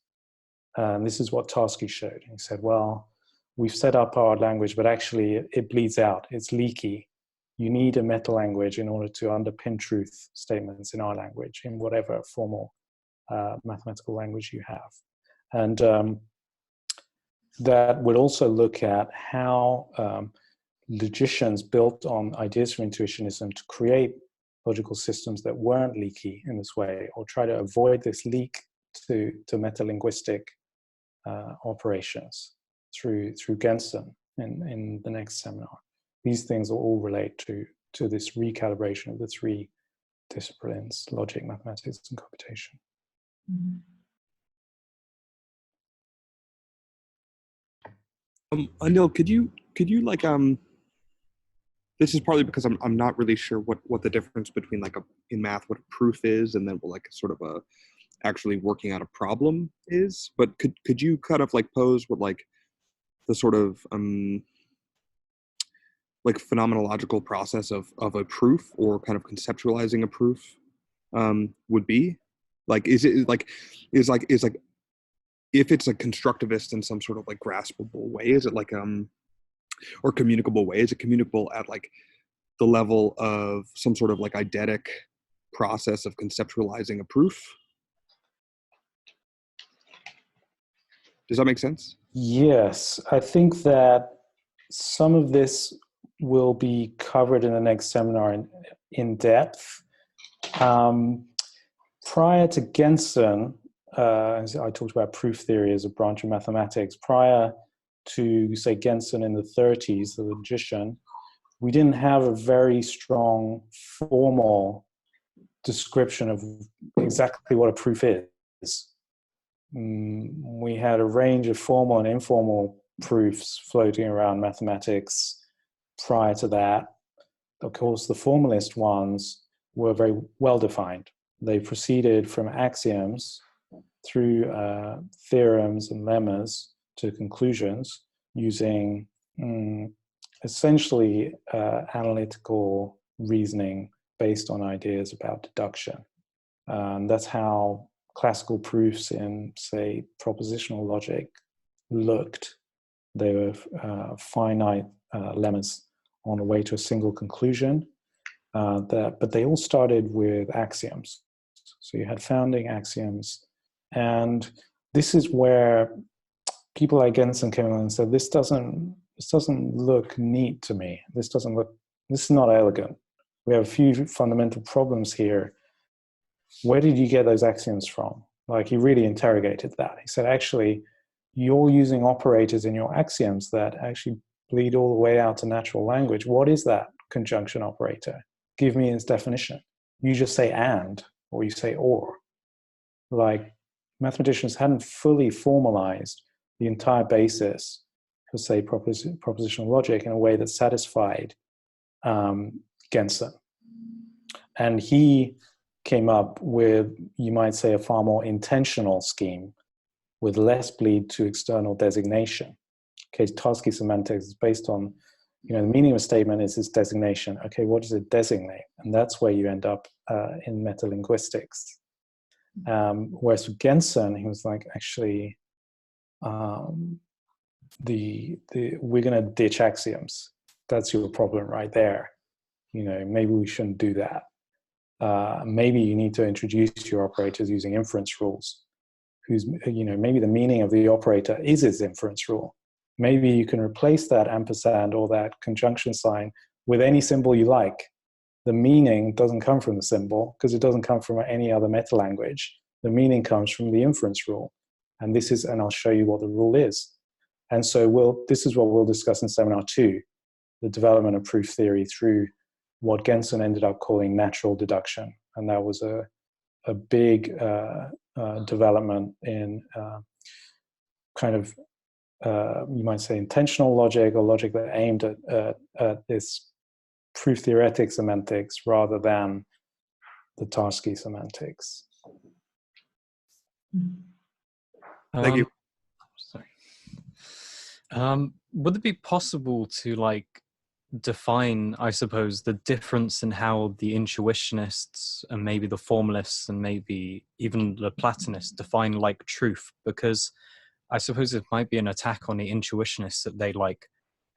This is what Tarski showed. He said, well, we've set up our language, but actually it bleeds out. It's leaky. You need a meta language in order to underpin truth statements in our language, in whatever formal mathematical language you have. And that would also look at how logicians built on ideas from intuitionism to create logical systems that weren't leaky in this way, or try to avoid this leak to metalinguistic operations through Gensen. in the next seminar. These things all relate to this recalibration of the three disciplines: logic, mathematics, and computation. Anil, could you like this is probably because I'm not really sure what the difference between like in math what a proof is and then like sort of a actually working out a problem is, but could you kind of like pose what like the sort of like phenomenological process of a proof or kind of conceptualizing a proof would be? Like is if it's a constructivist in some sort of like graspable way, is it like or communicable way, is it communicable at like the level of some sort of like eidetic process of conceptualizing a proof? Does that make sense? Yes, I think that some of this will be covered in the next seminar in depth. Prior to Gensen, as I talked about proof theory as a branch of mathematics, prior to, say, Gensen in the 30s, the logician, we didn't have a very strong formal description of exactly what a proof is. We had a range of formal and informal proofs floating around mathematics prior to that. Of course, the formalist ones were very well defined. They proceeded from axioms through theorems and lemmas to conclusions using essentially analytical reasoning based on ideas about deduction. That's how classical proofs in, say, propositional logic looked. They were finite lemmas on the way to a single conclusion, but they all started with axioms. So you had founding axioms, and this is where people like Gensen came along and said, this doesn't look neat to me. This is not elegant. We have a few fundamental problems here. Where did you get those axioms from? Like, he really interrogated that. He said, actually, you're using operators in your axioms that actually bleed all the way out to natural language. What is that conjunction operator? Give me its definition. You just say and, or you say or. Like, mathematicians hadn't fully formalized the entire basis for, say, propositional logic in a way that satisfied Gensen. And he came up with, you might say, a far more intentional scheme with less bleed to external designation. Okay, Tarski semantics is based on, the meaning of a statement is its designation. Okay, what does it designate? And that's where you end up in metalinguistics. Whereas for Gensen, he was like, actually, we're going to ditch axioms. That's your problem right there. Maybe we shouldn't do that. Maybe you need to introduce your operators using inference rules. Maybe the meaning of the operator is its inference rule. Maybe you can replace that ampersand or that conjunction sign with any symbol you like. The meaning doesn't come from the symbol because it doesn't come from any other meta language. The meaning comes from the inference rule. And I'll show you what the rule is. And so this is what we'll discuss in seminar 2, the development of proof theory through what Gensen ended up calling natural deduction. And that was a big development in kind of, you might say, intentional logic, or logic that aimed at this proof theoretic semantics rather than the Tarski semantics. Thank you. Sorry. Would it be possible to define, I suppose, the difference in how the intuitionists and maybe the formalists and maybe even the Platonists define truth? Because I suppose it might be an attack on the intuitionists that they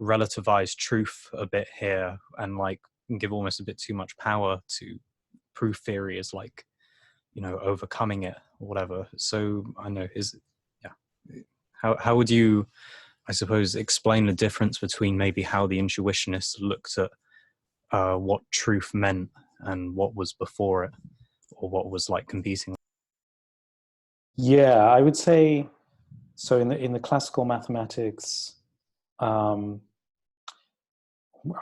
relativize truth a bit here and give almost a bit too much power to proof theory as overcoming it or whatever. So I know how would you, I suppose, explain the difference between maybe how the intuitionists looked at what truth meant and what was before it, or what was competing? Yeah, I would say, so in the classical mathematics I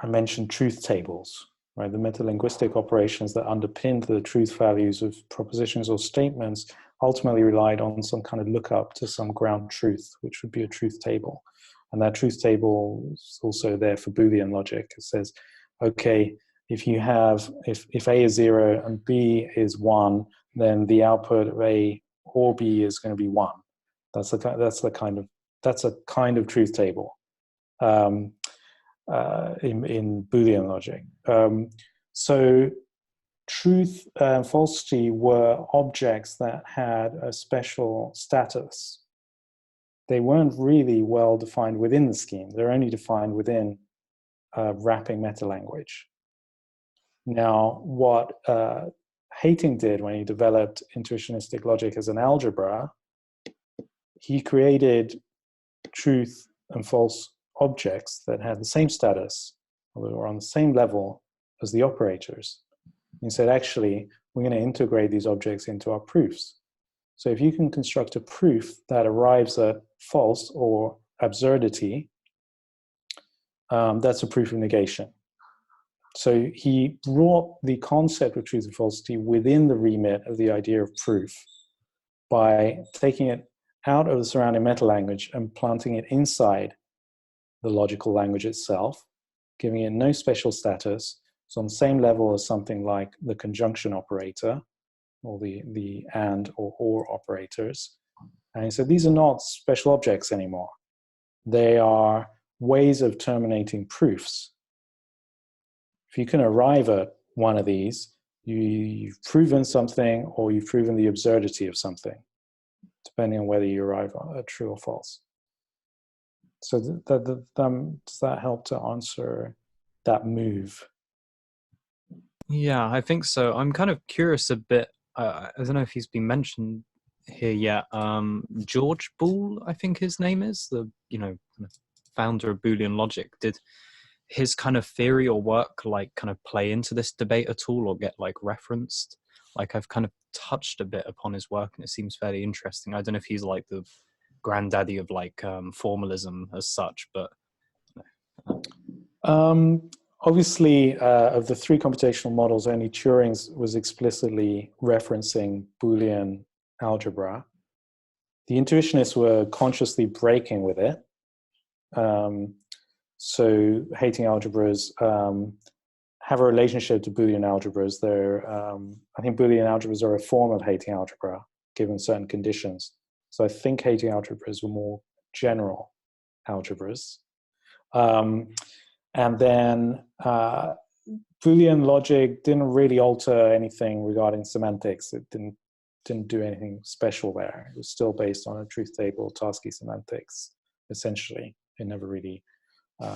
mentioned truth tables, right? The metalinguistic operations that underpinned the truth values of propositions or statements ultimately relied on some kind of lookup to some ground truth, which would be a truth table. And that truth table is also there for Boolean logic. It says, okay, if you have, if A is 0 and B is 1, then the output of A or B is going to be 1. That's a kind of truth table in Boolean logic. So truth and falsity were objects that had a special status. They weren't really well defined within the scheme. They're only defined within wrapping meta-language. Now, what Hating did when he developed intuitionistic logic as an algebra, he created truth and false objects that had the same status, or were on the same level as the operators. He said, actually, we're going to integrate these objects into our proofs. So if you can construct a proof that arrives at false or absurdity, that's a proof of negation. So he brought the concept of truth and falsity within the remit of the idea of proof by taking it out of the surrounding meta-language and planting it inside the logical language itself, giving it no special status. It's on the same level as something like the conjunction operator, or the and or operators. And he said, these are not special objects anymore. They are ways of terminating proofs. If you can arrive at one of these, you've proven something, or you've proven the absurdity of something, depending on whether you arrive at true or false. So does that help to answer that move? Yeah, I think so. I'm kind of curious a bit. I don't know if he's been mentioned here yet. George Boole, I think his name is, the founder of Boolean logic. Did his kind of theory or work like kind of play into this debate at all, or get like referenced? Like, I've kind of touched a bit upon his work, and it seems fairly interesting. I don't know if he's like the granddaddy of like formalism as such, but obviously, of the three computational models, only Turing's was explicitly referencing Boolean algebra. The intuitionists were consciously breaking with it. So Hating algebras have a relationship to Boolean algebras. I think Boolean algebras are a form of Hating algebra, given certain conditions. So I think Hating algebras were more general algebras. And then Boolean logic didn't really alter anything regarding semantics. It didn't do anything special there. It was still based on a truth table, tasky semantics, essentially. It never really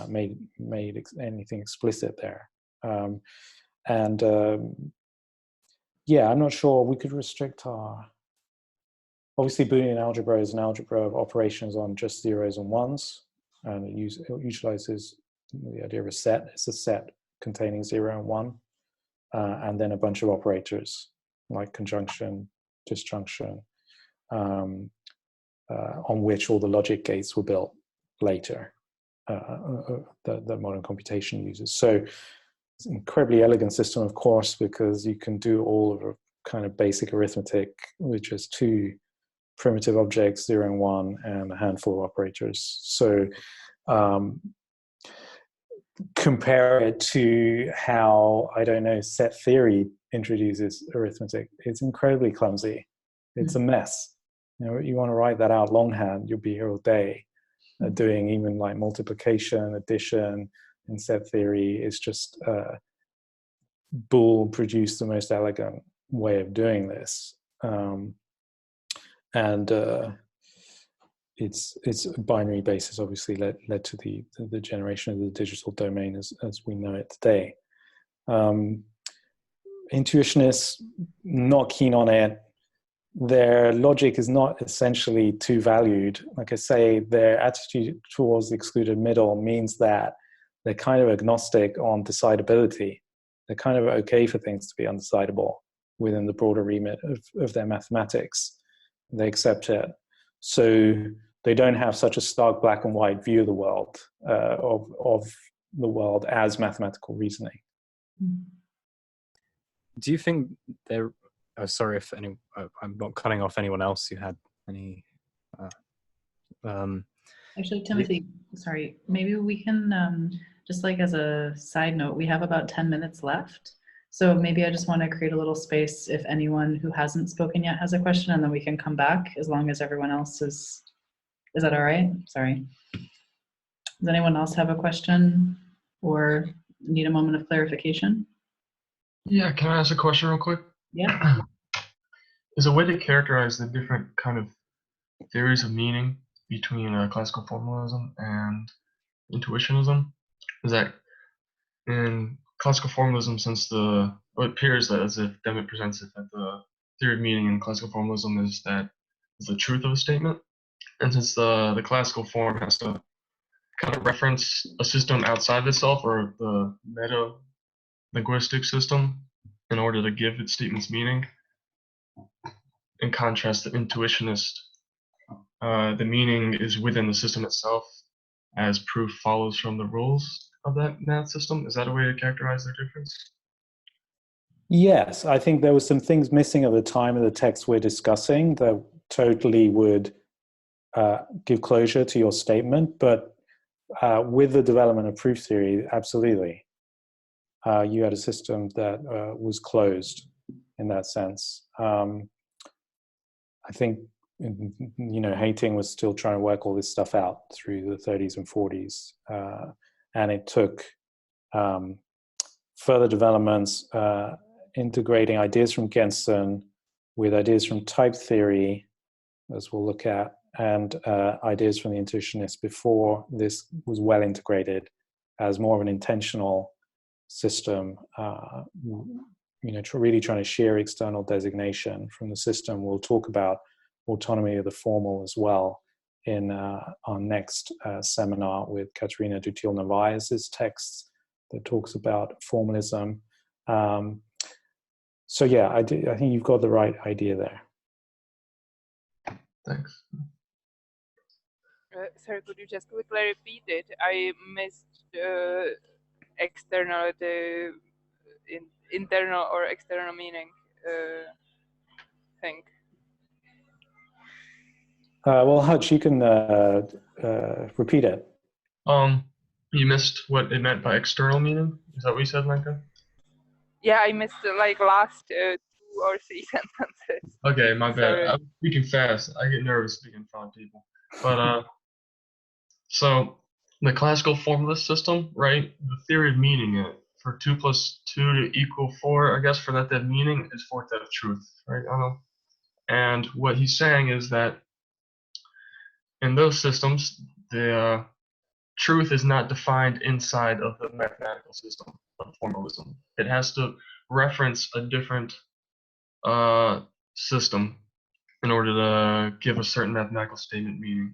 made anything explicit there. Yeah, I'm not sure we could restrict our... Obviously, Boolean algebra is an algebra of operations on just zeros and ones, and it utilizes the idea of a set. It's a set containing 0 and 1, and then a bunch of operators like conjunction, disjunction, on which all the logic gates were built later, that modern computation uses. So it's an incredibly elegant system, of course, because you can do all of a kind of basic arithmetic with just two primitive objects, 0 and 1, and a handful of operators. So compare it to how, I don't know, set theory introduces arithmetic. It's incredibly clumsy. It's a mess. You want to write that out longhand, you'll be here all day. Doing even like multiplication, addition in set theory is just Boole produced the most elegant way of doing this. Its binary basis obviously led to the generation of the digital domain as we know it today. Intuitionists, not keen on it. Their logic is not essentially too valued. Like I say, their attitude towards the excluded middle means that they're kind of agnostic on decidability. They're kind of okay for things to be undecidable within the broader remit of their mathematics. They accept it. So they don't have such a stark black and white view of the world, of the world as mathematical reasoning. Do you think there? Oh, sorry if any. I'm not cutting off anyone else who had any. Actually, Timothy, sorry. Maybe we can just like as a side note, we have about 10 minutes left. So maybe I just want to create a little space if anyone who hasn't spoken yet has a question, and then we can come back as long as everyone else is. Is that all right? Sorry. Does anyone else have a question or need a moment of clarification? Yeah, can I ask a question real quick? Yeah. Is a way to characterize the different kind of theories of meaning between classical formalism and intuitionism is that in classical formalism, since it appears that as if Demmett presents it, that the theory of meaning in classical formalism is the truth of a statement, and since the classical form has to kind of reference a system outside itself or the meta-linguistic system in order to give its statements meaning, in contrast to intuitionist, the meaning is within the system itself as proof follows from the rules of that math system. Is that a way to characterize their difference? Yes, I think there were some things missing at the time of the text we're discussing that totally would give closure to your statement, but with the development of proof theory, absolutely. You had a system that was closed in that sense. I think, Hating was still trying to work all this stuff out through the 30s and 40s. And it took further developments, integrating ideas from Gensen with ideas from type theory, as we'll look at, and ideas from the intuitionists before this was well integrated as more of an intentional system, really trying to share external designation from the system. We'll talk about autonomy of the formal as well in our next seminar with Katerina Dutil-Narvaez's text that talks about formalism. So yeah, I think you've got the right idea there. Thanks. Sorry, could you just quickly repeat it? I missed externality, internal or external meaning thing. Well, Hutch, you can repeat it. You missed what it meant by external meaning? Is that what you said, Lenka? Yeah, I missed like last 2 or 3 sentences. Okay, my bad. Sorry. I'm speaking fast. I get nervous speaking in front of people. But so the classical formalist system, right? The theory of meaning, for 2 + 2 = 4, I guess, for that to have meaning is for it to have truth, right? I don't know. And what he's saying is that in those systems, the truth is not defined inside of the mathematical system of formalism. It has to reference a different system in order to give a certain mathematical statement meaning.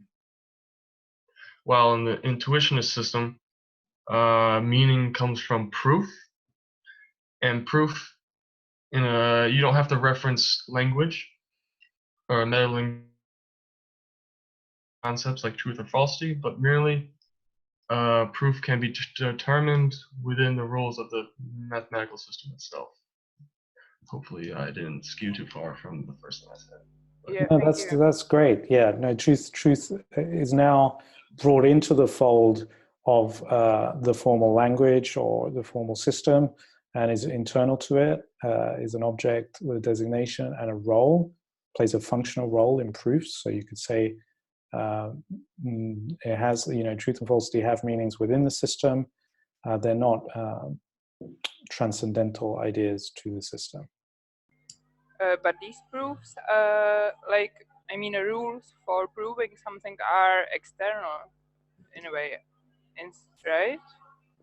While in the intuitionist system, meaning comes from proof, and proof you don't have to reference language or metalinguistic concepts like truth or falsity, but merely proof can be determined within the rules of the mathematical system itself. Hopefully I didn't skew too far from the first thing I said. Yeah, no, that's great. Yeah, no, truth is now brought into the fold of the formal language or the formal system, and is internal to it, is an object with a designation and a role, plays a functional role in proofs. So you could say it has, truth and falsity have meanings within the system. They're not transcendental ideas to the system. But these proofs, rules for proving something are external in a way, right?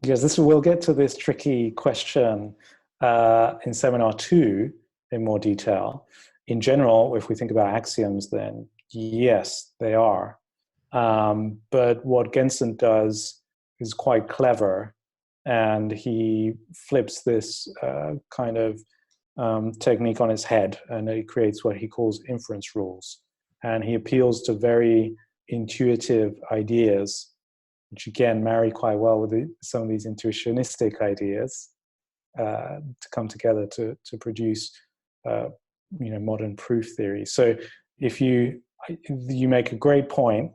Yes, we'll get to this tricky question in seminar 2 in more detail. In general, if we think about axioms, then yes, they are. But what Gensen does is quite clever, and he flips this kind of technique on its head, and he creates what he calls inference rules. And he appeals to very intuitive ideas, which again marry quite well with some of these intuitionistic ideas, to come together to produce modern proof theory. So if you make a great point,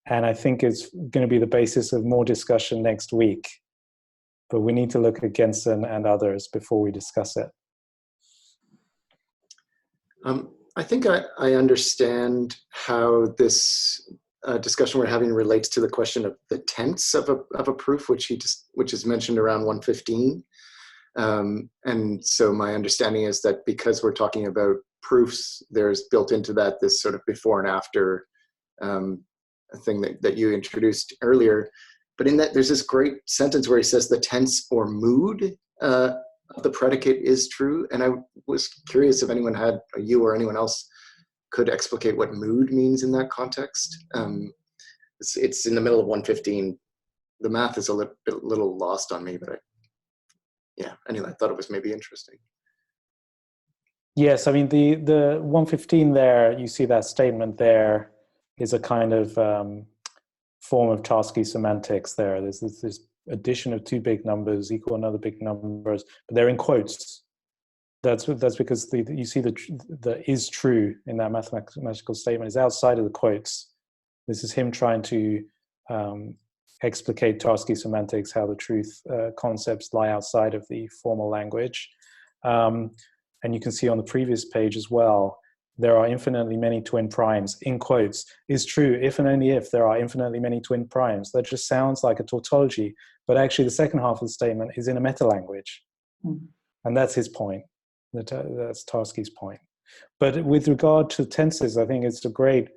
and I think it's going to be the basis of more discussion next week, but we need to look at Gensen and others before we discuss it. I think I understand how this discussion we're having relates to the question of the tense of a proof, which is mentioned around 115. And so my understanding is that because we're talking about proofs, there's built into that this sort of before and after thing that you introduced earlier. But in that, there's this great sentence where he says the tense or mood of the predicate is true. And I was curious if anyone had, you or anyone else, could explicate what mood means in that context. It's in the middle of 115. The math is a little lost on me, but anyway, I thought it was maybe interesting. Yes, I mean, the 115 there, you see that statement there is a kind of form of Tarski semantics there. There's this addition of two big numbers equal another big numbers, but they're in quotes. That's because you see the is true in that mathematical statement is outside of the quotes. This is him trying to explicate Tarski semantics, how the truth concepts lie outside of the formal language. And you can see on the previous page as well, there are infinitely many twin primes, in quotes, is true if and only if there are infinitely many twin primes. That just sounds like a tautology, but actually the second half of the statement is in a meta-language. And that's his point. That's Tarski's point. But with regard to tenses, I think it's a great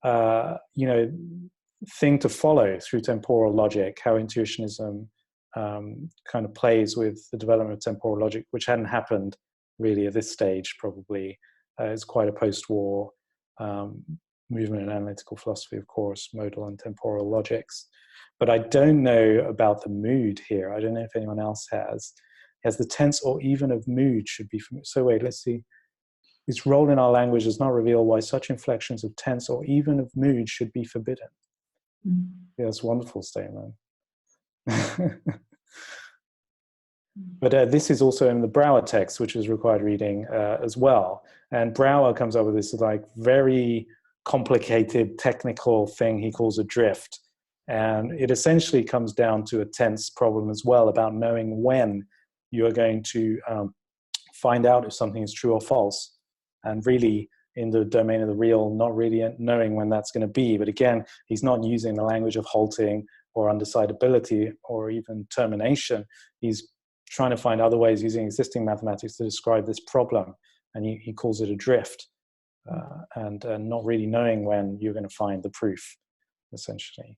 thing to follow through temporal logic, how intuitionism kind of plays with the development of temporal logic, which hadn't happened really at this stage probably. It's quite a post-war movement in analytical philosophy, of course, modal and temporal logics. But I don't know about the mood here. I don't know if anyone else has. As the tense or even of mood should be familiar. So wait, let's see. Its role in our language does not reveal why such inflections of tense or even of mood should be forbidden. Yeah, that's a wonderful statement. But this is also in the Brouwer text, which is required reading as well. And Brouwer comes up with this like very complicated technical thing he calls a drift. And it essentially comes down to a tense problem as well about knowing when you are going to find out if something is true or false. And really, in the domain of the real, not really knowing when that's going to be. But again, he's not using the language of halting or undecidability or even termination. He's trying to find other ways using existing mathematics to describe this problem. And he calls it a drift. And not really knowing when you're going to find the proof, essentially.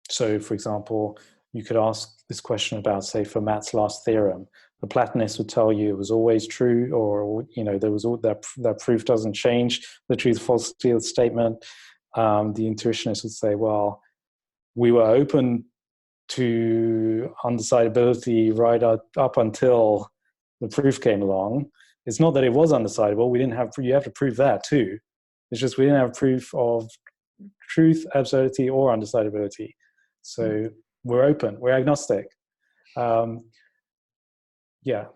So, for example, you could ask this question about, say, Fermat's last theorem. The Platonists would tell you it was always true, or there was that proof doesn't change the truth falsity of the statement. The intuitionists would say, well, we were open to undecidability right up until the proof came along. It's not that it was undecidable. We didn't have. You have to prove that too. It's just we didn't have proof of truth, absurdity, or undecidability. So we're open. We're agnostic. Yeah.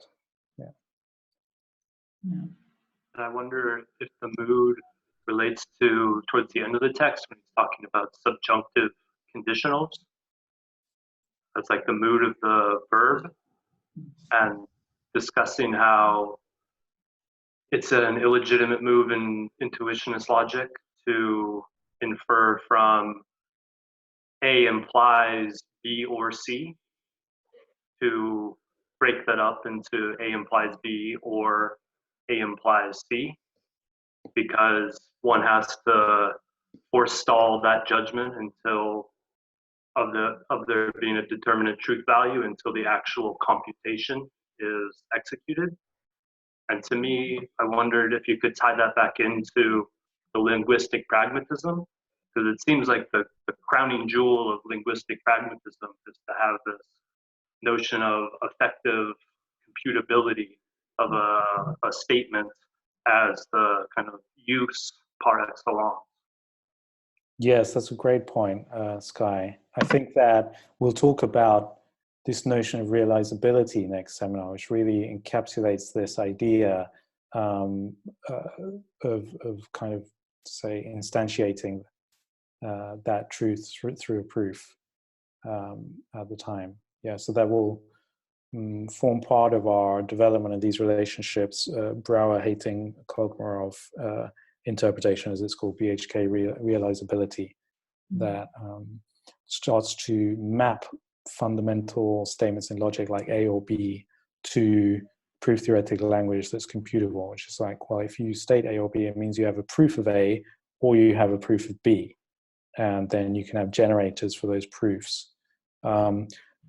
I wonder if the mood relates to towards the end of the text when he's talking about subjunctive conditionals. That's like the mood of the verb, and discussing how it's an illegitimate move in intuitionist logic to infer from A implies B or C, to break that up into A implies B or A implies C, because one has to forestall that judgment until of there being a determinate truth value until the actual computation is executed. And to me, I wondered if you could tie that back into the linguistic pragmatism, because it seems like the crowning jewel of linguistic pragmatism is to have this notion of effective computability of a statement as the kind of use par excellence. Yes, that's a great point, Sky. I think that we'll talk about this notion of realizability next seminar, which really encapsulates this idea of kind of, say, instantiating that truth through a proof at the time. Yeah, so that will form part of our development of these relationships. Brouwer hating Kochmarov interpretation, as it's called, BHK realizability, that starts to map fundamental statements in logic like A or B to proof theoretical language that's computable, which is like, well, if you state A or B, it means you have a proof of A or you have a proof of B. And then you can have generators for those proofs.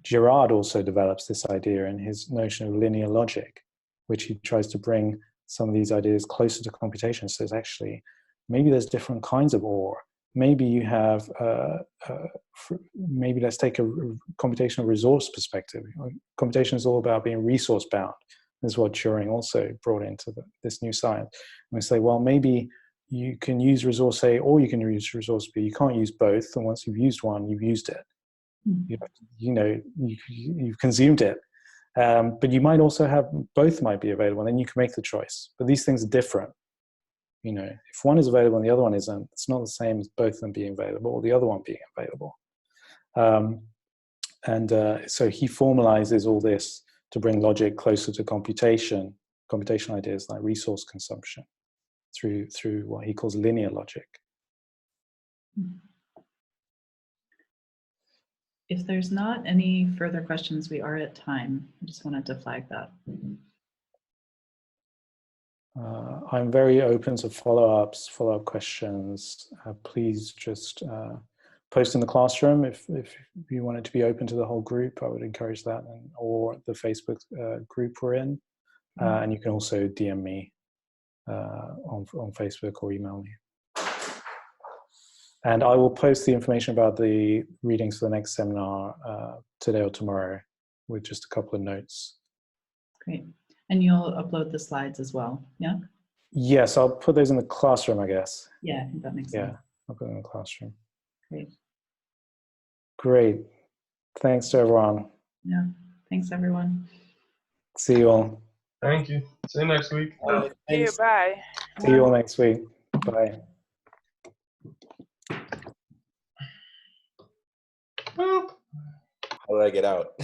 Girard also develops this idea in his notion of linear logic, which he tries to bring some of these ideas closer to computation. Says, actually, maybe there's different kinds of OR. Maybe you have, maybe let's take a computational resource perspective. Computation is all about being resource bound. This is what Turing also brought into this new science. And we say, well, maybe you can use resource A or you can use resource B. You can't use both. And once you've used one, you've used it. You've consumed it. But you might also have, both might be available, and then you can make the choice. But these things are different. If one is available and the other one isn't, it's not the same as both of them being available or the other one being available. So he formalizes all this to bring logic closer to computational ideas like resource consumption through what he calls linear logic. If there's not any further questions, we are at time. I just wanted to flag that. I'm very open to follow-up questions. Please just post in the classroom if you want it to be open to the whole group. I would encourage that, or the Facebook group we're in. And you can also DM me on Facebook or email me. And I will post the information about the readings for the next seminar today or tomorrow with just a couple of notes. Great. And you'll upload the slides as well, yeah? Yes, I'll put those in the classroom, I guess. Yeah, I think that makes sense. Yeah, I'll put them in the classroom. Great. Great. Thanks to everyone. Yeah, thanks everyone. See you all. Thank you. See you next week. See you, bye. See you all next week. Bye. How did I get out?